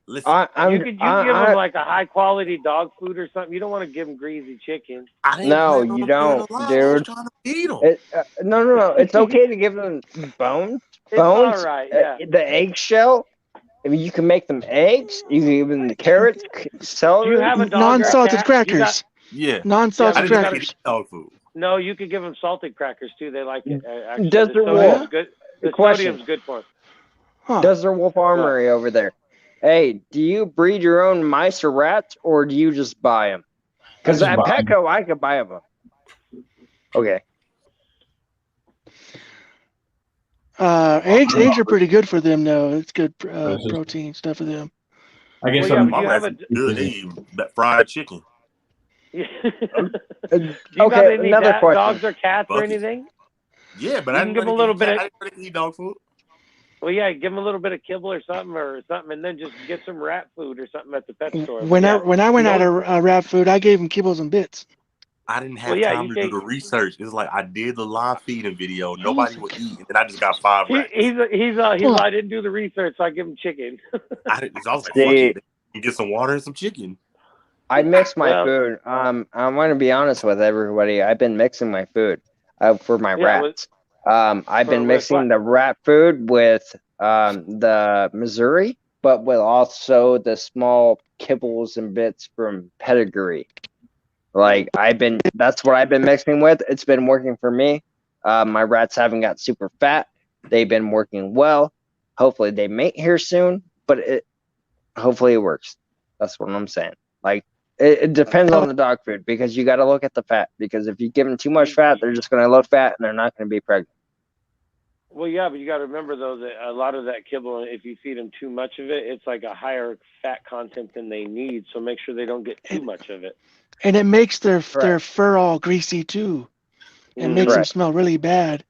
You could give them like a high quality dog food or something. You don't want to give them greasy chicken. I didn't No, plan on you them being don't, alive. I was dude. trying to feed them. No. It's okay to give them bones. It's all right, yeah. The eggshell. I mean, you can make them eggs. You can give them the carrots, celery. Do you have a dog or a Non-salted cat? crackers. Yeah. Non-salted I didn't crackers. eat dog food. No, you could give them salted crackers too. They like it. Actually, Does the there sodium's wolf- good. The Question. sodium's good for them. Huh. Desert Wolf Armory over there. Hey, do you breed your own mice or rats, or do you just buy them? Because I at just buy 'em. Petco, I could buy them. Okay. Eggs are pretty good for them though. It's good This is- protein stuff for them. I guess Well, yeah, I'm. but My you have rats a- are good. They eat that fried chicken. Do you got Okay, any another question. dogs or cats or Bucket. anything? Yeah, but You I can didn't give know them a they little could bit eat- of- I didn't know they could eat dog food. Well, yeah, give them a little bit of kibble or something, and then just get some rat food or something at the pet store. When Yeah. I went out of rat food, I gave them kibbles and bits. I didn't have Well, yeah, time you to do can- the research. It's like I did the live feeding video. Nobody would eat, and then I just got 5 rats. He's Huh. I didn't do the research, so I give him chicken. I was like, fuck See- it. You get some water and some chicken. I mix my Well- food. I want to be honest with everybody. I've been mixing my food for my Yeah, rats. I've been with mixing what? the rat food with the Missouri, but with also the small kibbles and bits from Pedigree. Like that's what I've been mixing with. It's been working for me. My rats haven't got super fat. They've been working well. Hopefully they mate here soon, but hopefully it works. That's what I'm saying. Like it depends on the dog food because you got to look at the fat because if you give them too much fat, they're just going to look fat and they're not going to be pregnant. Well, yeah, but you got to remember though that a lot of that kibble, if you feed them too much of it, it's like a higher fat content than they need. So make sure they don't get too much of it. And it makes their Correct. fur all greasy too. It makes them Correct. smell really bad.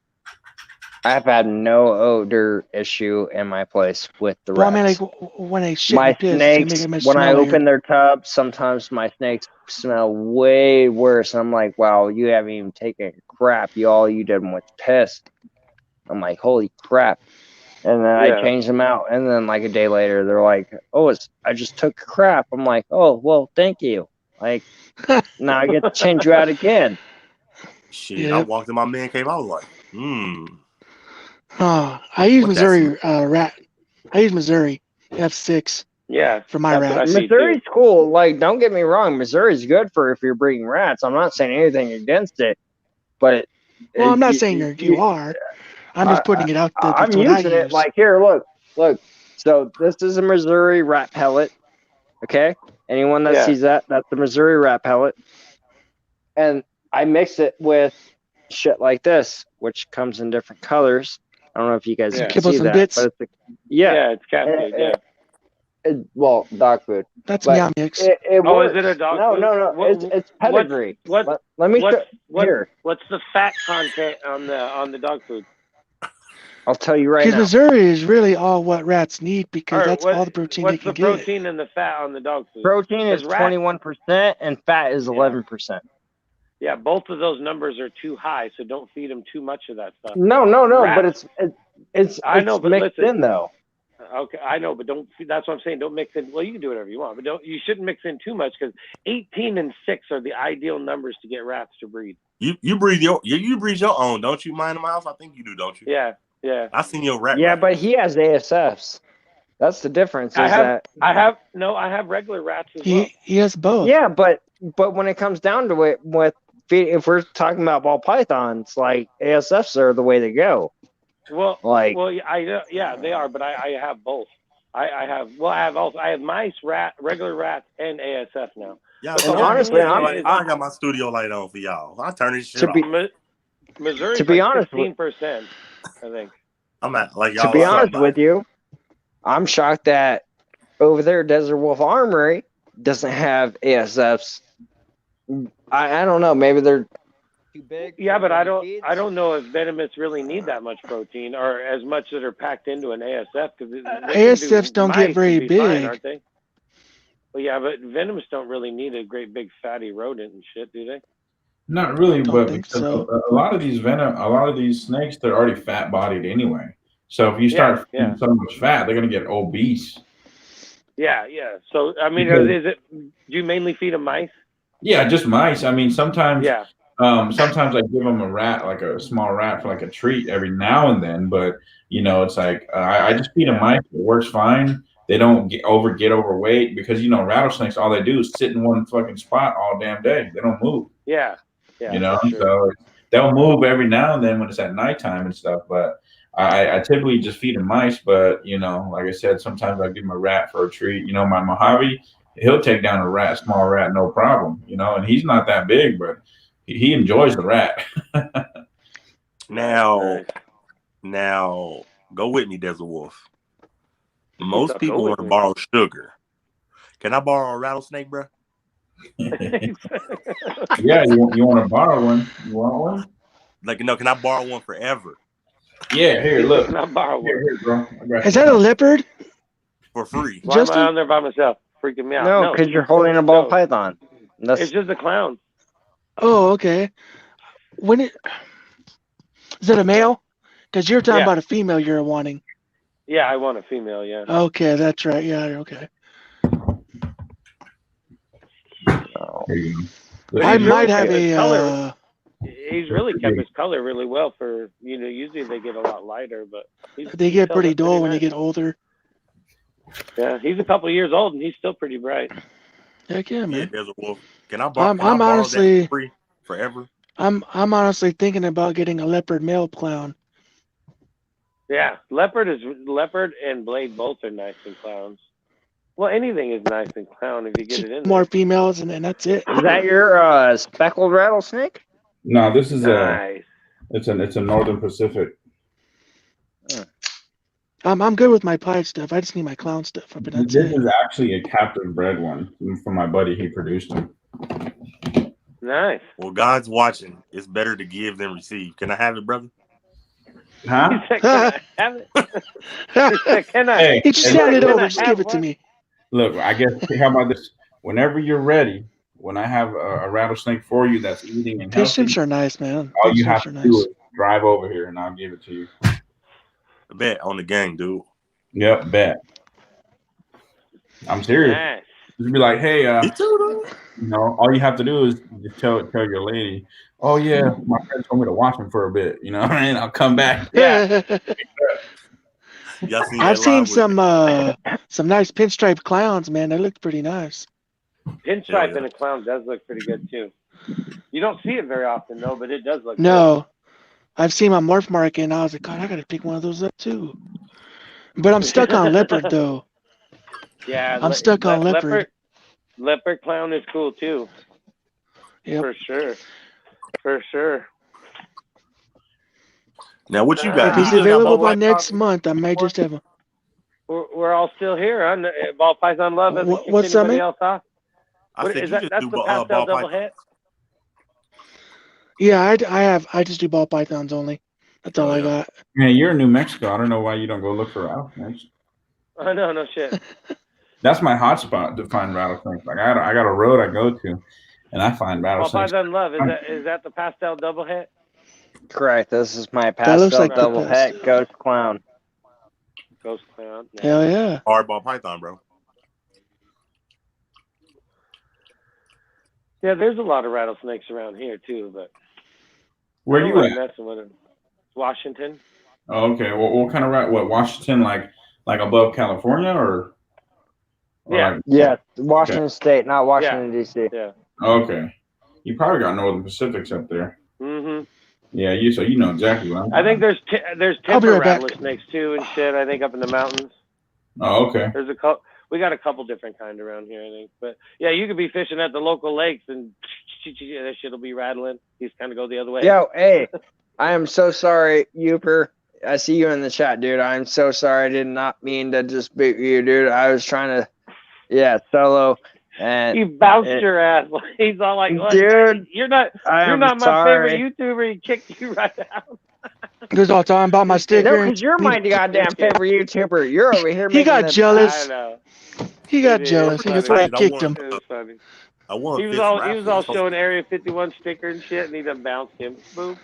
I've had no odor issue in my place with the Well, I rats. mean, like when they shit My and piss, they make snakes, it much when I smellier. open their tub, sometimes my snakes smell way worse. I'm like, wow, you haven't even taken a crap. All you did was piss. I'm like, holy crap. And then Yeah. I change them out. And then like a day later, they're like, oh, I just took a crap. I'm like, oh, well, thank you. Like, now I get to change you out again. Shit, Yeah. I walked in my man cave. I was like, Oh, I use What Missouri rat. I use Missouri F6 Yeah. for my That's what I rats. see. Missouri's cool. Like, don't get me wrong. Missouri's good for if you're breeding rats. I'm not saying anything against it. But Well, I'm not saying you are. I'm just putting it out there. I'm That's what I using use. it. Like, here, look. So this is a Missouri rat pellet. Okay? Anyone that Yeah. sees that, that's the Missouri rat pellet. And I mix it with shit like this, which comes in different colors. I don't know if you guys Yeah. can Kibbles see and that. bits? But it's Yeah, it's cat food. Yeah. well, dog food. That's But meow mix. It Oh, works. is it a dog No, food? no. What- It's pedigree. what- Let me show What, here. what's the fat content on the dog food? I'll tell you right Because now. Missouri is really all what rats need because Or that's what- all the protein they What's can the get. protein and the fat on the dog food? Protein is Because rat- 21% and fat is Yeah. 11%. Yeah, both of those numbers are too high, so don't feed them too much of that stuff. No, but Rats- it's I know, but mixed listen. in though. Okay, I know, but don't. That's what I'm saying. Don't mix in. Well, you can do whatever you want, but don't. You shouldn't mix in too much because 18 and 6 are the ideal numbers to get rats to breed. You breed your own, don't you? Mind the house? I think you do, don't you? Yeah. I seen your rat. Yeah, but he has ASFs. That's the difference. I have regular rats as well. He has both. Yeah, but when it comes down to it, if we're talking about ball pythons, like ASFs are the way to go. Well, like, yeah, they are, but I have both. I have mice, regular rats, and ASF now. Yeah, and honestly, I got my studio light on for y'all. I turn this shit off. Missouri, to be honest, 15%, I think. I'm at like y'all. To be honest with you, I'm shocked that over there, Desert Wolf Armory doesn't have ASFs. I don't know. Maybe they're too big. Yeah, but I don't know if venomous really need that much protein or as much that are packed into an ASF because ASFs don't get very big, fine, aren't they? Well, yeah, but venomous don't really need a great big fatty rodent and shit, do they? Not really, but so. a lot of these snakes, they're already fat bodied anyway. So if you start feeding so much fat, they're gonna get obese. Yeah. So I mean, do you mainly feed them mice? Yeah, just mice. I mean, sometimes. Yeah. Sometimes I give them a rat, like a small rat, for like a treat every now and then. But it's like I just feed them mice. It works fine. They don't get overweight because rattlesnakes. All they do is sit in one fucking spot all damn day. They don't move. Yeah. So they'll move every now and then when it's at nighttime and stuff. But I typically just feed them mice. But like I said, sometimes I give them a rat for a treat. My Mojave, he'll take down a small rat, no problem. And he's not that big, but he enjoys the rat. Now, go with me, Desert Wolf. Most people want to borrow sugar. Can I borrow a rattlesnake, bro? Yeah, you want to borrow one? You want one? Like, no, can I borrow one forever? Yeah, here, look. Can I borrow one? Here, bro. Is that a leopard? For free. Why am I on there by myself? Freaking me out. No, because you're holding a ball python. It's just a clown. Oh, okay. Is that a male? Because you're talking about a female you're wanting. Yeah, I want a female, yeah. Okay, that's right. Yeah, okay. I might have a... He's really kept his color really well for, usually they get a lot lighter, but... They get pretty dull when they get older. Yeah, he's a couple years old and he's still pretty bright. Heck yeah, man. Yeah, there's a wolf. Can I borrow honestly, that for free forever? I'm honestly thinking about getting a leopard male clown. Yeah, leopard and blade both are nice in clowns. Well, anything is nice in clown if you get it in more females and that's it. Is that your speckled rattlesnake? No, this is nice. It's a Northern Pacific. I'm good with my pied stuff. I just need my clown stuff. But This is actually a captive bred one from my buddy. He produced them. Nice. Well, God's watching. It's better to give than receive. Can I have it, brother? Huh? He said, can I have it? He said, can I? Hey, just send it over. Just give it to me. Look, I guess, how about this? Whenever you're ready, when I have a rattlesnake for you that's eating and healthy, these are nice, man. All you have to do is drive over here and I'll give it to you. Bet on the gang, dude. Yep, bet. I'm serious. Nice. Just be like, hey, all you have to do is just tell your lady, oh yeah, my friend told me to watch him for a bit. You know what I mean? I'll come back. Yeah. I've seen some nice pinstripe clowns, man. They look pretty nice. Pinstripe in a clown does look pretty good too. You don't see it very often though, but it does look No. good. I've seen my Morph Market and I was like, God, I gotta pick one of those up too. But I'm stuck on leopard though. Yeah, I'm stuck on leopard. Leopard clown is cool too. Yep. For sure. Now, what you got? If he's available by next month, I might just have him. We're all still here on Ball Python Love. What's that, man? Else off? That's the pastel double hit? Yeah, I just do ball pythons only. That's all I got. Man, you're in New Mexico. I don't know why you don't go look for rattlesnakes. Oh, no shit. That's my hot spot to find rattlesnakes. Like I got a road I go to, And I find Ball rattlesnakes. Python Love, is that the pastel double het? Correct. This is my That looks pastel like the double best. het ghost clown. Ghost clown. Yeah. Hell yeah. Hardball python, bro. Yeah, there's a lot of rattlesnakes around here too, but Where I you don't like at? messing with them. Washington. Oh, okay. What kind of rat? What Washington? Like above California or Yeah. like- Yeah, Washington State, not Washington D.C. Yeah. okay. You probably got Northern Pacifics up there. Mhm. Yeah, so you know exactly what I'm. I think there's I'll be timber right back. rattlesnakes too and shit. I think up in the mountains. Oh, okay. There's a couple. We got a couple different kind around here, I think. But yeah, you could be fishing at the local lakes and that shit'll be rattling. You just kind of go the other way. Yo, hey, I am so sorry, Yooper. I see you in the chat, dude. I'm so sorry. I did not mean to just boot you, dude. I was trying to, solo. And He bounced your ass. He's all like, what? Dude, you're not I'm my sorry. favorite YouTuber. He kicked you right out. Because all talking about my sticker. No, because you're my goddamn favorite YouTuber. You're over here. He got jealous. I know. He got It jealous. is. That's why I I kicked want- him. It was funny. I want. He was all showing Area 51 sticker and shit, and he done bounced him. Boom.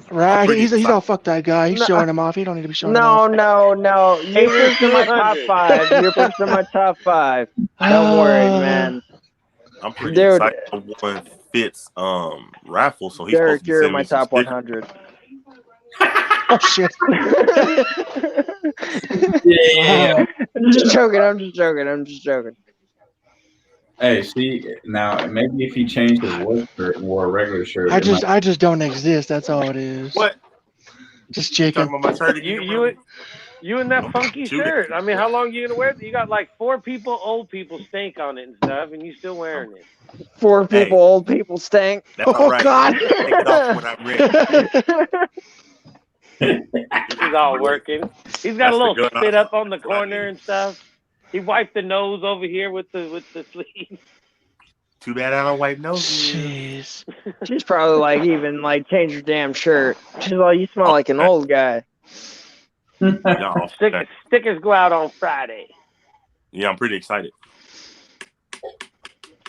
Right? pretty He's all excited. fuck that guy. He's No. showing him off. He don't need to be showing him off. No. Yooper's in my top 200. 5. Yooper's in my top 5. Don't worry, man. I'm pretty Dude. excited. I won Fitz raffle, so he's Derek, supposed to be you're in sending my me some top stickers. 100. Oh shit. Yeah. I'm just joking. Hey, see now maybe if he changed his work shirt and wore a regular shirt. I it might- just don't exist. That's all it is. What? Just You chicken. talking about my shirt again, bro? You in that funky Shoot it. shirt. I mean, how long you gonna wear it? You got like 4 people, old people stink on it and stuff, and you still wearing it. 4 Hey. people, old people stink. That's Oh, all right. God. Take it off when I'm ready. He's all working. He's got That's a the little good spit up on the That's what I corner need. and stuff. He wiped the nose over here with the sleeve. Too bad I don't wipe noses. Jeez. She's probably like change your damn shirt. She's like, you smell like an old guy. No, Stickers go out on Friday. yeah, I'm pretty excited.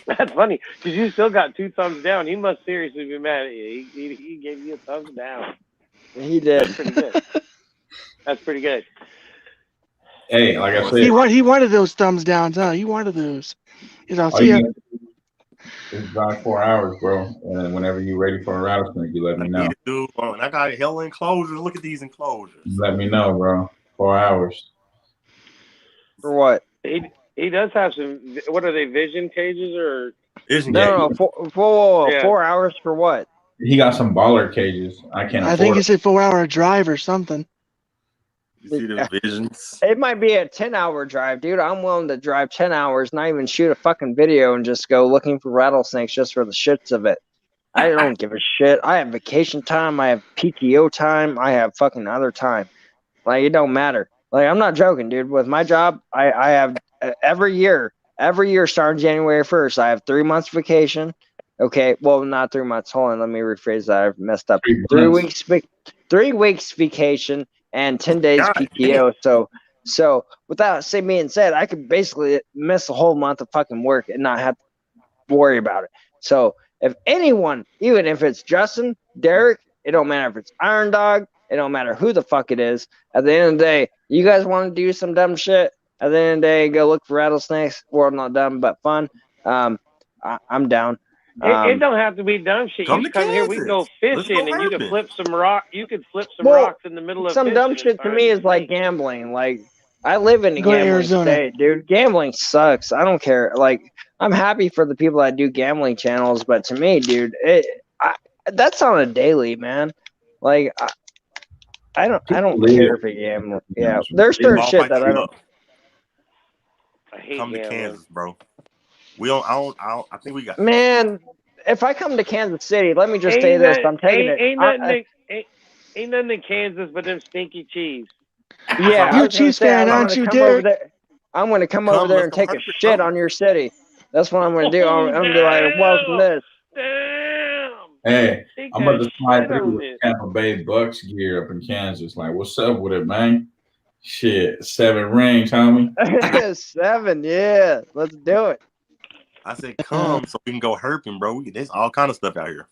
That's funny because you still got 2 thumbs down. He must seriously be mad at you. He gave you a thumbs down. He did. That's pretty good. That's pretty good. Hey, like I He said, wanted those thumbs downs, huh? He wanted those. He's all, all see you ya. gotta do is drive 4 hours, bro. And whenever you're ready for a rattlesnake, you let I me know. need to do. And I got hell enclosures. Look at these enclosures. You let me know, bro. 4 hours. For what? He does have some. What are they? Vision cages or? Isn't No, 4 Yeah. 4 hours for what? He got some baller cages. I can't I afford think he it. said 4 hour drive or something. You see the visions? It might be a 10-hour drive, dude. I'm willing to drive 10 hours, not even shoot a fucking video, and just go looking for rattlesnakes just for the shits of it. I don't give a shit. I have vacation time. I have PTO time. I have fucking other time. Like, it don't matter. Like, I'm not joking, dude. With my job, I have every year starting January 1st, I have 3 months vacation. Okay, well, not 3 months. Hold on, let me rephrase that. I've messed up. 3 weeks, 3 weeks vacation and 10 days God PTO. So without being said, I could basically miss a whole month of fucking work and not have to worry about it. So if anyone, even if it's Justin, Derek, it don't matter if it's Iron Dog, it don't matter who the fuck it is. At the end of the day, you guys want to do some dumb shit. At the end of the day, go look for rattlesnakes. Well, not dumb, but fun. I'm down. It don't have to be dumb shit. Come You to come here, we can go Kansas. fishing, Let's go and you can herping. flip some rock. You could flip some Well, rocks in the middle of Some fishing dumb and shit to find me a is like snake. gambling. Like, I live in a Go to gambling Arizona. state, dude. Gambling sucks. I don't care. Like, I'm happy for the people that do gambling channels, but to me, dude, that's on a daily, man. Like, I don't care if it gambling. Yeah, there's certain Ball shit that I Python don't. up. I hate Come to gambling. Kansas, bro. We don't. I think we got. Man, if I come to Kansas City, let me just say this: I'm taking it. Ain't nothing in Kansas but them stinky cheese. Yeah, You're I a was gonna Chiefs say, fan, I'm aren't gonna you, come over Derek? there. I'm gonna come over Come, there let's and go take a herping, shit bro. on your city. That's what I'm gonna do. I'm gonna be like, welcome this. Damn. Hey, Take I'm about that to slide shit through on with it. Tampa Bay Bucks gear up in Kansas. Like, what's up with it, man? Shit, 7 rings, homie. 7, yeah. Let's do it. I said, come so we can go herping, bro. There's all kind of stuff out here.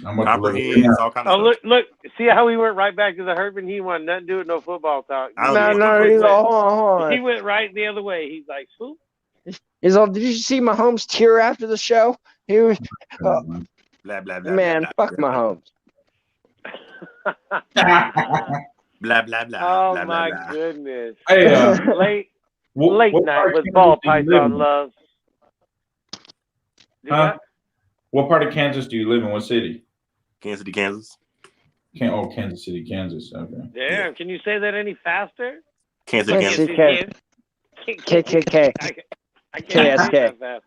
I'm about to look it Copperheads, up. all kind of Oh, stuff. look. See how he went right back to the herping? He wanted nothing to do with no football talk. I don't No, know. he's all, hold on. He went right the other way. He's like, swoop. He's all, did you see Mahomes tear after the show? He was, Blah, blah, blah, man, blah, fuck blah, Mahomes. blah, blah, blah. Oh blah, my blah, blah. goodness. Hey, Late what night part of with Kansas ball do you live python in? loves. Huh? What part of Kansas do you live in? What city? Kansas City, Kansas. Kansas City, Kansas. Okay. Damn, can you say that any faster? Kansas City, Kansas. KKK. I can't say that fast.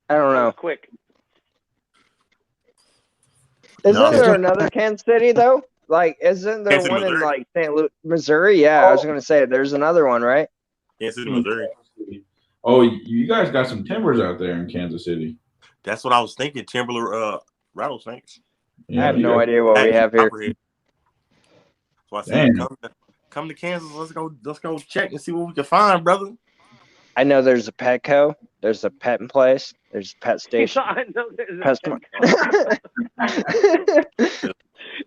I don't know. Quick. Isn't there another Kansas City though? Like, isn't there Kansas, one in Missouri. like St. Louis, Missouri? Yeah, I was gonna say there's another one, right? Kansas City, Missouri. Oh, you guys got some timbers out there in Kansas City. That's what I was thinking. Timberler rattlesnakes. I have no idea what we have here. Copperhead. So I said, come to Kansas. Let's go check and see what we can find, brother. I know there's a Petco, there's a pet place, there's a pet station. I know there's Pet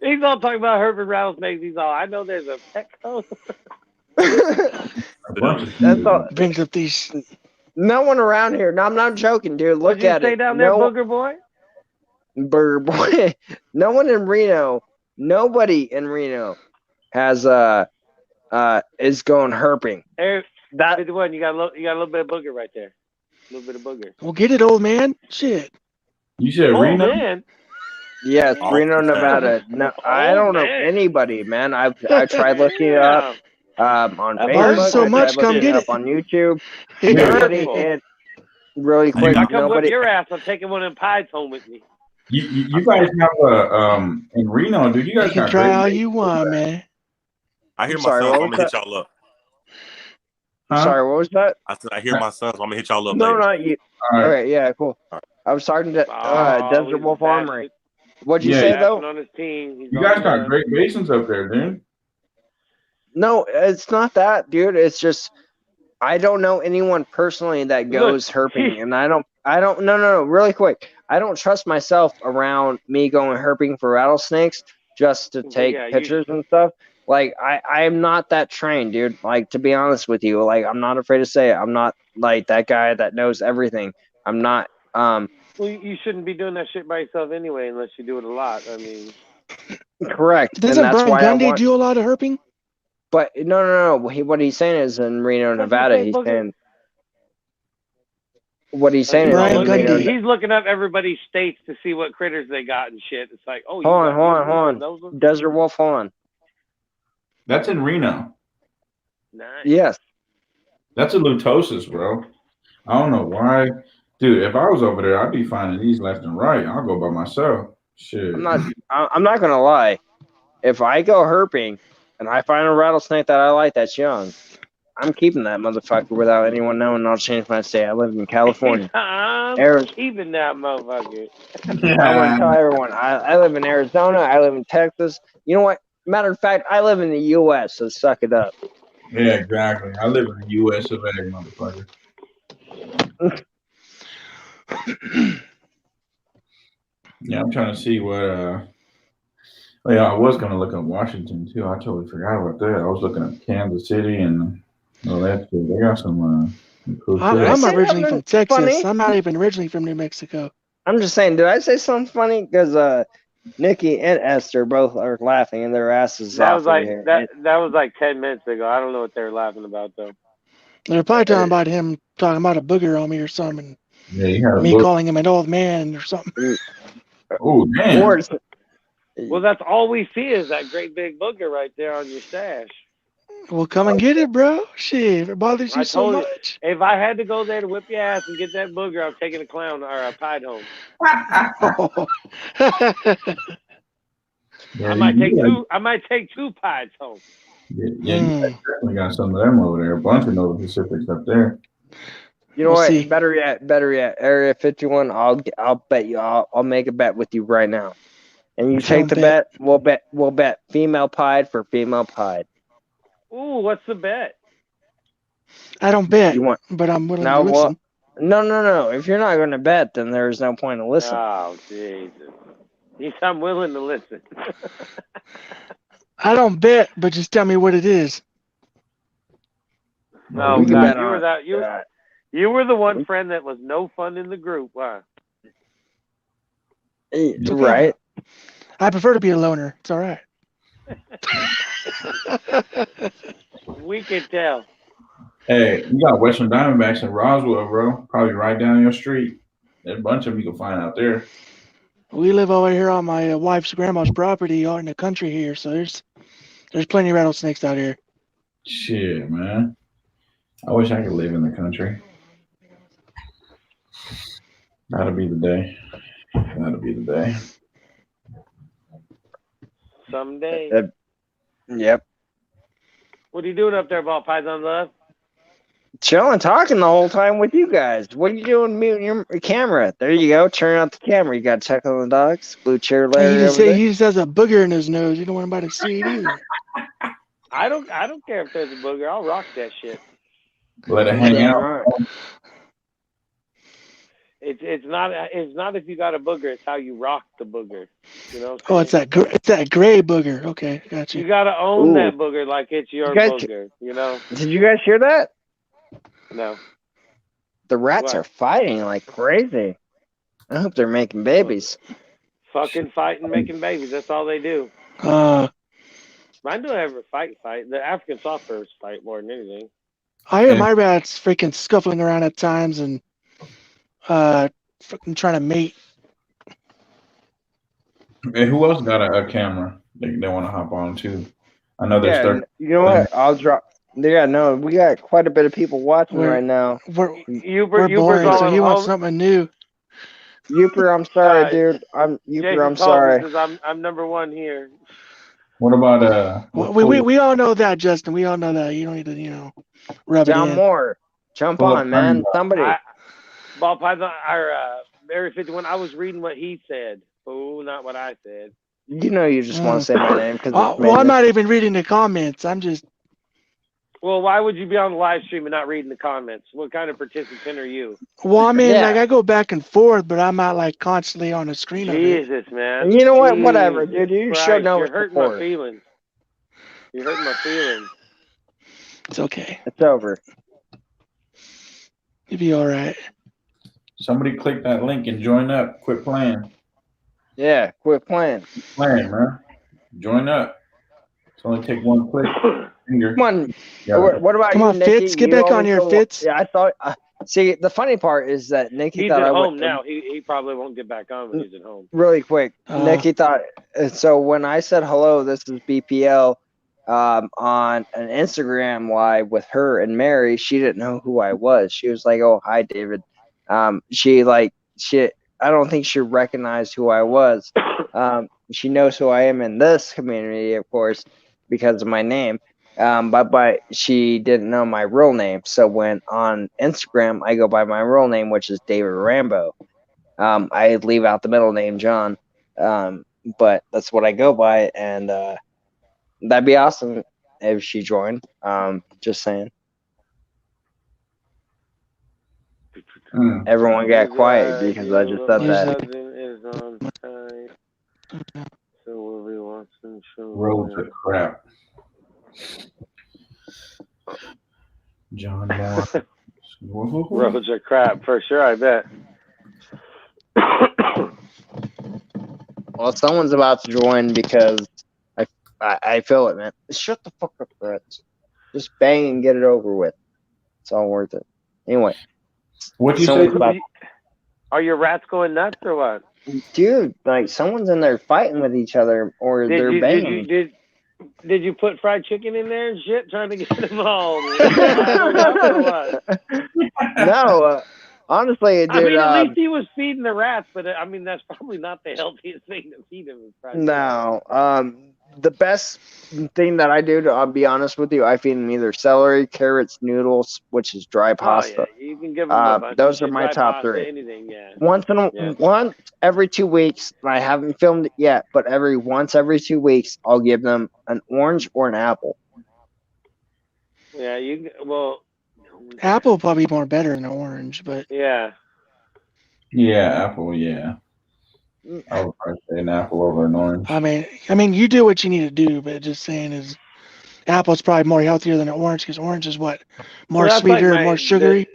He's all talking about herping rattlesnakes. He's all, I know there's a Petco. That's all. Brings up these. No one around here. No, I'm not joking, dude. Look What'd you at say it. down there, Booger Boy? Booger Boy. No one in Reno. Nobody in Reno has is going herping. Hey, that 51. You got a little bit of booger right there. A little bit of booger. Well, get it, old man. Shit. You said Reno? Man. Yes, Reno, Nevada. No, I don't know anybody, man. I tried looking it up on Facebook. So much, come get up it on YouTube. Nobody, and really quick, I come nobody. whip your ass. I'm taking one of them pies home with me. You guys have in Reno, dude. You guys You can got try great all you want, man. I hear my Sorry, sons. what I'm was gonna hit y'all up. Huh? Sorry, what was that? I said I hear my sons. I'm gonna hit y'all up. No, later. not you. All right. Okay, yeah, cool. I was talking to Desert Wolf Armory. What'd you say though? On his team. You guys got great basins up there, dude. No, it's not that, dude. It's just I don't know anyone personally that goes herping, and I don't. No. Really quick, I don't trust myself around me going herping for rattlesnakes just to take pictures and stuff. Like I'm not that trained, dude. Like, to be honest with you, like, I'm not afraid to say it. I'm not like that guy that knows everything. I'm not. Well, you shouldn't be doing that shit by yourself anyway, unless you do it a lot. I mean, correct. Doesn't Brian Gundy do a lot of herping? But no. What he's saying is in Reno, Nevada. He's saying what he's saying is he's looking up everybody's states to see what critters they got and shit. It's like, oh, hold on. Desert Wolf, hold on. That's in Reno. Nice. Yes. That's a lutosis, bro. I don't know why. Dude, if I was over there, I'd be finding these left and right. I'll go by myself. Shit. I'm not gonna lie. If I go herping and I find a rattlesnake that I like that's young, I'm keeping that motherfucker without anyone knowing. I'll change my state. I live in California. I'm keeping that motherfucker. I want to tell everyone. I live in Arizona. I live in Texas. You know what? Matter of fact, I live in the U.S., so suck it up. Yeah, exactly. I live in the U.S. of A, motherfucker. Yeah, I'm trying to see what. Yeah, I was gonna look up Washington too. I totally forgot about that. I was looking at Kansas City and that's good. They got some cool shit. I'm originally from Texas. Funny? I'm not even originally from New Mexico. I'm just saying, did I say something funny? Because Nikki and Esther both are laughing and their asses off. That was like 10 minutes ago. I don't know what they were laughing about though. They're probably talking about him talking about a booger on me or something. Yeah, me calling him an old man or something. Oh, man. Well, that's all we see is that great big booger right there on your stash. Well, come and get it, bro. Shit, if it bothers you so much. If I had to go there to whip your ass and get that booger, I'm taking a clown or a pied home. Yeah, I might take two pies home. Yeah, you definitely got some of them over there. A bunch of Nova Pacifics up there. You know what? See. Better yet. Area 51. I'll bet you. I'll make a bet with you right now, and you take the bet. We'll bet female pied for female pied. Ooh, what's the bet? I don't bet, but I'm willing to listen. No. If you're not going to bet, then there's no point in listening. Oh, Jesus. Yes, I'm willing to listen. I don't bet, but just tell me what it is. No, We can God, bet you were on that. You were the one friend that was no fun in the group. Huh? Right. I prefer to be a loner. It's all right. We can tell. Hey, you got Western Diamondbacks in Roswell, bro. Probably right down your street. There's a bunch of them you can find out there. We live over here on my wife's grandma's property out in the country here, so there's plenty of rattlesnakes out here. Shit, man. I wish I could live in the country. That'll be the day. That'll be the day. Someday. Yep. What are you doing up there, Ball Python Love? Chilling, talking the whole time with you guys. What are you doing muting your camera? There you go. Turn out the camera. You got to check on the dogs. Blue chair And Larry he just over there. he just has a booger in his nose. You don't want anybody to see it either. I don't care if there's a booger. I'll rock that shit. Let it hang Damn out. right. It's not if you got a booger. It's how you rock the booger. You know. Oh, it's that gray booger. Okay, got You you. gotta own Ooh. that booger like it's your You guys- booger. You know. Did you guys hear that? No. The rats What? are fighting like crazy. I hope they're making babies. Fucking fighting, making babies. That's all they do. Mine don't ever fight. The African soft furs fight more than anything. I hear my rats freaking scuffling around at times and freaking trying to mate. Hey, who else got a camera they want to hop on too? I know they're Yeah, starting. you know what? I'll drop. Yeah, no, we got quite a bit of people watching We're- right now. We're Yooper's boring, all so he home. wants something new. Yooper, I'm sorry, dude. Jason I'm calls sorry. and says, I'm number one here. What about We all know that, Justin. We all know that. You don't need to, rub it John in. Moore, jump Pull on, up man. Burmese. Somebody. Ball Python, Area 51. I was reading what he said. Oh, not what I said. You know you just want to say my name because Well, I'm not even reading the comments. I'm just. Well, why would you be on the live stream and not reading the comments? What kind of participant are you? Well, I mean, Yeah. like I go back and forth, but I'm not like constantly on the screen of it. Jesus, man. You know what? Whatever, dude. You Christ, showed no You're hurting my support. feelings. You're hurting my feelings. It's okay. It's over. You'll be all right. Somebody click that link and join up. Quit playing. Yeah, quit playing. Playing, man. Join up. It's only take one click. Finger. Come on. Yeah. What about Come you, on, Nikki? Fitz. Get You back on always here, go- Fitz. Yeah, I thought. See, the funny part is that Nikki He's thought at I home went now. He probably won't get back on when he's at home. really quick. Nikki thought. So when I said hello, this is BPL on an Instagram live with her and Mary. She didn't know who I was. She was like, "Oh, hi, David." I don't think she recognized who I was. She knows who I am in this community, of course, because of my name. But she didn't know my real name. So when on Instagram, I go by my real name, which is David Rambo. I leave out the middle name, John. But that's what I go by. And that'd be awesome if she joined. Just saying. Everyone got quiet because I just said that. So we'll be watching Roads are crap. John Moore. Roads are crap for sure. I bet. Well, someone's about to join because I feel it, man. Shut the fuck up, Fitz. Just bang and get it over with. It's all worth it. Anyway. What you say? Are your rats going nuts or what? Dude, like someone's in there fighting with each other or they're banging. Did you put fried chicken in there and shit trying to get involved? No, honestly, dude. I mean, at least he was feeding the rats, but I mean, that's probably not the healthiest thing to feed them. Is fried chicken. No, the best thing that I do, I'll be honest with you, I feed them either celery, carrots, noodles, which is dry pasta. Yeah. You can give them a bunch those of are my dry top pasta, three. Anything, yeah. Once every 2 weeks. I haven't filmed it yet, but once every 2 weeks, I'll give them an orange or an apple. Yeah, well, Apple probably more better than orange, but Yeah. Yeah, apple. Yeah, I would probably say an apple over an orange. I mean, you do what you need to do, but just saying is, apple's probably more healthier than an orange because orange is what more Well, that's like sweeter, more sugary.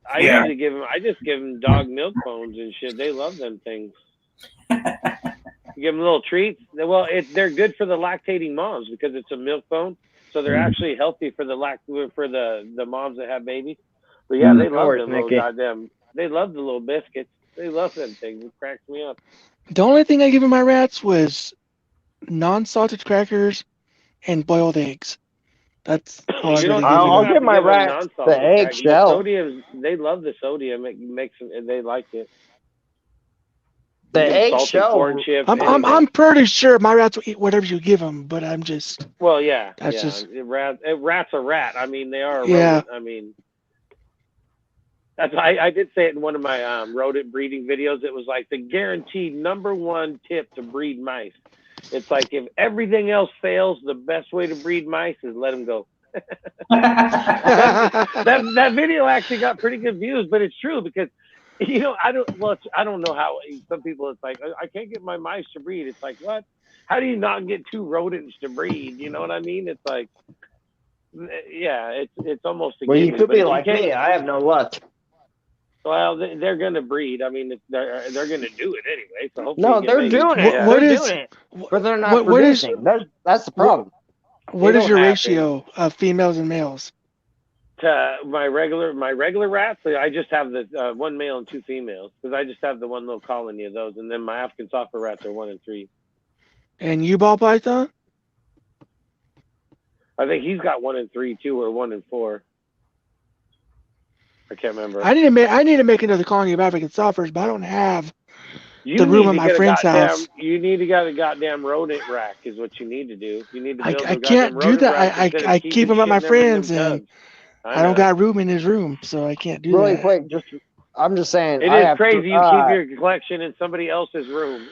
I usually give them. I just give them dog milk bones and shit. They love them things. You give them little treats. Well, they're good for the lactating moms because it's a milk bone, so they're actually healthy for the moms that have babies. But yeah, they love them little goddamn. They love the little biscuits. They love them things. It cracks me up. The only thing I give my rats was non-salted crackers and boiled eggs. That's all I really give I'll them. give my rats the eggshell. Sodium, they love the sodium. It makes them. They like it. The eggshell. Corn chips. I'm pretty sure my rats will eat whatever you give them, but I'm just. Well, yeah. That's just. Rat's a rat. I mean, they are. A yeah. rodent. I mean. I did say it in one of my rodent breeding videos. It was like the guaranteed #1 tip to breed mice. It's like if everything else fails, the best way to breed mice is let them go. that video actually got pretty good views, but it's true because I don't know how some people it's like I can't get my mice to breed. It's like what? How do you not get 2 rodents to breed? You know what I mean? It's like yeah, it's almost a you could be like me. I have no luck. Well, they're going to breed. I mean, they're going to do it anyway. So no, they're doing it. But they're not producing. That's the problem. What is your ratio of females and males? To my regular rats, I just have the 1 male and 2 females because I just have the one little colony of those, and then my African software rats are 1 and 3. And you ball python? I think he's got 1 and 3 too, or 1 and 4. I can't remember. I need to make another colony of African softwares, but I don't have the room at my friend's house. You need to get a goddamn rodent rack is what you need to do. You need to build I can't do that. I keep him at my friend's and I don't got room in his room, so I can't do that. Really quick, I'm just saying. It is crazy. You keep your collection in somebody else's room.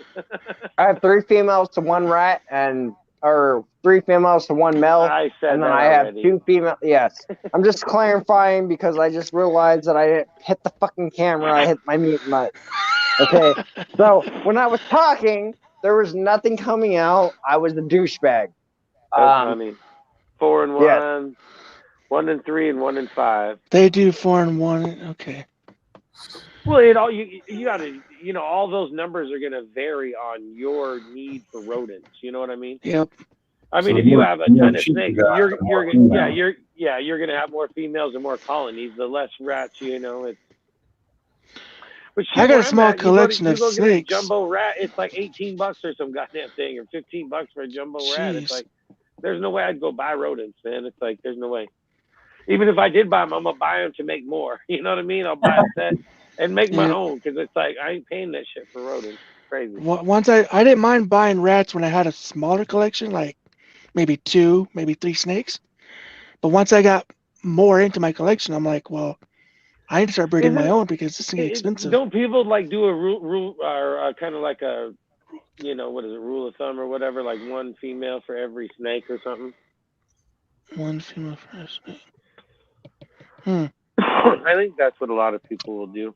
I have 3 females to 1 rat or 3 females to 1 male. I said and then that I have already. 2 females. Yes. I'm just clarifying because I just realized that I didn't hit the fucking camera. I hit my mute button. Okay. So when I was talking, there was nothing coming out. I was a douchebag. Funny. 4 and 1, yeah. 1 and 3, and 1 and 5. They do 4 and 1. Okay. Well, you got to, all those numbers are going to vary on your need for rodents. You know what I mean? Yep. I mean, if you have a ton of snakes, you're going to have more females and more colonies. The less rats, it's. I got a small collection of snakes. Jumbo rat, it's like $18 or some goddamn thing, or $15 for a jumbo rat. It's like, there's no way I'd go buy rodents, man. It's like, there's no way. Even if I did buy them, I'm gonna buy them to make more. You know what I mean? I'll buy a set and make my own because it's like I ain't paying that shit for rodents. It's crazy. Once I didn't mind buying rats when I had a smaller collection, like maybe 2, maybe 3 snakes. But once I got more into my collection, I'm like, well, I need to start breeding my own because this thing is expensive. Don't people like do a rule or kind of like a, what is it, rule of thumb or whatever, like 1 female for every snake or something? 1 female for a snake. I think that's what a lot of people will do.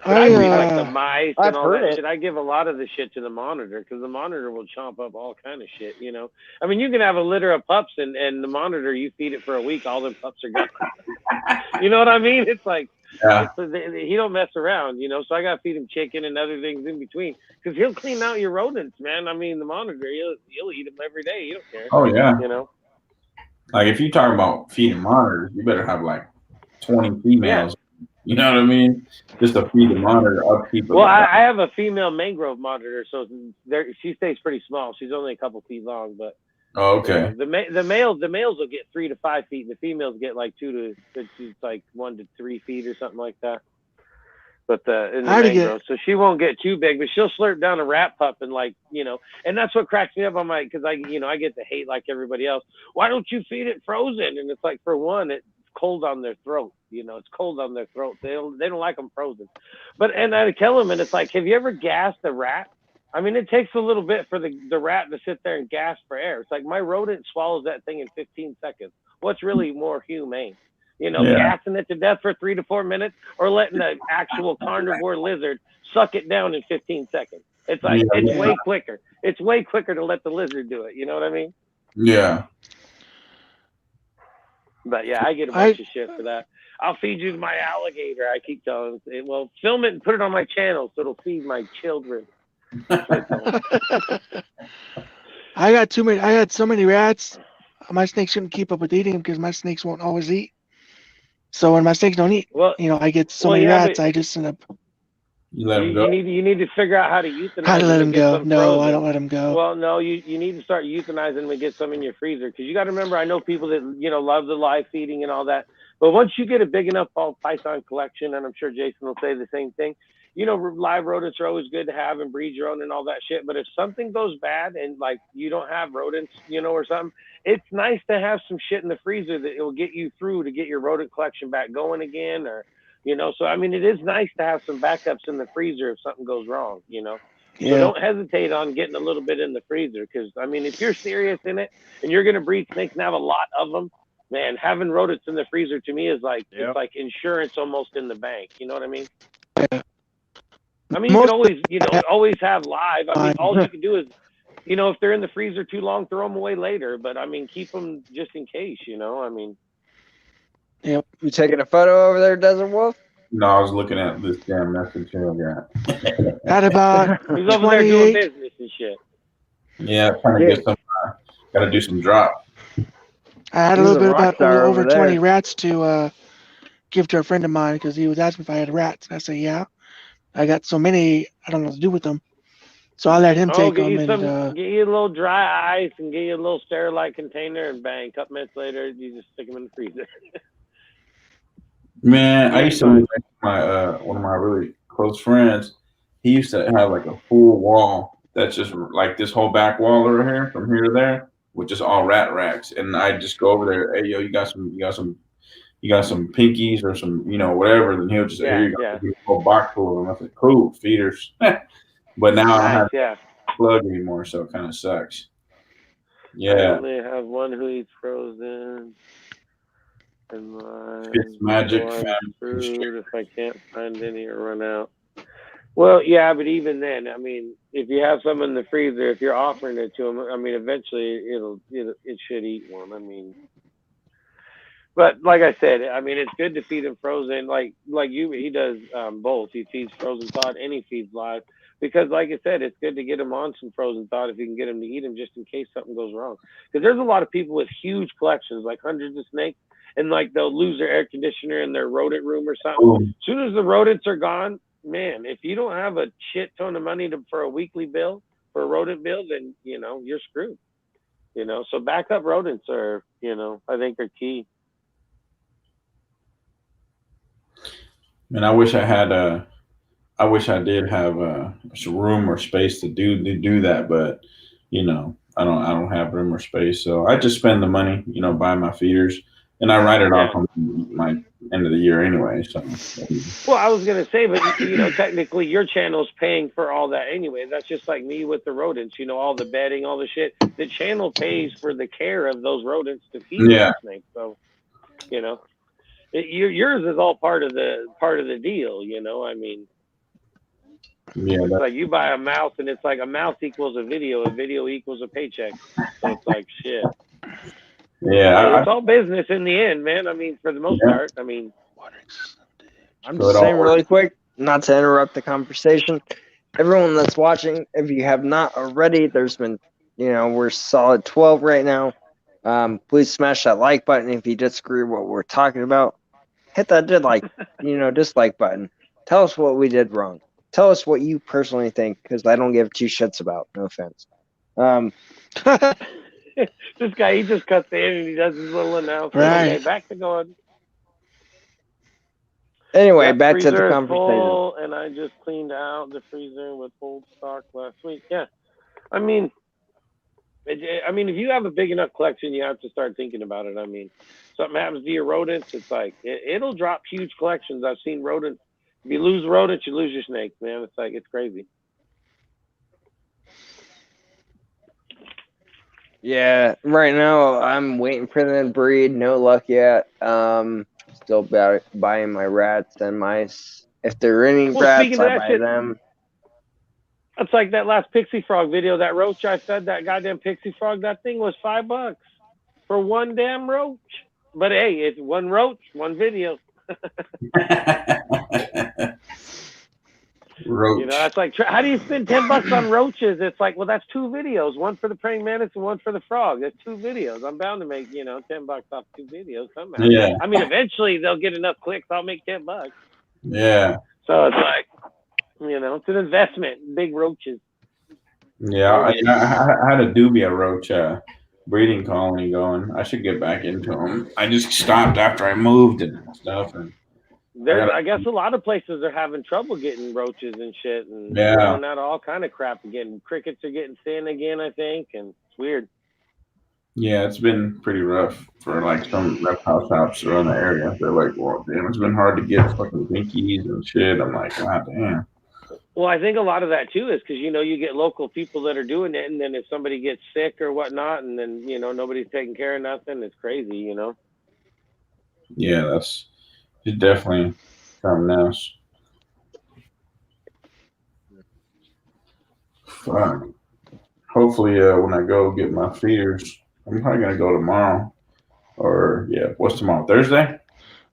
I mean, like the mice and all that shit. I give a lot of the shit to the monitor because the monitor will chomp up all kind of shit, I mean, you can have a litter of pups and the monitor, you feed it for a week, all the pups are gone. You know what I mean? It's like, he don't mess around, so I got to feed him chicken and other things in between because he'll clean out your rodents, man. I mean, the monitor, he'll eat them every day. You don't care. Oh, yeah. Like, if you talk about feeding monitors, you better have, like, 20 females. Yeah. You know what I mean? Just to feed the monitor, upkeep. Well, I have a female mangrove monitor, so she stays pretty small. She's only a couple feet long, but oh, okay. The males will get 3 to 5 feet. The females get like 2 to 1 to 3 feet or something like that. But in the mangrove, so she won't get too big, but she'll slurp down a rat pup and and that's what cracks me up on because I get to hate like everybody else. Why don't you feed it frozen? And it's like, for one, it's cold on their throat. It's cold on their throat. They don't like them frozen. And I tell them, and it's like, have you ever gassed a rat? I mean, it takes a little bit for the rat to sit there and gasp for air. It's like my rodent swallows that thing in 15 seconds. What's really more humane? You know, gassing it to death for 3 to 4 minutes, or letting an actual carnivore lizard suck it down in 15 seconds. It's like, it's way quicker. It's way quicker to let the lizard do it. You know what I mean? Yeah. But yeah, I get a bunch of shit for that. I'll feed you my alligator. I keep telling them, well, film it and put it on my channel so it'll feed my children. I got too many. I had so many rats. My snakes couldn't keep up with eating them because my snakes won't always eat. So when my snakes don't eat, well, I get so many rats. I just end up. You let them go. You need to figure out how to euthanize. How to let them go? No, I don't let them go. Well, no, you need to start euthanizing them and get some in your freezer, because you got to remember. I know people that love the live feeding and all that, but once you get a big enough ball python collection, and I'm sure Jason will say the same thing. Live rodents are always good to have and breed your own and all that shit. But if something goes bad and like you don't have rodents, or something, it's nice to have some shit in the freezer that it will get you through to get your rodent collection back going again, or. So I mean, it is nice to have some backups in the freezer if something goes wrong, So don't hesitate on getting a little bit in the freezer, because I mean, if you're serious in it and you're going to breed snakes and have a lot of them, man, having rodents in the freezer to me is like, it's like insurance almost in the bank. You know what I mean? Yeah. I mean, you can always, always have live. I mean, all you can do is, if they're in the freezer too long, throw them away later. But I mean, keep them just in case, I mean. Yep. You taking a photo over there, Desert Wolf? No, I was looking at this damn message here. At about he's over there doing business and shit. Yeah, trying to get some. Got to do some drop. I had a little bit about over 20 rats to give to a friend of mine, because he was asking if I had rats. And I said, yeah. I got so many, I don't know what to do with them. So I let him take them. Get you a little dry ice and get you a little sterilite container, and bang, a couple minutes later, you just stick them in the freezer. Man, I used to live with one of my really close friends. He used to have like a full wall that's just like this whole back wall over here, from here to there, with just all rat racks. And I just go over there, hey yo, you got some pinkies or some, whatever. And he'll just here you go, a whole box full of them. I said, cool, feeders. But now I don't have plug anymore, so it kind of sucks. Yeah. I only have one who eats frozen. It's magic food if I can't find any or run out. Well, yeah, but even then, I mean, if you have some in the freezer, if you're offering it to them, I mean, eventually it should eat one. I mean, but like I said, I mean, it's good to feed them frozen. Like he does both. He feeds frozen thawed and he feeds live, because like I said, it's good to get them on some frozen thawed if you can get them to eat them, just in case something goes wrong. Because there's a lot of people with huge collections, like hundreds of snakes. And like they'll lose their air conditioner in their rodent room or something. As soon as the rodents are gone, man, if you don't have a shit ton of money for a weekly bill, for a rodent bill, then you're screwed. So backup rodents are, I think are key. And I wish I did have a room or space to do that, but I don't have room or space, so I just spend the money, buy my feeders. And I write it off on my end of the year anyway. So. Well, I was gonna say, but technically your channel's paying for all that anyway. That's just like me with the rodents. All the bedding, all the shit. The channel pays for the care of those rodents to feed the snakes. So, yours is all part of the deal. I mean, it's like you buy a mouse, and it's like a mouse equals a video equals a paycheck. So it's like shit. Yeah, it's all business in the end, man. I mean, for the most part. I mean, I'm just saying really quick, not to interrupt the conversation. Everyone that's watching, if you have not already, there's been, we're solid 12 right now. Please smash that like button if you disagree with what we're talking about. Hit that dislike button. Tell us what we did wrong. Tell us what you personally think, because I don't give two shits about. No offense. This guy, he just cuts in and he does his little announcement. Right. Okay, back to going. Anyway, back to the conversation. Full, and I just cleaned out the freezer with old stock last week. Yeah, I mean, if you have a big enough collection, you have to start thinking about it. I mean, something happens to your rodents, it's like it'll drop huge collections. I've seen rodents. If you lose rodents, you lose your snakes, man. It's like it's crazy. Yeah, right now I'm waiting for them to breed. No luck yet. Still buying my rats and mice. If there are any Well, rats, speaking of I that buy shit, them. it's like that last pixie frog video. That roach I fed, that goddamn pixie frog. That thing was $5 for one damn roach. But hey, it's one roach, one video. Roach. You know, that's like, how do you spend $10 on roaches? It's like, well, that's 2 videos, one for the praying mantis and one for the frog. That's 2 videos. I'm bound to make, you know, $10 off 2 videos somehow. Yeah. I mean, eventually they'll get enough clicks. I'll make $10. Yeah. So it's like, you know, it's an investment. Big roaches. Yeah. I had a dubia roach breeding colony going. I should get back into them. I just stopped after I moved and stuff. And I guess a lot of places are having trouble getting roaches and shit, and Yeah. running out of all kind of crap again. Crickets are getting thin again, I think, and it's weird. yeah, it's been pretty rough for like some reptile shops around the area. They're like, well, damn, it's been hard to get fucking pinkies and shit. I'm like, god damn. Well, I think a lot of that too is because, you know, you get local people that are doing it, and then if somebody gets sick or whatnot, and then, you know, nobody's taking care of nothing, it's crazy, you know. Yeah, it's definitely something else. Fuck. Hopefully, when I go get my feeders, I'm probably gonna go tomorrow. Or yeah, what's tomorrow? Thursday?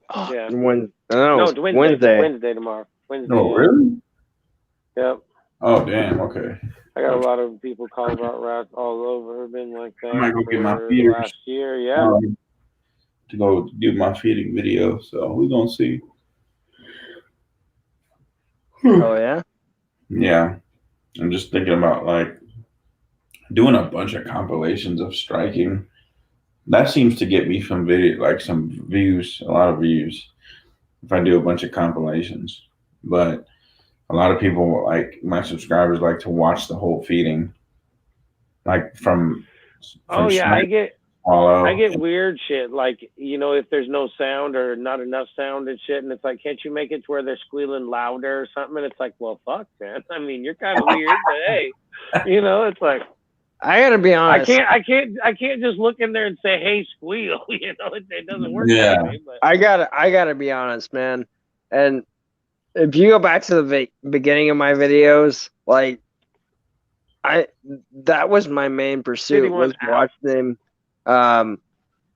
Oh, Yeah. No, No, Wednesday. Wednesday tomorrow. Wednesday. No, yeah. really? Yep. Oh, damn. Okay. I got a lot of people calling about rats all over. Been like that. I might go get my for feeders. last year. Yeah. To go do my feeding video. So we're gonna see. Oh yeah. Yeah, I'm just thinking about like doing a bunch of compilations of striking. That seems to get me some video, like some views, a lot of views, if I do a bunch of compilations. But a lot of people, like my subscribers, like to watch the whole feeding, like from Oh yeah, snipe, I get weird shit, like, you know, if there's no sound or not enough sound and shit, and it's like, can't you make it to where they're squealing louder or something? And it's like, well, fuck, man. I mean, you're kind of weird, but hey, you know, it's like, I gotta be honest. I can't just look in there and say, hey, squeal. You know, it doesn't work Yeah. that way. But I gotta be honest, man. And if you go back to the beginning of my videos, like that was my main pursuit, was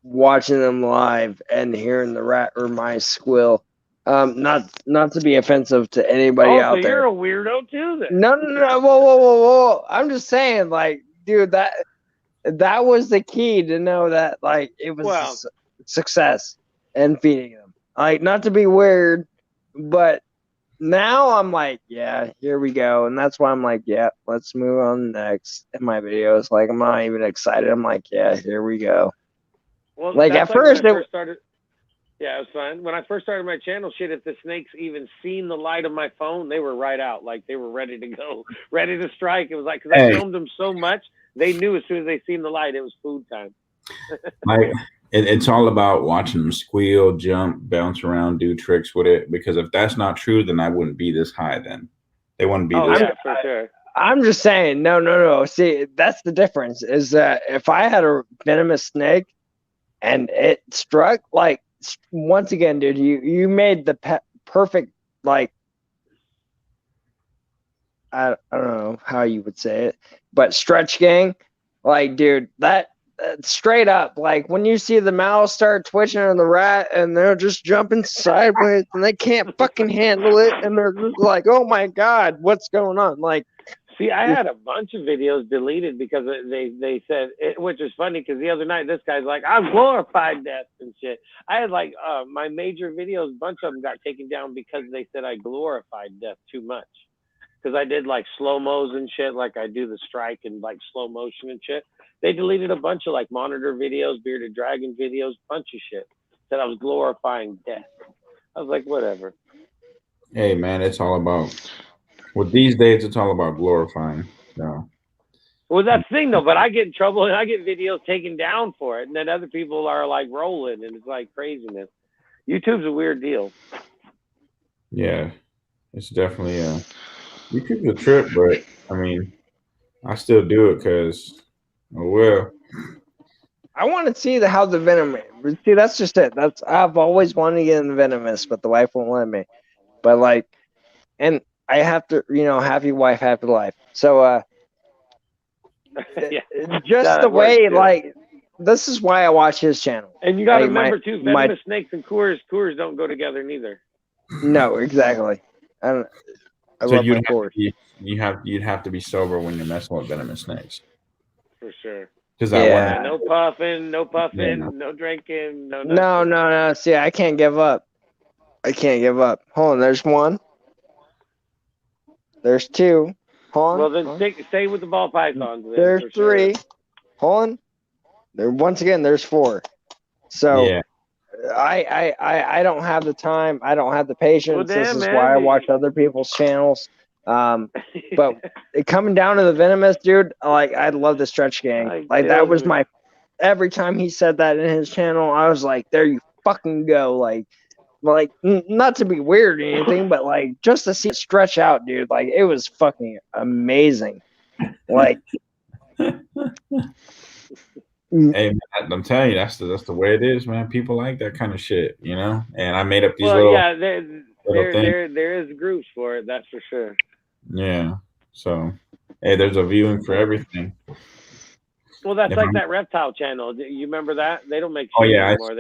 watching them live and hearing the rat or mice squeal. Not to be offensive to anybody out so there. you're a weirdo too, then? No. Whoa. I'm just saying, like, dude, that was the key to know that, like, it was success and feeding them. Like, not to be weird, but now I'm like, yeah, here we go. And that's why I'm like, yeah, let's move on next in my videos. Like, I'm not even excited. I'm like, yeah, here we go. Well, like, at first, when I first started, yeah, it was fun. When I first started my channel, shit, if the snakes even seen the light of my phone, they were right out. Like, they were ready to go, ready to strike. It was like, because I filmed them so much, they knew as soon as they seen the light, it was food time. Like, it's all about watching them squeal, jump, bounce around, do tricks with it. Because if that's not true, then I wouldn't be this high. Then they wouldn't be this high. For sure. I'm just saying, no. See, that's the difference. Is that if I had a venomous snake and it struck, like, once again, dude, you made the perfect, like, I don't know how you would say it, but stretch gang, like, dude, that straight up, like, when you see the mouse start twitching on the rat and they're just jumping sideways and they can't fucking handle it and they're just like, oh my god, what's going on? Like, see, I had a bunch of videos deleted because they said it, which is funny because the other night this guy's like, I've glorified death and shit. I had like my major videos, a bunch of them got taken down because they said I glorified death too much. Because I did like slow-mos and shit, like I do the strike and like slow motion and shit. They deleted a bunch of like monitor videos, bearded dragon videos, bunch of shit. Said I was glorifying death. I was like, whatever. Hey man, it's all about, well, these days it's all about glorifying. So. Well, that's the thing though, but I get in trouble and I get videos taken down for it, and then other people are like rolling, and it's like craziness. YouTube's a weird deal. Yeah, it's definitely YouTube's a trip, but I mean, I still do it because, oh well. I want to see how the venom. See, that's just it. I've always wanted to get in the venomous, but the wife won't let me. But like, and I have to, happy wife, happy life. So, Yeah. just That the way, works, too. like, this is why I watch his channel. And you got to Like, remember too, venomous snakes and Coors don't go together neither. No, exactly. I So love my Coors. you'd have to be sober when you're messing with venomous snakes. For sure. Because Yeah. No puffing, Yeah. no drinking, no. No. See, I can't give up. Hold on, there's one. There's two. Hold on. Well, then stay with the ball pythons. Then, There's for three. Sure. Hold on. Once again, there's four. So yeah. I don't have the time. I don't have the patience. Well, this damn, is man. why I watch other people's channels. But coming down to the venomous, dude, like I'd love the stretch gang. Like that was my. Every time he said that in his channel, I was like, "There you fucking go!" Like not to be weird or anything, but like just to see it stretch out, dude. Like it was fucking amazing. Like. Hey man, I'm telling you, that's the way it is, man. People like that kind of shit, And I made up these there is groups for it, that's for sure. Yeah. So, hey, there's a viewing for everything. Well, that's like that reptile channel. You remember that? They don't make shit anymore.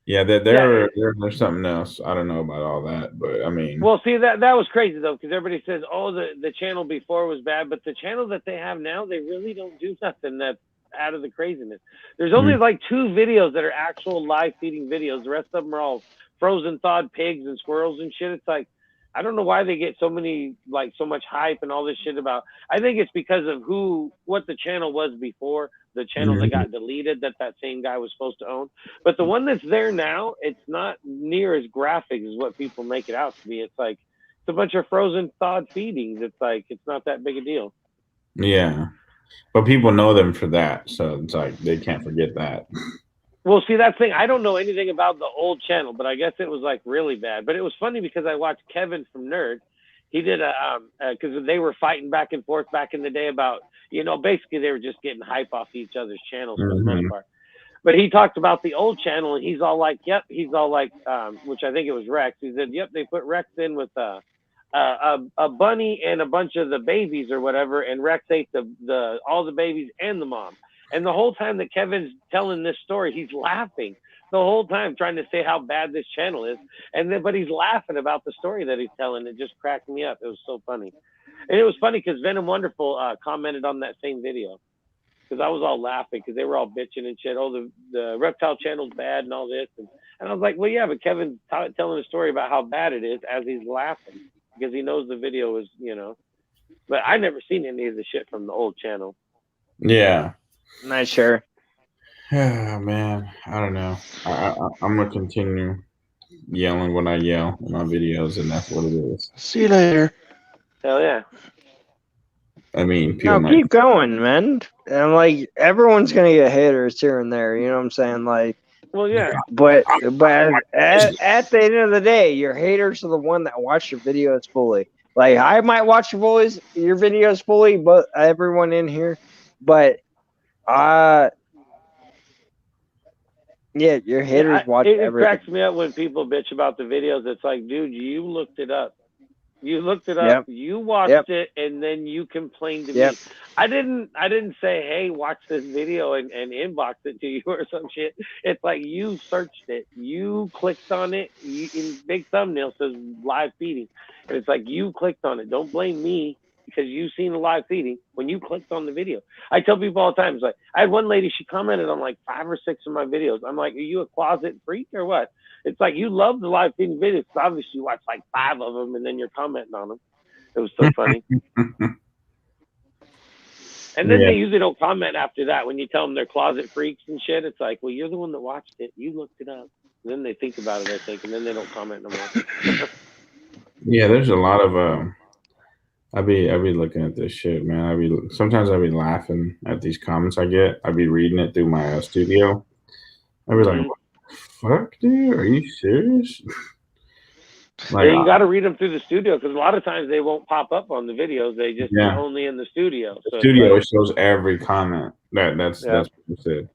There's something else. I don't know about all that, but I mean. Well, see that was crazy though, because everybody says, "Oh, the channel before was bad," but the channel that they have now, they really don't do nothing that's out of the craziness. There's only like 2 videos that are actual live feeding videos. The rest of them are all frozen thawed pigs and squirrels and shit. It's like, I don't know why they get so much hype and all this shit about. I think it's because of what the channel was before, the channel that got deleted that same guy was supposed to own. But the one that's there now, it's not near as graphic as what people make it out to be. It's like, it's a bunch of frozen thawed feedings. It's like, it's not that big a deal. Yeah. But people know them for that, so it's like they can't forget that. Well, see, that's the thing. I don't know anything about the old channel, but I guess it was like really bad. But it was funny because I watched Kevin from Nerd. He did because they were fighting back and forth back in the day about, basically they were just getting hype off each other's channels for the most part. But he talked about the old channel, and he's all like, which I think it was Rex. He said, yep, they put Rex in with a bunny and a bunch of the babies or whatever, and Rex ate all the babies and the mom. And the whole time that Kevin's telling this story, he's laughing the whole time, trying to say how bad this channel is. But he's laughing about the story that he's telling. It just cracked me up. It was so funny. And it was funny because Venom Wonderful commented on that same video, because I was all laughing because they were all bitching and shit. Oh, the reptile channel's bad and all this. And I was like, well, yeah, but Kevin's telling a story about how bad it is as he's laughing, because he knows the video is, But I never seen any of the shit from the old channel. Yeah. Not sure. Oh, man. I don't know. I'm going to continue yelling when I yell in my videos, and that's what it is. See you later. Hell yeah. I mean, keep going, man. And like everyone's gonna get haters here and there. You know what I'm saying? Like, well, yeah. But at the end of the day, your haters are the one that watch your videos fully. Like, I might watch your videos fully, but everyone in here, but your haters watch everything. It cracks me up when people bitch about the videos. It's like, dude, you looked it up. Yep. You watched it, and then you complained to me. I didn't say, hey, watch this video and inbox it to you or some shit. It's like, you searched it, you clicked on it, in big thumbnail says live feeding, and it's like, you clicked on it. Don't blame me because you've seen the live feeding when you clicked on the video. I tell people all the time, it's like, I had one lady, she commented on like 5 or 6 of my videos. I'm like, are you a closet freak or what? It's like, you love the live feeding videos. Obviously, you watch like 5 of them, and then you're commenting on them. It was so funny. And then they usually don't comment after that. When you tell them they're closet freaks and shit, it's like, well, you're the one that watched it. You looked it up. And then they think about it, I think, and then they don't comment no more. Yeah, there's a lot of I be looking at this shit, man. Sometimes I be laughing at these comments I get. I be reading it through my studio. I be like, fuck, dude, are you serious? Like, Yeah, you got to read them through the studio because a lot of times they won't pop up on the videos. They just Yeah. only in the studio. the So it's studio like, it shows every comment. That's Yeah. what you said.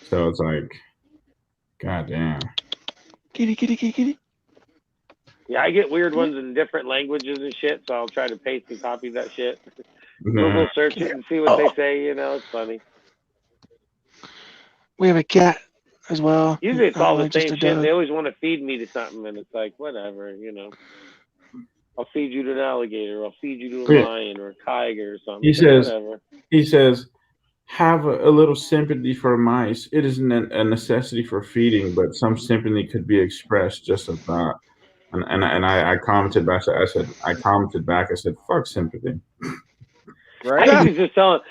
So it's like, goddamn. Kitty, kitty, kitty, kitty. yeah, I get weird ones in different languages and shit. So I'll try to paste and copy that shit. Google search it and see what they say. You know, it's funny. We have a cat as well. Usually it's all the just same a shit. dog. They always want to feed me to something, and it's like, whatever, you know. I'll feed you to an alligator. I'll feed you to a Yeah. lion or a tiger or something. He says, Whatever. he says, have a little sympathy for mice. It isn't a necessity for feeding, but some sympathy could be expressed. Just a thought. And I commented back. I said, fuck sympathy. Right? I usually tell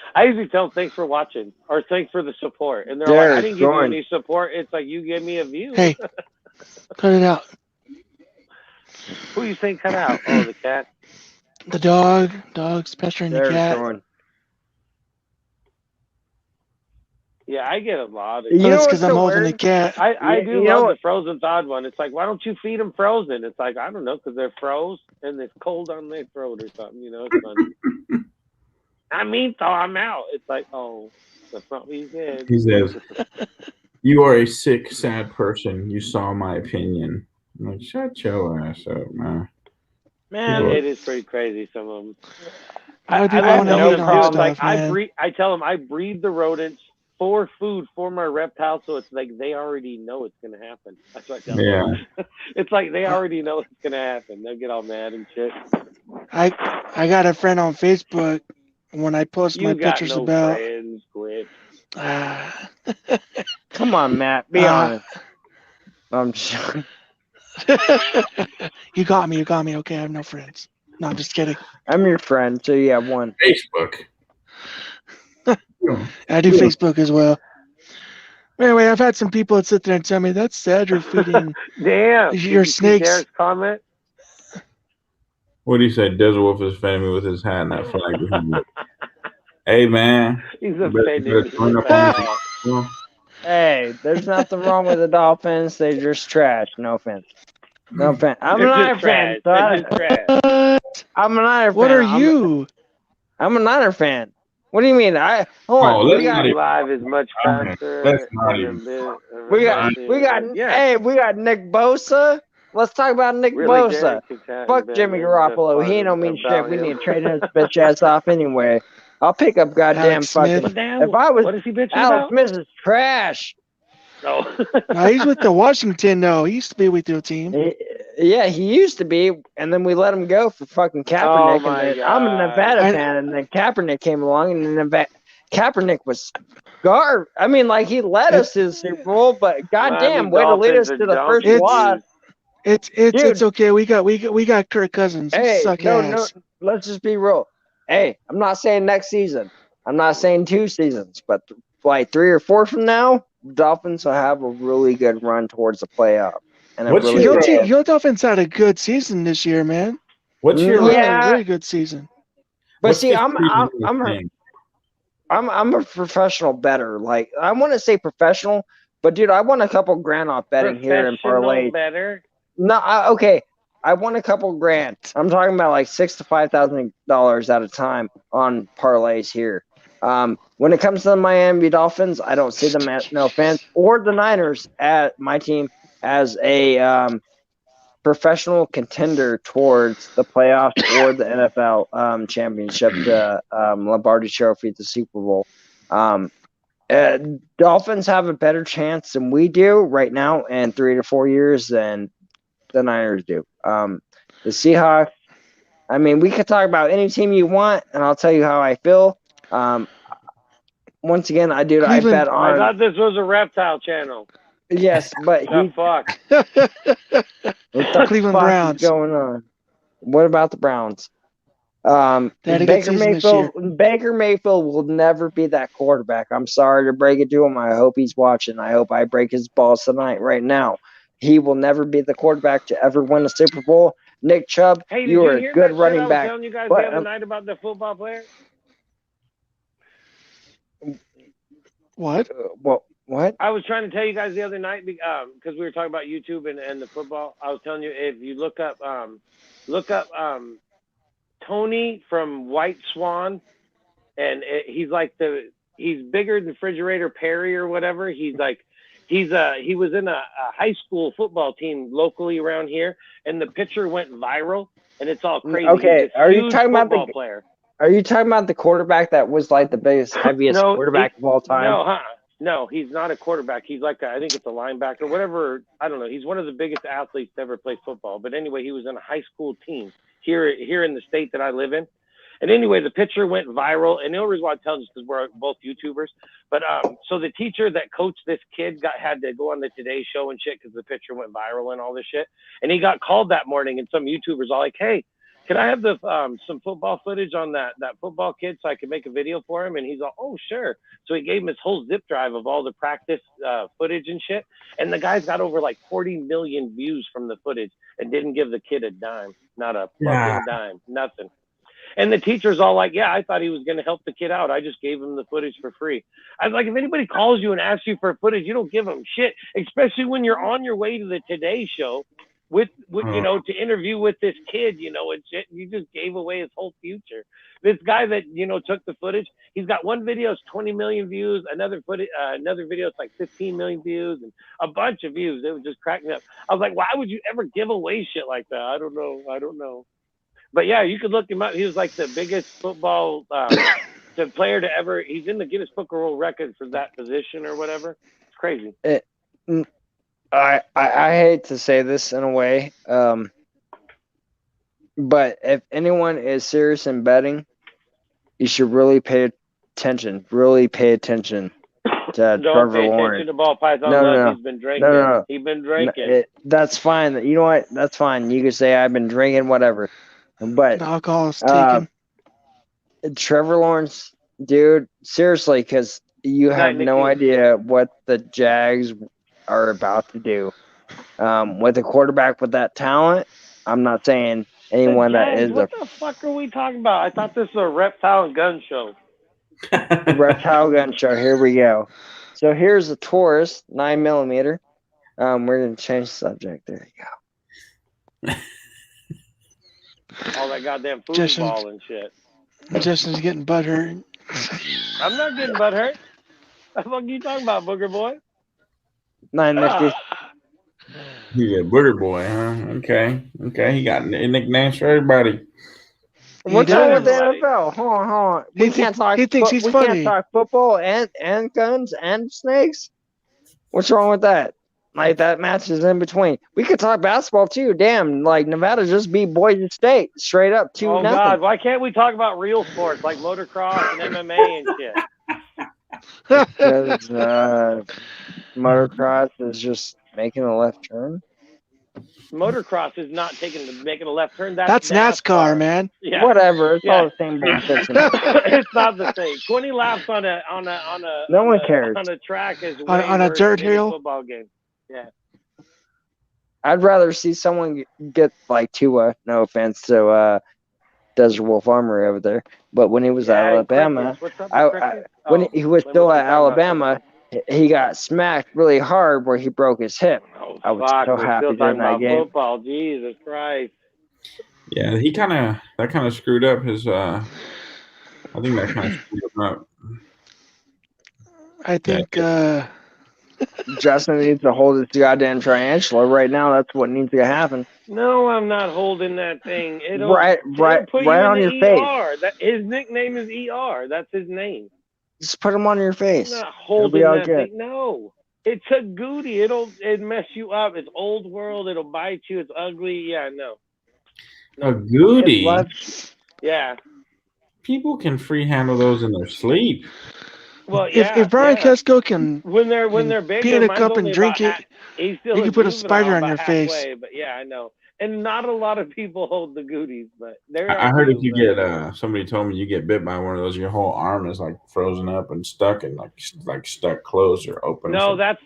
them thanks for watching or thanks for the support, and they're like, I didn't give you any support. It's like you gave me a view. Hey, cut it out. Who you think cut out? Oh, the cat. The dog's pestering the There's cat. Sean. Yeah, I get a lot of. You know That's what's because I'm so holding the weird? cat. I do you know love what- the frozen thawed one. It's like, why don't you feed them frozen? It's like, I don't know, because they're froze and it's cold on their throat or something. You know, it's funny. I mean, thaw them out. It's like, oh, that's not what you said. He says, you are a sick, sad person. You saw my opinion. I'm like, shut your ass up, man. Man, People- It is pretty crazy. Some of them. Why do people I want to tell hate them, on dude, stuff, like man? I tell them I breed the rodents for food for my reptiles, so it's like they already know it's gonna happen. That's what I tell them. Yeah. It's like they already know it's gonna happen. They'll get all mad and shit. I got a friend on Facebook. When I post my You got pictures no about, friends, quit. come on, Matt. Be honest. I'm sure. You got me. Okay, I have no friends. No, I'm just kidding. I'm your friend, so you have one. Facebook. I do Facebook as well. Anyway, I've had some people that sit there and tell me that's sad you're feeding Damn. your Did you see snakes. Derek's comment? What do you say? Desert Wolf is family with his hat and that flag behind it. Hey, man. He's You better offended. join up on this. Well, Hey, there's nothing wrong with the Dolphins. They're just trash. No offense. No offense. I'm an They're Niner just fan. trash. They're just trash. What? I'm a Niner fan. What are you? I'm a Niner fan. What do you mean? Hold on. let's We got not even- Live is much faster. Let's not and a even- bit- we got yeah. hey, we got Nick Bosa. Let's talk about Nick Really, Bosa. Derek has had Fuck been Jimmy in Garoppolo. the He ain't no mean about shit. We him. need to trade his bitch ass off anyway. I'll pick up goddamn Alex Smith. fucking. Damn, If I was what is he bitching Alex about? Smith is trash. No. No, he's with the Washington. No, he used to be with your team. Yeah, he used to be, and then we let him go for fucking Kaepernick. Oh, my and then, I'm a God. Nevada fan, and then Kaepernick came along, and then Kaepernick was I mean, like, he led us to the Super Bowl, but goddamn, way to lead us to the first It's- loss. It's okay. We got Kirk Cousins. He Hey, suck no, ass. let's just be real. Hey, I'm not saying next season. I'm not saying 2 seasons, but like 3 or 4 from now, Dolphins will have a really good run towards the playoff. And What's really your- good- Your Dolphins had a good season this year, man. What's your They had Yeah. a very good season. But what's see, your I'm a professional bettor. Like, I want to say professional, but dude, I won a couple grand off betting here in parlay. Better. No, okay, I won a couple grand. I'm talking about like $6,000 to $5,000 at a time on parlays here. When it comes to the Miami Dolphins, I don't see them as, no offense, or the Niners at my team as a professional contender towards the playoffs or the NFL championship, the Lombardi Trophy, the Super Bowl. Dolphins have a better chance than we do right now in 3 to 4 years than the Niners do. The Seahawks, I mean, we could talk about any team you want, and I'll tell you how I feel. Once again, I bet I on. thought this was a reptile channel. Yes, but The fuck? what the Cleveland fuck Browns. is going on? What about the Browns? They had a good Baker season this year. Mayfield will never be that quarterback. I'm sorry to break it to him. I hope he's watching. I hope I break his balls tonight, right now. He will never be the quarterback to ever win a Super Bowl. Nick Chubb, Hey, did you you are hear a good that running shit I was back. telling you guys But, the other night about the football player? What? What? I was trying to tell you guys the other night because we were talking about YouTube and the football. I was telling you if you look up Tony from White Swan, and he's bigger than Refrigerator Perry or whatever. He was in a high school football team locally around here, and the picture went viral, and it's all crazy. Okay, are you talking about the player? Are you talking about the quarterback that was like the biggest, heaviest quarterback of all time? No, he's not a quarterback. He's like I think it's a linebacker, whatever. I don't know. He's one of the biggest athletes to ever play football. But anyway, he was in a high school team here in the state that I live in. And anyway, the picture went viral. And the only reason why I tell you is because we're both YouTubers. But so the teacher that coached this kid had to go on the Today Show and shit because the picture went viral and all this shit. And he got called that morning, and some YouTubers all like, "Hey, can I have some football footage on that football kid so I can make a video for him?" And he's like, "Oh, sure." So he gave him his whole zip drive of all the practice footage and shit. And the guy's got over like 40 million views from the footage and didn't give the kid a dime, not a fucking dime, nothing. And the teacher's all like, "Yeah, I thought he was going to help the kid out. I just gave him the footage for free." I was like, if anybody calls you and asks you for footage, you don't give them shit, especially when you're on your way to the Today Show with to interview with this kid, and shit. You just gave away his whole future. This guy that, took the footage, he's got one video, it's 20 million views, another video, it's like 15 million views, and a bunch of views. It was just cracking me up. I was like, why would you ever give away shit like that? I don't know. But yeah, you could look him up. He was like the biggest football player to ever. He's in the Guinness Book of World Records for that position or whatever. It's crazy. I hate to say this in a way, but if anyone is serious in betting, you should really pay attention. Really pay attention to Don't Trevor pay Lawrence. attention to Ball Python. No. He's been drinking. No. He's been drinking. That's fine. You know what? That's fine. You can say I've been drinking, whatever. But The alcohol is taken. Trevor Lawrence, dude, seriously, because you have no idea what the Jags are about to do. With a quarterback with that talent, I'm not saying anyone that is what the fuck are we talking about? I thought this was a reptile and gun show. Reptile gun show. Here we go. So here's a Taurus 9mm. We're gonna change the subject. There you go. All that goddamn foosball and shit. Justin's getting butthurt. I'm not getting butthurt. What the fuck are you talking about, Booger Boy? 950. Yeah, Booger Boy, huh? Okay. He got nicknames for everybody. What's wrong with the NFL? Hold on. He thinks he's funny. Can't talk football and guns and snakes. What's wrong with that? Like, that match is in between. We could talk basketball too. Damn, like Nevada just beat Boise State straight up 2-0. Oh God, why can't we talk about real sports like motocross and MMA and shit? Because motocross is just making a left turn. Motocross is not making a left turn. That's NASCAR, man. Yeah. Whatever. It's all the same bullshit. It's not the same. 20 laps on a no one cares. on a track is on a dirt hill football game. Yeah. I'd rather see someone get like Tua. No offense to Desert Wolf Armory over there, but when he was at Alabama, when he was still at Alabama, he got smacked really hard where he broke his hip. I was so happy during that game. Football, Jesus Christ. Yeah, that kind of screwed up his. I think that kind of screwed him up. I think Justin needs to hold his goddamn tarantula right now. That's what needs to happen. No, I'm not holding that thing. Right on your face. His nickname is ER. That's his name. Just put him on your face. I'm not holding that thing. No. It's a goodie. It'll mess you up. It's old world. It'll bite you. It's ugly. Yeah, no. A goodie? Yeah. People can free handle those in their sleep. Well, yeah. If Brian Cusco can when they're big, pee in a cup and drink it, you can put a spider on your face. But yeah, I know. And not a lot of people hold the goodies, but I heard if you get somebody told me you get bit by one of those, your whole arm is like frozen up and stuck and like stuck closed or open. No, that's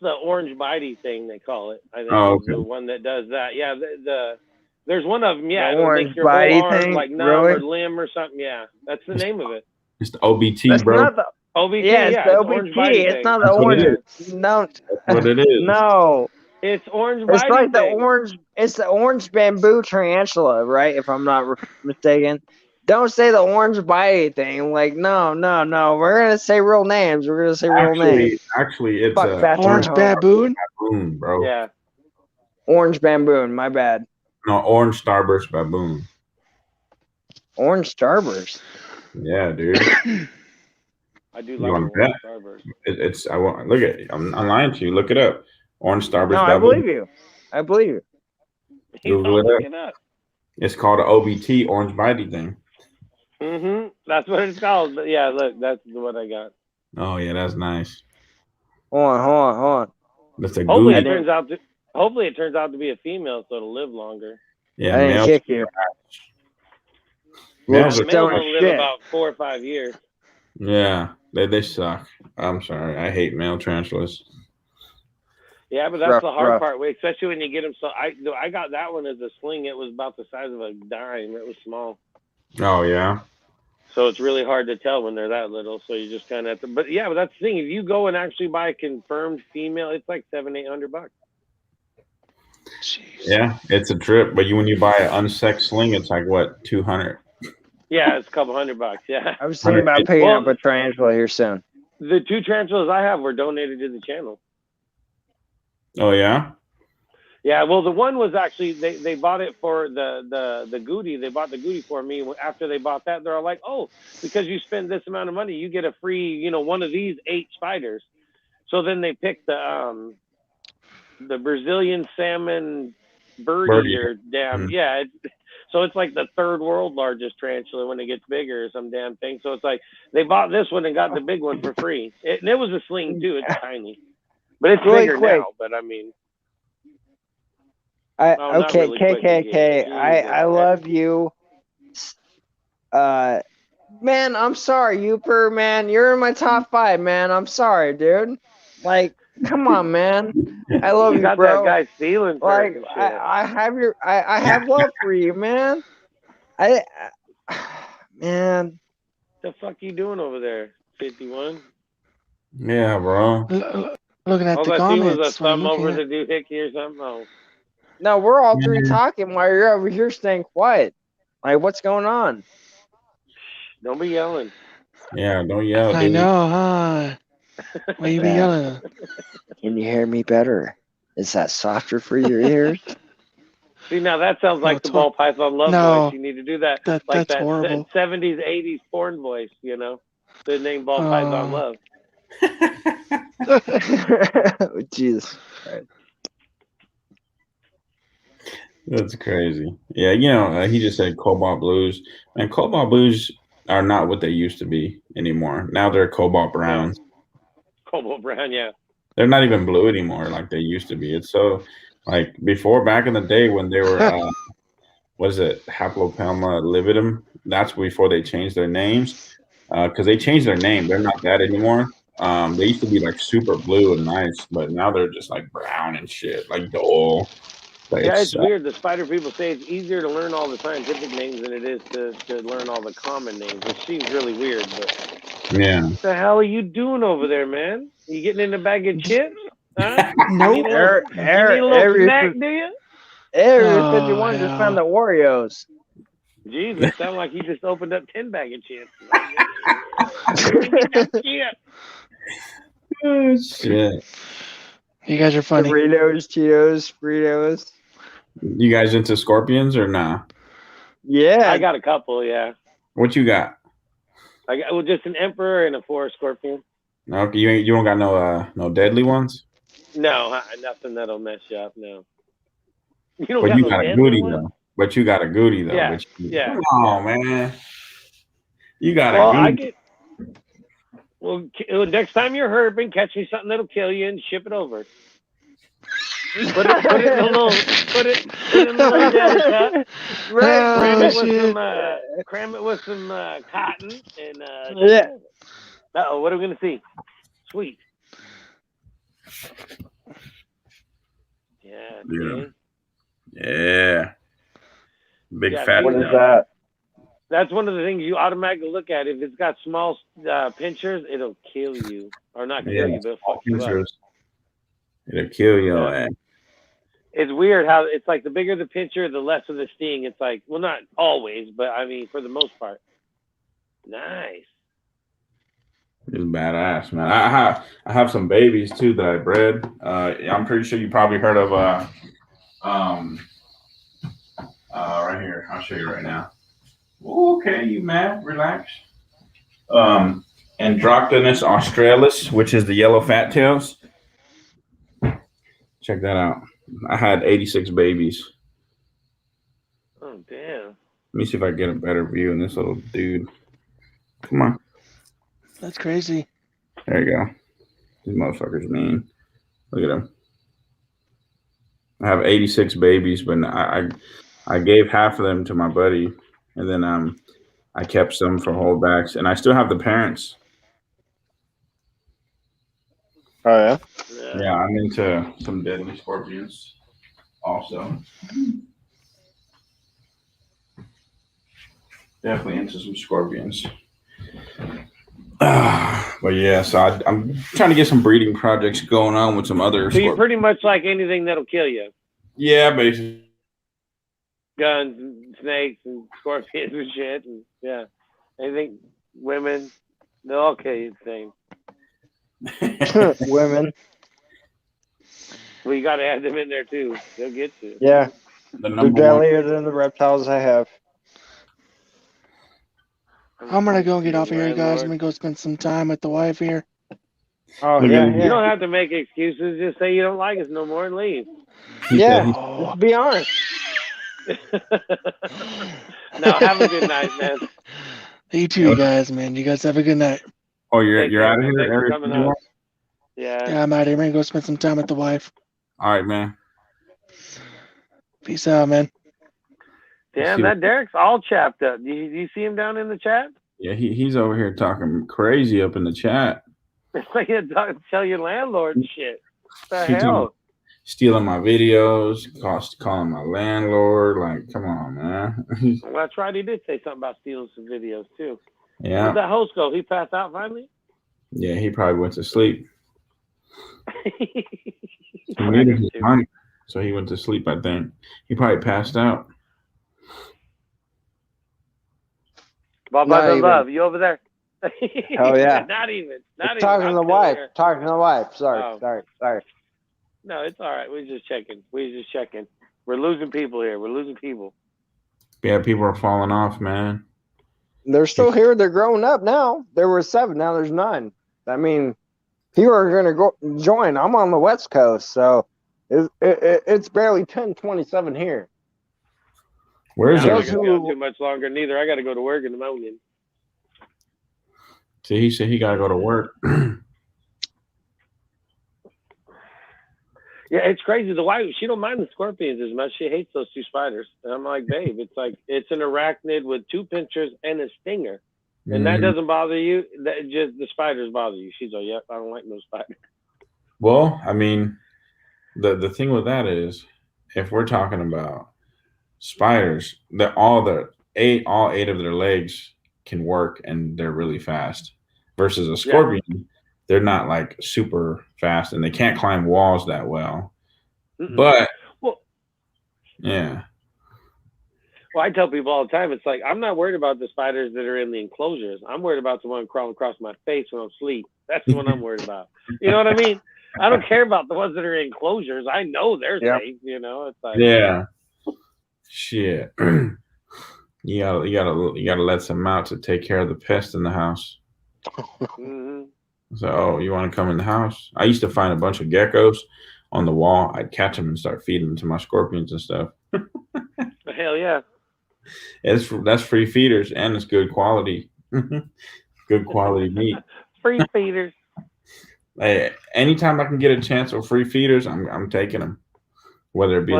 the orange bitey thing they call it. I think the one that does that. Yeah, there's one of them. Yeah, the orange bitey thing, like numb really? or limb or something. Yeah, that's the name of it. It's the OBT, bro. OBT, Yeah, it's yeah, the it's orange OBT. body It's thing. not the That's what it orange. is. No, That's what it is. no. It's orange It's body like the thing. orange. It's the orange bamboo tarantula, right? If I'm not mistaken. Don't say the orange body thing. Like, no. We're gonna say real names. We're gonna say real names. Actually, it's Fuck a that Orange tarantula. baboon. baboon, bro. Yeah. Orange bamboon. My bad. No, orange starburst baboon. Orange starburst. Yeah, dude. I do You like want the to orange bet? starburst. It's. I want. Look at. I'm lying to you. Look it up. Orange starburst No, I baboon. believe you. I believe you. Google it Look up. it up. It's called an OBT, orange body thing. That's what it's called. But yeah, look, that's what I got. Oh yeah, that's nice. Hold on. That's a Hopefully goody. it turns out to be a female, so it'll live longer. Yeah, I didn't male. kick you. Males Looks are Males dumb as only live shit. about 4 or 5 years. Yeah, they suck. I'm sorry. I hate male tarantulas. Yeah, but that's the hard Rough. part, especially when you get them. So I got that one as a sling. It was about the size of a dime. It was small. Oh yeah. So it's really hard to tell when they're that little. So you just kind of have to. But yeah, but that's the thing. If you go and actually buy a confirmed female, it's like $700-800. Jeez. Yeah, it's a trip. But when you buy an unsexed sling, it's like what, 200? Yeah, it's a couple $100. Yeah. I was thinking about picking Well, up a tarantula here soon. The 2 tarantulas I have were donated to the channel. Oh yeah. Yeah, well, the one was actually they bought it for the goodie. They bought the goodie for me. After they bought that, they're all like, "Oh, because you spend this amount of money, you get a free, one of these 8 spiders." So then they picked the Brazilian salmon birdie or damn so it's like the 3rd world largest tarantula when it gets bigger or some damn thing. So it's like they bought this one and got the big one for free. And it was a sling too. It's tiny, but it's Really bigger quick. now. But I mean. Okay, really quick KKK. again. I love you. Man, I'm sorry, Yooper, man. You're in my top 5, man. I'm sorry, dude. Like, come on, man. I love you, got bro. that guy stealing. Like, I have love for you, man. Man. The fuck you doing over there, 51? Yeah, bro. Looking at All the I see was a comments. thumb over the doohickey or something. Oh. No, we're all 3 talking while you're over here staying quiet. Like, what's going on? Don't be yelling. Yeah, don't yell, I dude. know, huh? Why you be yelling? Can you hear me better? Is that softer for your ears? See, now that sounds like the ball python love voice. You need to do that. Like that's that horrible. 70s, 80s porn voice, The name ball python love. Jesus. That's crazy. Yeah, he just said cobalt blues. And cobalt blues are not what they used to be anymore. Now they're cobalt browns. Cobalt brown, yeah. They're not even blue anymore like they used to be. It's so like before, back in the day when they were what is it, Haplopelma lividum? That's before they changed their names. Because they changed their name. They're not that anymore. They used to be like super blue and nice, but now they're just like brown and shit, like dull. Like, Yeah, it's weird. The spider people say it's easier to learn all the scientific names than it is to learn all the common names, which seems really weird. But yeah. what the hell are you doing over there, man? You getting in a bag of chips? Huh? Nope. You need a little snack, do you? Area 51 just found the Oreos. Jesus, sound like he just opened up 10 bag of chips. Oh, shit. You guys are funny. Doritos, Cheetos, Fritos. You guys into scorpions or nah? Yeah. I got a couple, yeah. What you got? I got just an emperor and a forest scorpion. Okay, you don't got no deadly ones? No, nothing that'll mess you up. No. You don't But got you no got a deadly goodie ones? though. But you got a goodie though. Yeah, Yeah. Come on, man. You got a goodie. Well, next time you're herping, catch me something that'll kill you and ship it over. Put it in a little, put it in a little deli cup. Cram it with some cotton and yeah. Uh-oh, what are we gonna see? Sweet. Yeah. Yeah. Yeah. Big Yeah, fat. What is that? That's one of the things you automatically look at. If it's got small pinchers, it'll kill you, or not kill you, but fuck you up. It'll kill your Yeah. ass. It's weird how it's like the bigger the pincher, the less of the sting. It's like, well, not always, but I mean, for the most part. Nice. It's badass, man. I have some babies too that I bred. I'm pretty sure you probably heard of right here. I'll show you right now. Okay, you man, relax. Androctonus australis, which is the yellow fat tails. Check that out. I had 86 babies. Oh damn. Let me see if I can get a better view in this little dude. Come on. That's crazy. There you go. These motherfuckers mean. Look at them. I have 86 babies, but I gave half of them to my buddy, and then I kept some for holdbacks, and I still have the parents. Oh yeah. Yeah, I'm into some deadly scorpions also. Definitely into some scorpions. But yeah, so I'm trying to get some breeding projects going on with some other. So you pretty much like anything that'll kill you. Yeah, basically. Guns and snakes and scorpions and shit. And yeah. Anything, women, they'll all kill you the same. Women. Well, you got to add them in there too. They'll get you. Yeah. The They're number deadlier than the reptiles I have. I'm gonna go get off of here, guys. Landlord. I'm gonna go spend some time with the wife here. Oh Look yeah, at You yeah. don't have to make excuses. Just say you don't like us no more and leave. Yeah. Oh, Let's be honest. Now, have a good night, man. you too, guys, man. You guys have a good night. Oh, you're Take out care, of man. here, Thanks for Eric? coming You up. are? Yeah. Yeah, I'm out here. I'm gonna go spend some time with the wife. All right, man. Peace out, man. Damn, that Derek's all chapped up. Do you see him down in the chat? Yeah, he's over here talking crazy up in the chat. It's like you tell your landlord and shit. What the He hell? Stealing my videos, calling my landlord. Like, come on, man. Well, that's right. He did say something about stealing some videos too. Yeah. Where'd that host go? He passed out finally? Yeah, he probably went to sleep. He I needed do his too. money, so he went to sleep, I think. He probably passed out. Bob, Not I even. love you over there. Hell yeah. Not even. Not even. Talking to I'm the still wife. here. Talking to the wife. Sorry. Oh. Sorry. No, it's all right. We're just checking. We're losing people here. We're losing people. Yeah, people are falling off, man. They're still here. They're growing up now. There were 7. Now there's 9. I mean, people are going to go join. I'm on the West Coast, so it's barely 10:27 here. Where's I'm your? not gonna be on too much longer. Neither. I got to go to work in the morning. See, he said he got to go to work. Yeah, it's crazy. The wife, she don't mind the scorpions as much. She hates those 2 spiders. And I'm like, babe, it's like it's an arachnid with 2 pinchers and a stinger, and that doesn't bother you. That just the spiders bother you. She's like, yep, I don't like no spiders. Well, I mean, the thing with that is, if we're talking about spiders, that all 8 of their legs can work and they're really fast. Versus a scorpion, they're not like super fast and they can't climb walls that well. But yeah. Well, I tell people all the time, it's like I'm not worried about the spiders that are in the enclosures. I'm worried about the one crawling across my face when I'm asleep. That's the one I'm worried about. You know what I mean? I don't care about the ones that are in enclosures. I know they're safe. You know, it's like shit. You gotta let some out to take care of the pest in the house. So, you want to come in the house? I used to find a bunch of geckos on the wall. I'd catch them and start feeding them to my scorpions and stuff. Hell yeah. That's free feeders and it's good quality. Good quality meat. Free feeders. Hey, anytime I can get a chance of free feeders, I'm taking them. Whether it be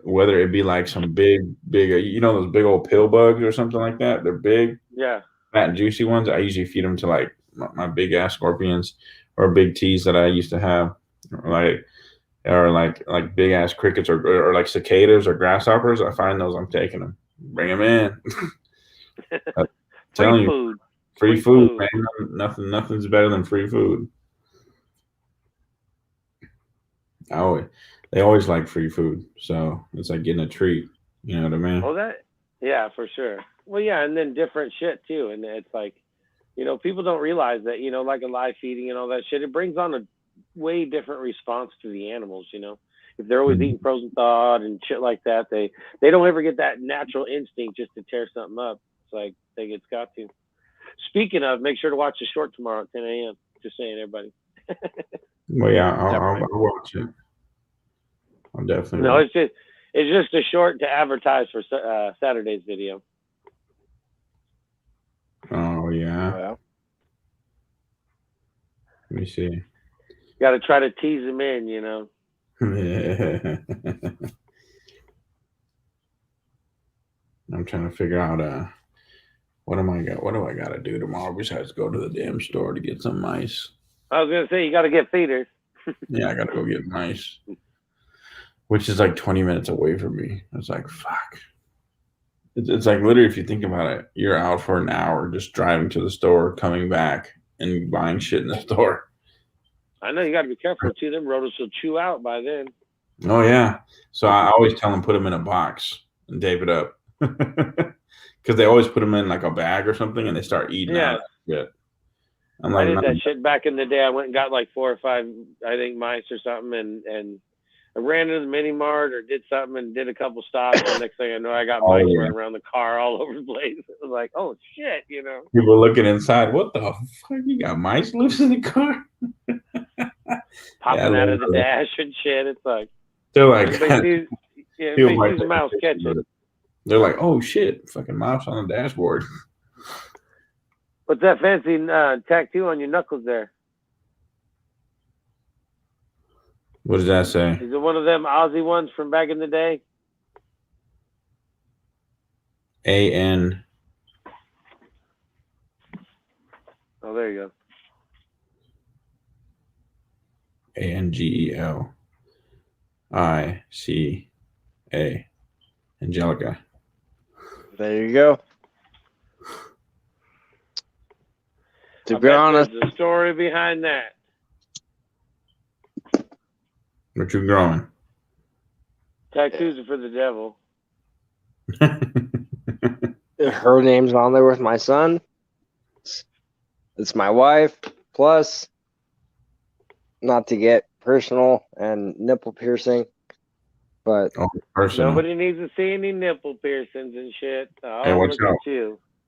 whether it be like some big, those big old pill bugs or something like that. They're big, fat and juicy ones. I usually feed them to like my big ass scorpions or big T's that I used to have, like big ass crickets or like cicadas or grasshoppers. I find those, I'm taking them. Bring them in. Telling Free you, food. free Free food, food. man. Nothing's better than free food. They always like free food, so it's like getting a treat. You know what I mean? Oh, yeah, for sure. Well, yeah, and then different shit too, and it's like, people don't realize that, like a live feeding and all that shit, it brings on a way different response to the animals. If they're always eating frozen thawed and shit like that, they don't ever get that natural instinct just to tear something up. It's like it's got to. Speaking of, make sure to watch the short tomorrow at 10 a.m. Just saying, everybody. Well, yeah, I'll watch it. I'll definitely. No, watch. it's just a short to advertise for Saturday's video. Oh yeah. Well, Let me see. Got to try to tease them in, I'm trying to figure out what do I gotta do tomorrow besides go to the damn store to get some mice? I was gonna say you got to get feeders. Yeah, I gotta go get mice, which is like 20 minutes away from me. It's like fuck. It's like literally, if you think about it, you're out for an hour just driving to the store, coming back, and buying shit in the store. I know you got to be careful too. Them rotors will chew out by then. Oh yeah. So I always tell them put them in a box and tape it up, because they always put them in like a bag or something, and they start eating out shit. I'm like, I did that shit back in the day. I went and got like 4 or 5, I think, mice or something, and I ran into the mini mart or did something and did a couple stops. And the next thing I know, I got mice running around the car all over the place. It was like, oh shit, People looking inside. What the fuck? You got mice loose in the car? Popping out of the dash and shit. It's like they're like, if they see a mouse, catch it. They're like, oh shit, fucking mouse on the dashboard. What's that fancy tattoo on your knuckles there? What does that say? Is it one of them Aussie ones from back in the day? A-N. Oh, there you go. A-N-G-E-L-I-C-A. Angelica. There you go. To be honest, there's a story behind that. What you growing? Tattoos are for the devil. Her name's on there with my son. It's my wife. Plus, not to get personal and nipple piercing, but nobody needs to see any nipple piercings and shit. Oh, hey, watch out!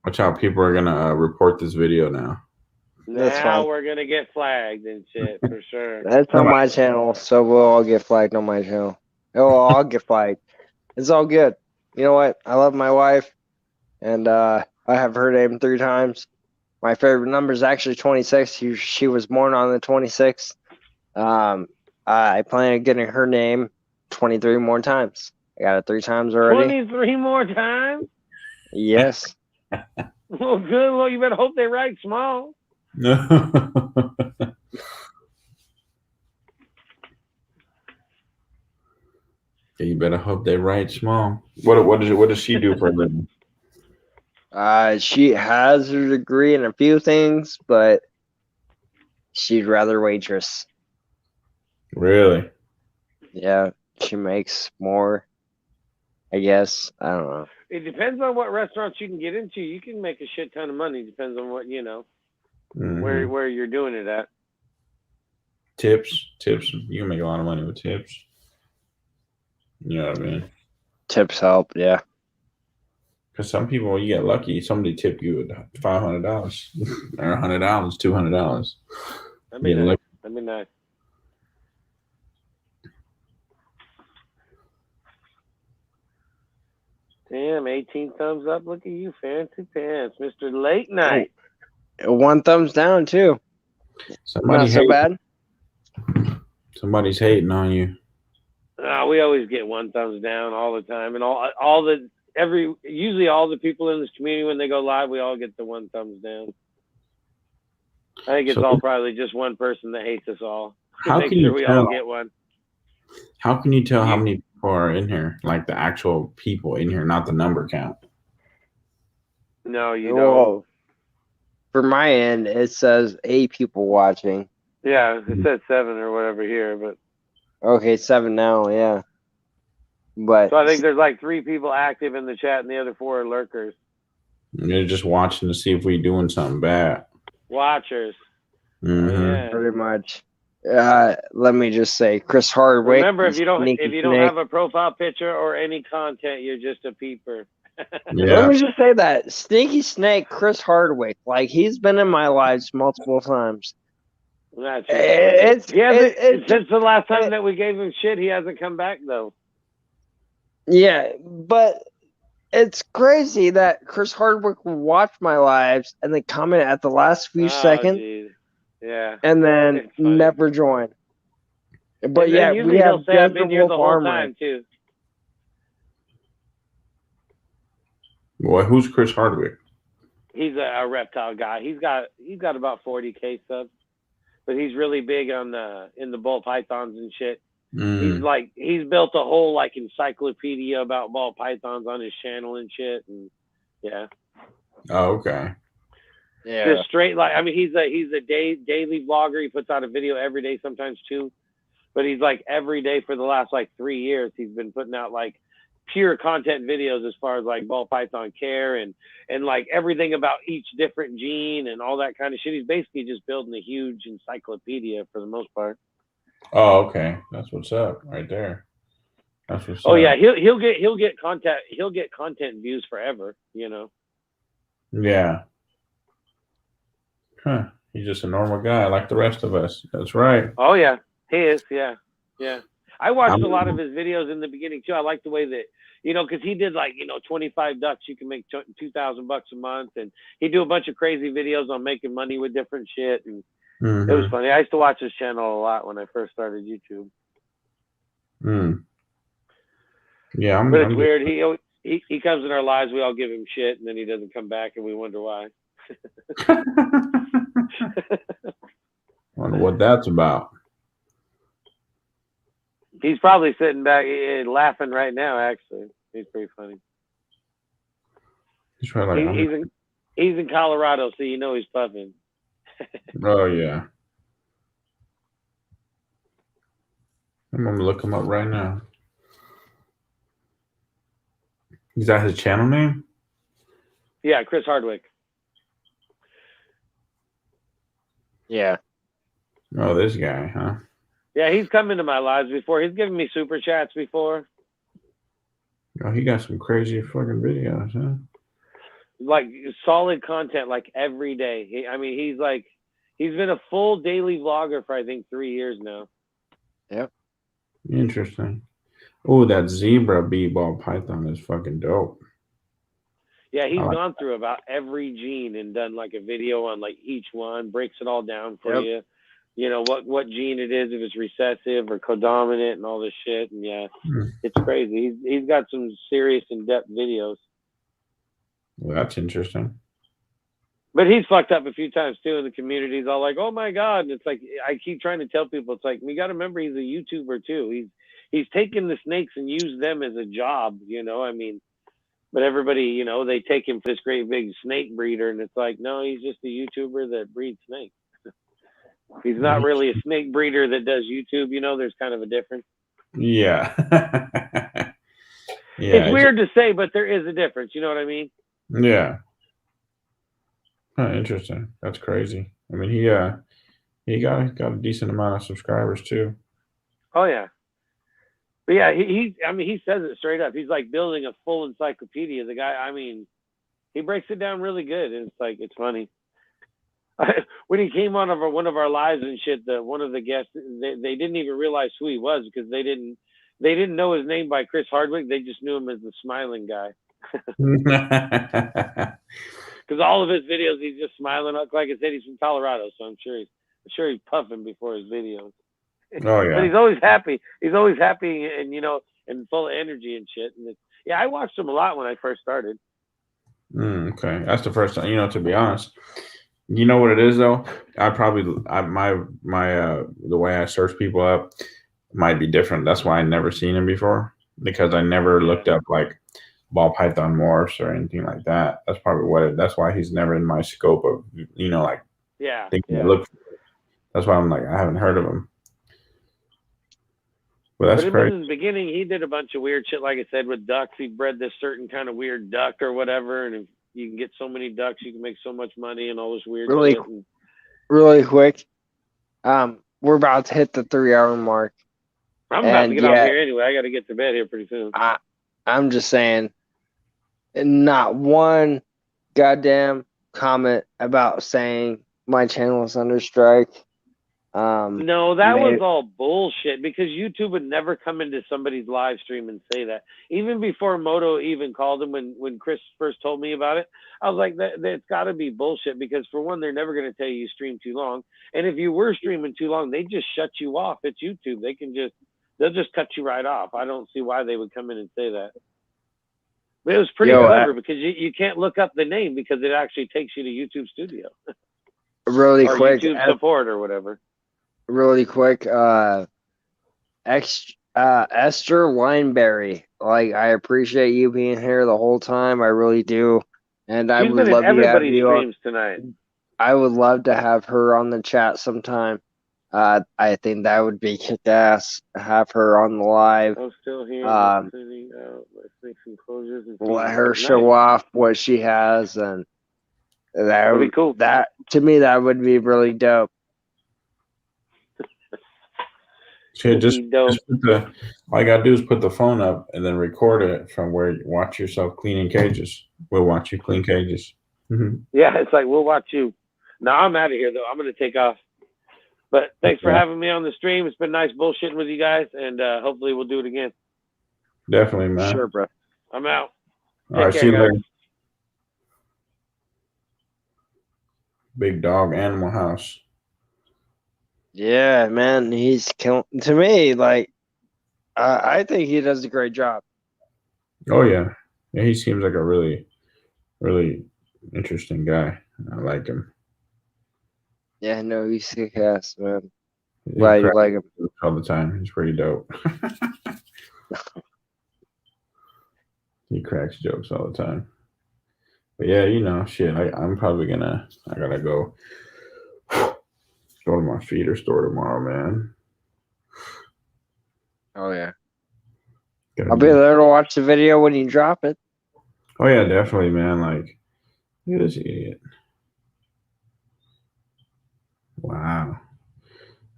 Watch out! People are gonna report this video now. Now we're gonna get flagged and shit for sure. That's on my channel, so we'll all get flagged on my channel. We'll all get flagged. It's all good. You know what? I love my wife, and I have her name 3 times. My favorite number is actually 26. She was born on the 26th. I plan on getting her name 23 more times. I got it 3 times already. 23 more times? Yes. Well, good. Well, you better hope they write small. No. You better hope they write small. What does she do for a living? She has her degree in a few things, but she'd rather waitress. Really? Yeah, she makes more, I guess. I don't know. It depends on what restaurants you can get into. You can make a shit ton of money. Depends on what, where you're doing it at. Tips. You can make a lot of money with tips. You know what I mean? Tips help, yeah. Because some people, you get lucky, somebody tip you at $500 or $100, $200. That'd be nice. That'd be nice. Damn, 18 thumbs up. Look at you, fancy pants, Mr. Late Night. 1 thumbs down too. Not so bad. Somebody's hating on you. We always get 1 thumbs down all the time, and usually all the people in this community, when they go live, we all get the 1 thumbs down. I think it's all probably just one person that hates us all. How Make can sure you we tell? all get one. How can you tell how many people are in here? Like the actual people in here, not the number count. No, you don't. Well, for my end, it says 8 people watching. Yeah, it says 7 or whatever here, but Okay, 7 now. Yeah, but so I think there's like 3 people active in the chat, and the other 4 are lurkers, You're just watching to see if we doing something bad. watchers. Mhm. Yeah. pretty much. Let me just say, Chris Hardwick. Remember, if you don't Sneaky have a profile picture or any content, you're just a peeper. Yeah. Let me just say that Sneaky Snake, Chris Hardwick, like he's been in my lives multiple times. That's It's since the last time that we gave him shit, he hasn't come back though. Yeah, but it's crazy that Chris Hardwick will watch my lives and then comment at the last few seconds. Geez. Yeah. And then never join. But and yeah, usually we have he'll say I've been here the whole Armory. time too. Boy, who's Chris Hardwick? He's a reptile guy. He's got about 40K subs, but he's really big on in the ball pythons and shit. He's built a whole like encyclopedia about ball pythons on his channel and shit, and yeah. Oh, okay. Yeah. Just straight like, I mean, he's a daily vlogger. He puts out a video every day, sometimes 2, but he's like every day for the last like 3 years. He's been putting out like pure content videos as far as like ball python care and like everything about each different gene and all that kind of shit. He's basically just building a huge encyclopedia for the most part. Oh, okay. That's what's up right there. That's what's up. Oh yeah, he'll get content views forever, you know. Yeah. Huh. He's just a normal guy like the rest of us. That's right. Oh yeah, he is. Yeah. I watched a lot of his videos in the beginning too. I like the way that, you know, because he did like, you know, 25 ducks, you can make $2,000 a month, and he'd do a bunch of crazy videos on making money with different shit, and it was funny. I used to watch his channel a lot when I first started YouTube. Yeah, but it's weird. He comes in our lives, we all give him shit, and then he doesn't come back, and we wonder why. Wonder what that's about. He's probably sitting back laughing right now. Actually, he's pretty funny. He's probably like, he's in Colorado, so you know he's puffing. Oh yeah. I'm gonna look him up right now. Is that his channel name? Yeah, Chris Hardwick. Yeah. Oh, this guy, huh? Yeah, he's come into my lives before. He's given me super chats before. Oh, he got some crazy fucking videos, huh? Like solid content, like every day. He's been a full daily vlogger for I think 3 years now. Yep. Interesting. Oh, that zebra ball python is fucking dope. Yeah, he's gone through about every gene and done like a video on like each one, breaks it all down for you. You know, what gene it is, if it's recessive or codominant and all this shit. And yeah, it's crazy. He's got some serious in-depth videos. Well, that's interesting. But he's fucked up a few times too, and the community's all like, oh my God. And it's like, I keep trying to tell people, it's like, we got to remember he's a YouTuber too. He's taken the snakes and used them as a job, you know, I mean, but everybody, you know, they take him for this great big snake breeder, and it's like, no, he's just a YouTuber that breeds snakes. He's not really a snake breeder that does YouTube, you know, there's kind of a difference. Yeah. It's weird to say, but there is a difference, you know what I mean? Yeah. Huh, interesting. That's crazy. I mean, he got a decent amount of subscribers too. Oh yeah. But yeah, he says it straight up. He's like building a full encyclopedia. The guy, I mean, he breaks it down really good, and it's like, it's funny. When he came on one of our lives and shit, one of the guests, they didn't even realize who he was because they didn't know his name by Chris Hardwick. They just knew him as the smiling guy. Because all of his videos, he's just smiling. Like I said, he's from Colorado, so I'm sure he's puffing before his videos. Oh yeah. But he's always happy. He's always happy, and you know, and full of energy and shit. And yeah, I watched him a lot when I first started. Okay, that's the first time. You know, to be honest, you know what it is though. My the way I search people up might be different. That's why I never seen him before, because I never looked up like ball python morphs or anything like that. That's probably that's why he's never in my scope of, like Yeah. thinking Yeah. to look for. That's why I'm like, I haven't heard of him. But that's But crazy. in the beginning, he did a bunch of weird shit. Like I said, with ducks, he bred this certain kind of weird duck or whatever. And if you can get so many ducks, you can make so much money and all this weird Really, shit. And really quick. We're about to hit the 3-hour mark. I'm about to And get off here anyway. I got to get to bed here pretty soon. I'm just saying, not one goddamn comment about saying my channel is under strike. No, that was all bullshit because YouTube would never come into somebody's live stream and say that. Even before Moto even called him, when Chris first told me about it, I was like, that's got to be bullshit because for one, they're never going to tell you stream too long. And if you were streaming too long, they just shut you off. It's YouTube. They'll just cut you right off. I don't see why they would come in and say that. But it was pretty clever because you can't look up the name because it actually takes you to YouTube Studio. Really or quick. YouTube support or whatever. Really quick. Esther Wineberry. Like, I appreciate you being here the whole time. I really do. And I would love to have you on. Tonight. I would love to have her on the chat sometime. I think that would be kick-ass. Have her on the live. I'm still here. Let's make some closures and let her show off what she has, and that would be cool. That to me, that would be really dope. Shit, just all you gotta do is put the phone up and then record it from where you watch yourself cleaning cages. We'll watch you clean cages. Mm-hmm. Yeah, it's like we'll watch you. Now I'm out of here though. I'm gonna take off. But thanks for having me on the stream. It's been nice bullshitting with you guys, and hopefully we'll do it again. Definitely, man. Sure, bro. I'm out. All right, see you later. Big dog animal house. Yeah, man, he's killing. To me, like, I think he does a great job. Oh yeah, he seems like a really, really interesting guy. I like him. Yeah, no, he's sick ass, man. Glad you like him all the time. He's pretty dope. He cracks jokes all the time. But yeah, shit. I'm probably I gotta go to my feeder store tomorrow, man. Oh yeah. I'll be there to watch the video when you drop it. Oh yeah, definitely, man. Like, look at this idiot. Wow.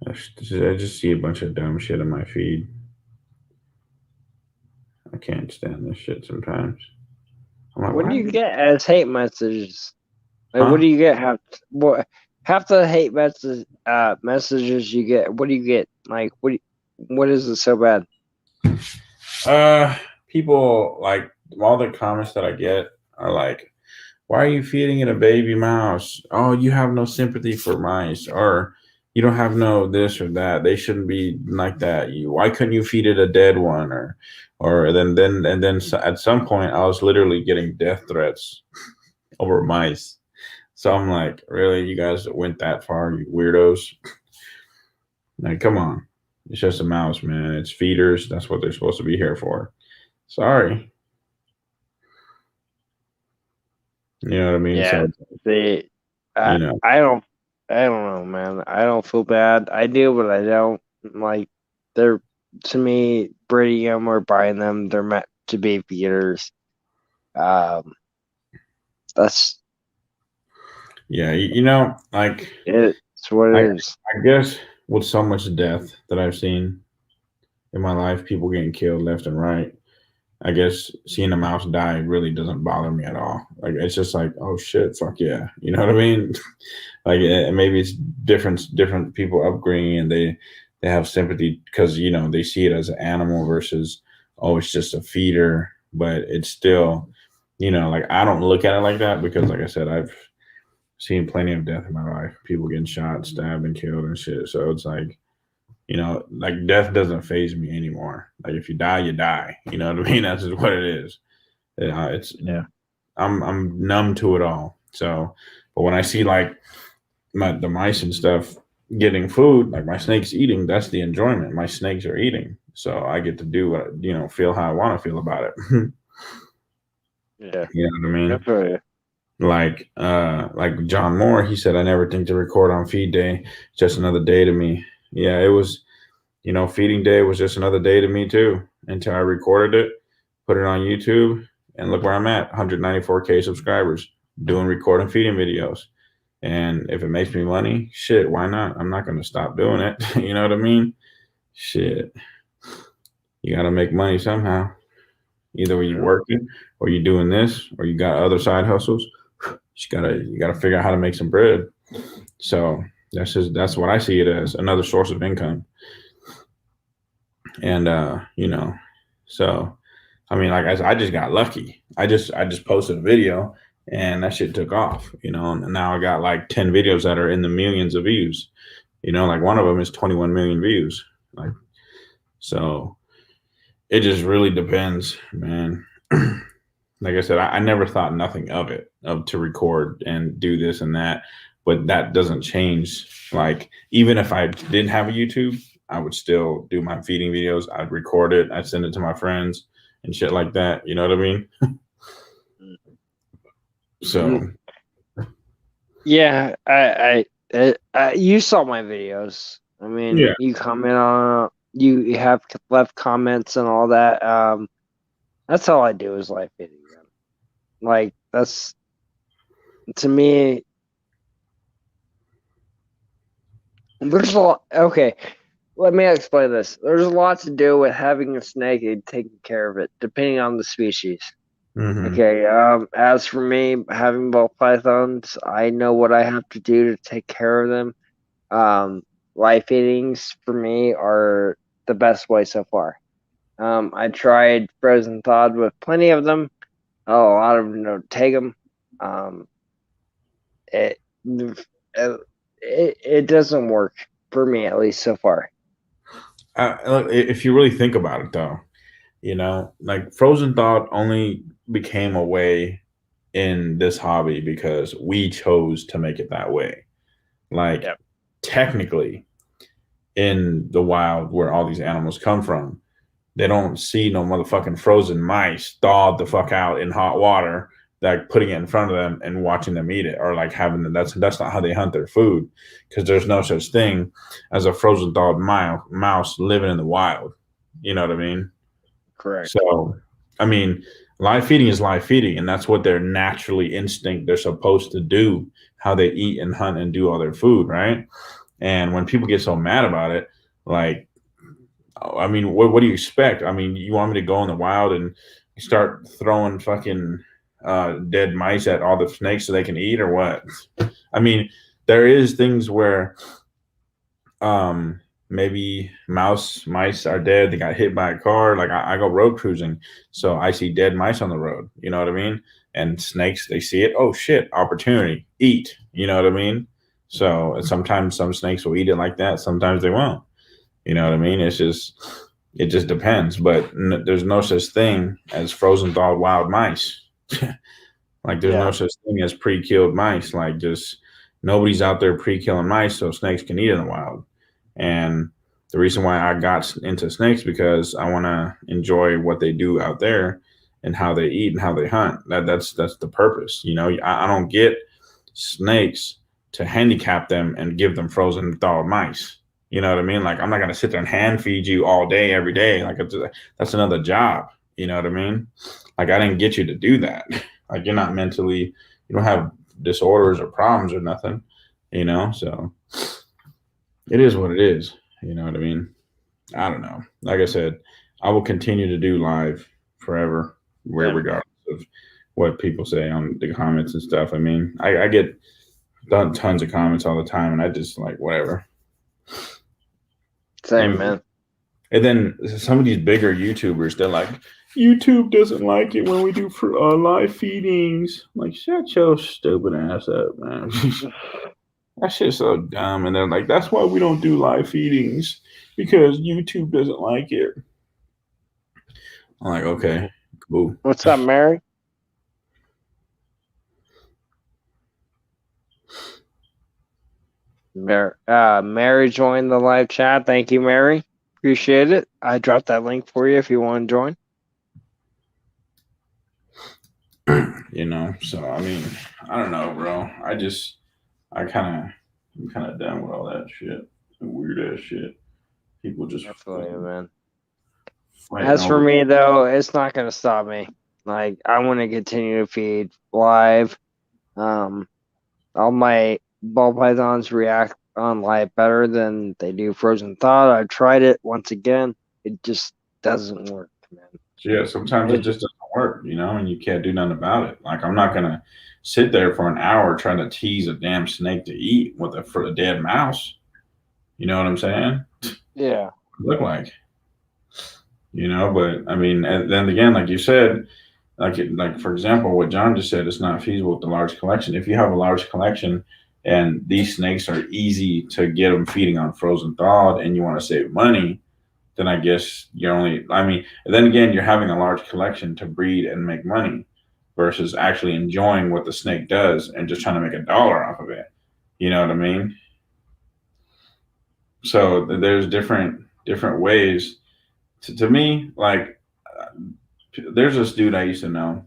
I just see a bunch of dumb shit in my feed. I can't stand this shit sometimes. I'm like, what do you get as hate messages? Like, what do you get? Half the hate messages you get. What do you get? Like, what is it so bad? People, like, all the comments that I get are like, why are you feeding it a baby mouse? Oh, you have no sympathy for mice, or you don't have no this or that. They shouldn't be like that. Why couldn't you feed it a dead one? Or then at some point I was literally getting death threats over mice. So I'm like, really, you guys went that far, you weirdos? Like, come on, it's just a mouse, man. It's feeders. That's what they're supposed to be here for. Sorry. You know what I mean? Yeah. So, I don't know, man. I don't feel bad. I do, but I don't. Like, they're, to me, breeding them or buying them, they're meant to be feeders. That's. Yeah, like. It's what it is. I guess with so much death that I've seen in my life, people getting killed left and right, I guess seeing a mouse die really doesn't bother me at all. Like, it's just like, oh shit, fuck yeah. You know what I mean? Like, maybe it's different people upbringing, and they have sympathy because, they see it as an animal versus, oh, it's just a feeder. But it's still, like, I don't look at it like that because, like I said, I've seen plenty of death in my life. People getting shot, stabbed, and killed and shit. So it's like, like, death doesn't faze me anymore. Like, if you die, you die. You know what I mean? That's just what it is. I'm numb to it all. So, but when I see like the mice and stuff getting food, like my snake's eating, that's the enjoyment. My snakes are eating, so I get to do what feel how I want to feel about it. Yeah. You know what I mean? Good for you. Like John Moore, he said, I never think to record on feed day. It's just another day to me. Yeah, it was, feeding day was just another day to me too, until I recorded it, put it on YouTube, and look where I'm at, 194K subscribers, doing recording feeding videos. And if it makes me money, shit, why not? I'm not going to stop doing it. You know what I mean? Shit. You got to make money somehow. Either you're working or you're doing this or you got other side hustles. You gotta figure out how to make some bread. So that's what I see it as, another source of income. And so I mean, like I just got lucky. I just posted a video and that shit took off, and now I got like 10 videos that are in the millions of views. Like one of them is 21 million views. Like, so it just really depends, man. Like I said, I never thought nothing of it, to record and do this and that, but that doesn't change. Like, even if I didn't have a YouTube, I would still do my feeding videos. I'd record it. I'd send it to my friends and shit like that. You know what I mean? So. Yeah, I you saw my videos. I mean, Yeah. You comment on, you have left comments and all that. That's all I do is live feeding them. Like, that's, to me, there's a lot. Okay, let me explain this. There's a lot to do with having a snake and taking care of it, depending on the species. Mm-hmm. Okay, as for me, having ball pythons, I know what I have to do to take care of them. Live feedings for me are the best way so far. I tried frozen thawed with plenty of them. A lot of them don't take them. It doesn't work for me, at least so far. If you really think about it, though, like frozen thawed only became a way in this hobby because we chose to make it that way. Like, technically, in the wild where all these animals come from, they don't see no motherfucking frozen mice thawed the fuck out in hot water, like putting it in front of them and watching them eat it, or like having them. That's not how they hunt their food, because there's no such thing as a frozen thawed mouse living in the wild. You know what I mean? Correct. So, I mean, live feeding is live feeding, and that's what their naturally instinct they're supposed to do, how they eat and hunt and do all their food, right? And when people get so mad about it, like, I mean, what do you expect? I mean, you want me to go in the wild and start throwing fucking dead mice at all the snakes so they can eat, or what? I mean, there is things where maybe mice are dead. They got hit by a car. Like, I go road cruising, so I see dead mice on the road. You know what I mean? And snakes, they see it. Oh shit, opportunity, eat. You know what I mean? So sometimes some snakes will eat it like that. Sometimes they won't. You know what I mean? It just depends. But there's no such thing as frozen thawed wild mice. Like, there's no such thing as pre-killed mice. Like, just nobody's out there pre-killing mice so snakes can eat in the wild. And the reason why I got into snakes, because I want to enjoy what they do out there and how they eat and how they hunt. That's the purpose. I don't get snakes to handicap them and give them frozen thawed mice. You know what I mean? Like, I'm not going to sit there and hand feed you all day, every day. Like, that's another job. You know what I mean? Like, I didn't get you to do that. Like, you're not mentally, you don't have disorders or problems or nothing, so it is what it is. You know what I mean? I don't know. Like I said, I will continue to do live forever, regardless of what people say on the comments and stuff. I mean, I get tons of comments all the time, and I just like, whatever. Same, man. And then some of these bigger YouTubers, they're like, YouTube doesn't like it when we do live feedings. I'm like, shut your stupid ass up, man. That shit's so dumb. And they're like, that's why we don't do live feedings, because YouTube doesn't like it. I'm like, okay, cool. What's up, Mary? Mary joined the live chat. Thank you, Mary. Appreciate it. I dropped that link for you if you want to join. You know, so I mean, I don't know, bro. I'm kind of done with all that shit, weird ass shit. People just I feel you, man. fighting As for over. me, though, it's not going to stop me. Like, I want to continue to feed live. All my ball pythons react on live better than they do frozen thaw. I've tried it once again. It just doesn't work, man. Yeah, sometimes it just doesn't work, you know, and you can't do nothing about it. Like, I'm not gonna sit there for an hour trying to tease a damn snake to eat for a dead mouse. You know what I'm saying? Yeah. Look like, you know, but I mean, and then again, like you said, like for example, what John just said, it's not feasible with the large collection. If you have a large collection and these snakes are easy to get them feeding on frozen thawed, and you want to save money, then I guess I mean, then again, you're having a large collection to breed and make money versus actually enjoying what the snake does and just trying to make $1 off of it. You know what I mean? So there's different ways. To me, like, there's this dude I used to know.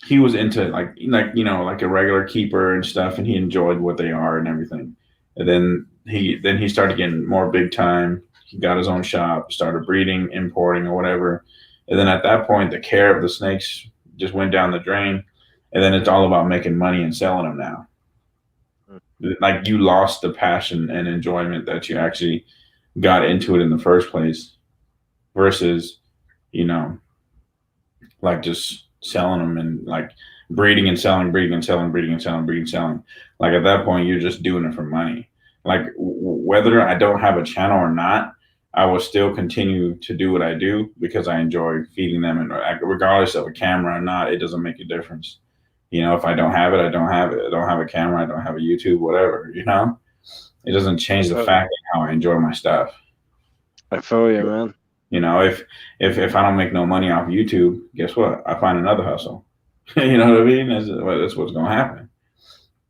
He was into like you know, like a regular keeper and stuff, and he enjoyed what they are and everything. And then he started getting more big time. He got his own shop, started breeding, importing, or whatever. And then at that point, the care of the snakes just went down the drain. And then it's all about making money and selling them now. Like, you lost the passion and enjoyment that you actually got into it in the first place versus, you know, like just selling them and like breeding and selling, breeding and selling, breeding and selling, breeding and selling. Like, at that point, you're just doing it for money. Like, whether I don't have a channel or not, I will still continue to do what I do because I enjoy feeding them. And regardless of a camera or not, it doesn't make a difference. You know, if I don't have it, I don't have it. I don't have a camera, I don't have a YouTube, whatever, you know? It doesn't change the fact of how I enjoy my stuff. I feel you, man. You know, if I don't make no money off YouTube, guess what? I find another hustle. You know what I mean? That's what's going to happen.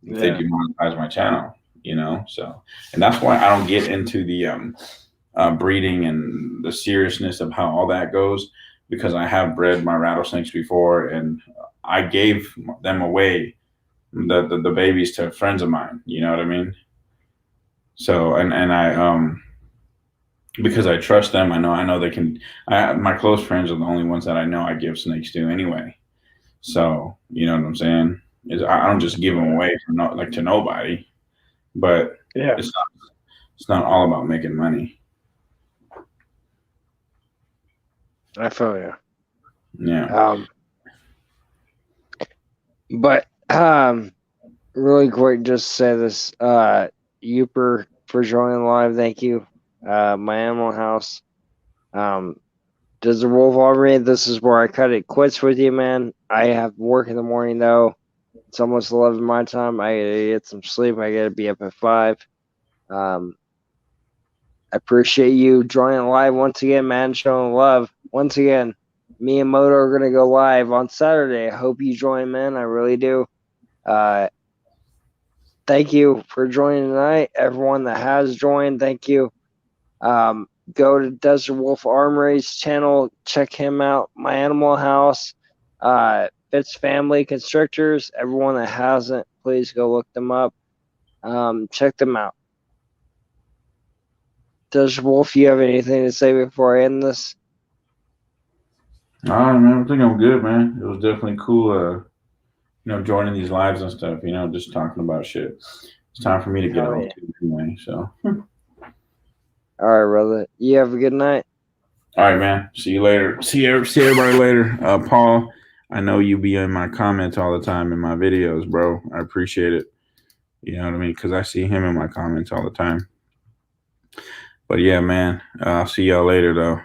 If they can monetize my channel, you know? So, and that's why I don't get into the breeding and the seriousness of how all that goes, because I have bred my rattlesnakes before and I gave them away, the babies, to friends of mine. You know what I mean? So, and I, because I trust them, I know they can. My close friends are the only ones that I know I give snakes to anyway. So, you know what I'm saying? I don't just give them away to nobody, but it's not all about making money. I feel you. Yeah. But really quick, just say this, Yooper, for joining live, thank you. My animal house. Does the wolf already? This is where I cut it quits with you, man. I have work in the morning though. It's almost 11 my time. I gotta get some sleep. I gotta be up at 5. I appreciate you joining live once again, man. Showing love once again. Me and Moto are gonna go live on Saturday. I hope you join, man. I really do. Thank you for joining tonight. Everyone that has joined, thank you. Go to Desert Wolf Armory's channel. Check him out. My Animal House. Fitz Family Constrictors. Everyone that hasn't, please go look them up. Check them out. Desert Wolf, you have anything to say before I end this? All right, man. I think I'm good, man. It was definitely cool, you know, joining these lives and stuff, you know, just talking about shit. It's time for me to get off too, anyway, so. All right, brother. You have a good night. All right, man. See you later. See everybody later. Paul, I know you be in my comments all the time in my videos, bro. I appreciate it. You know what I mean? Because I see him in my comments all the time. But yeah, man, I'll see y'all later, though.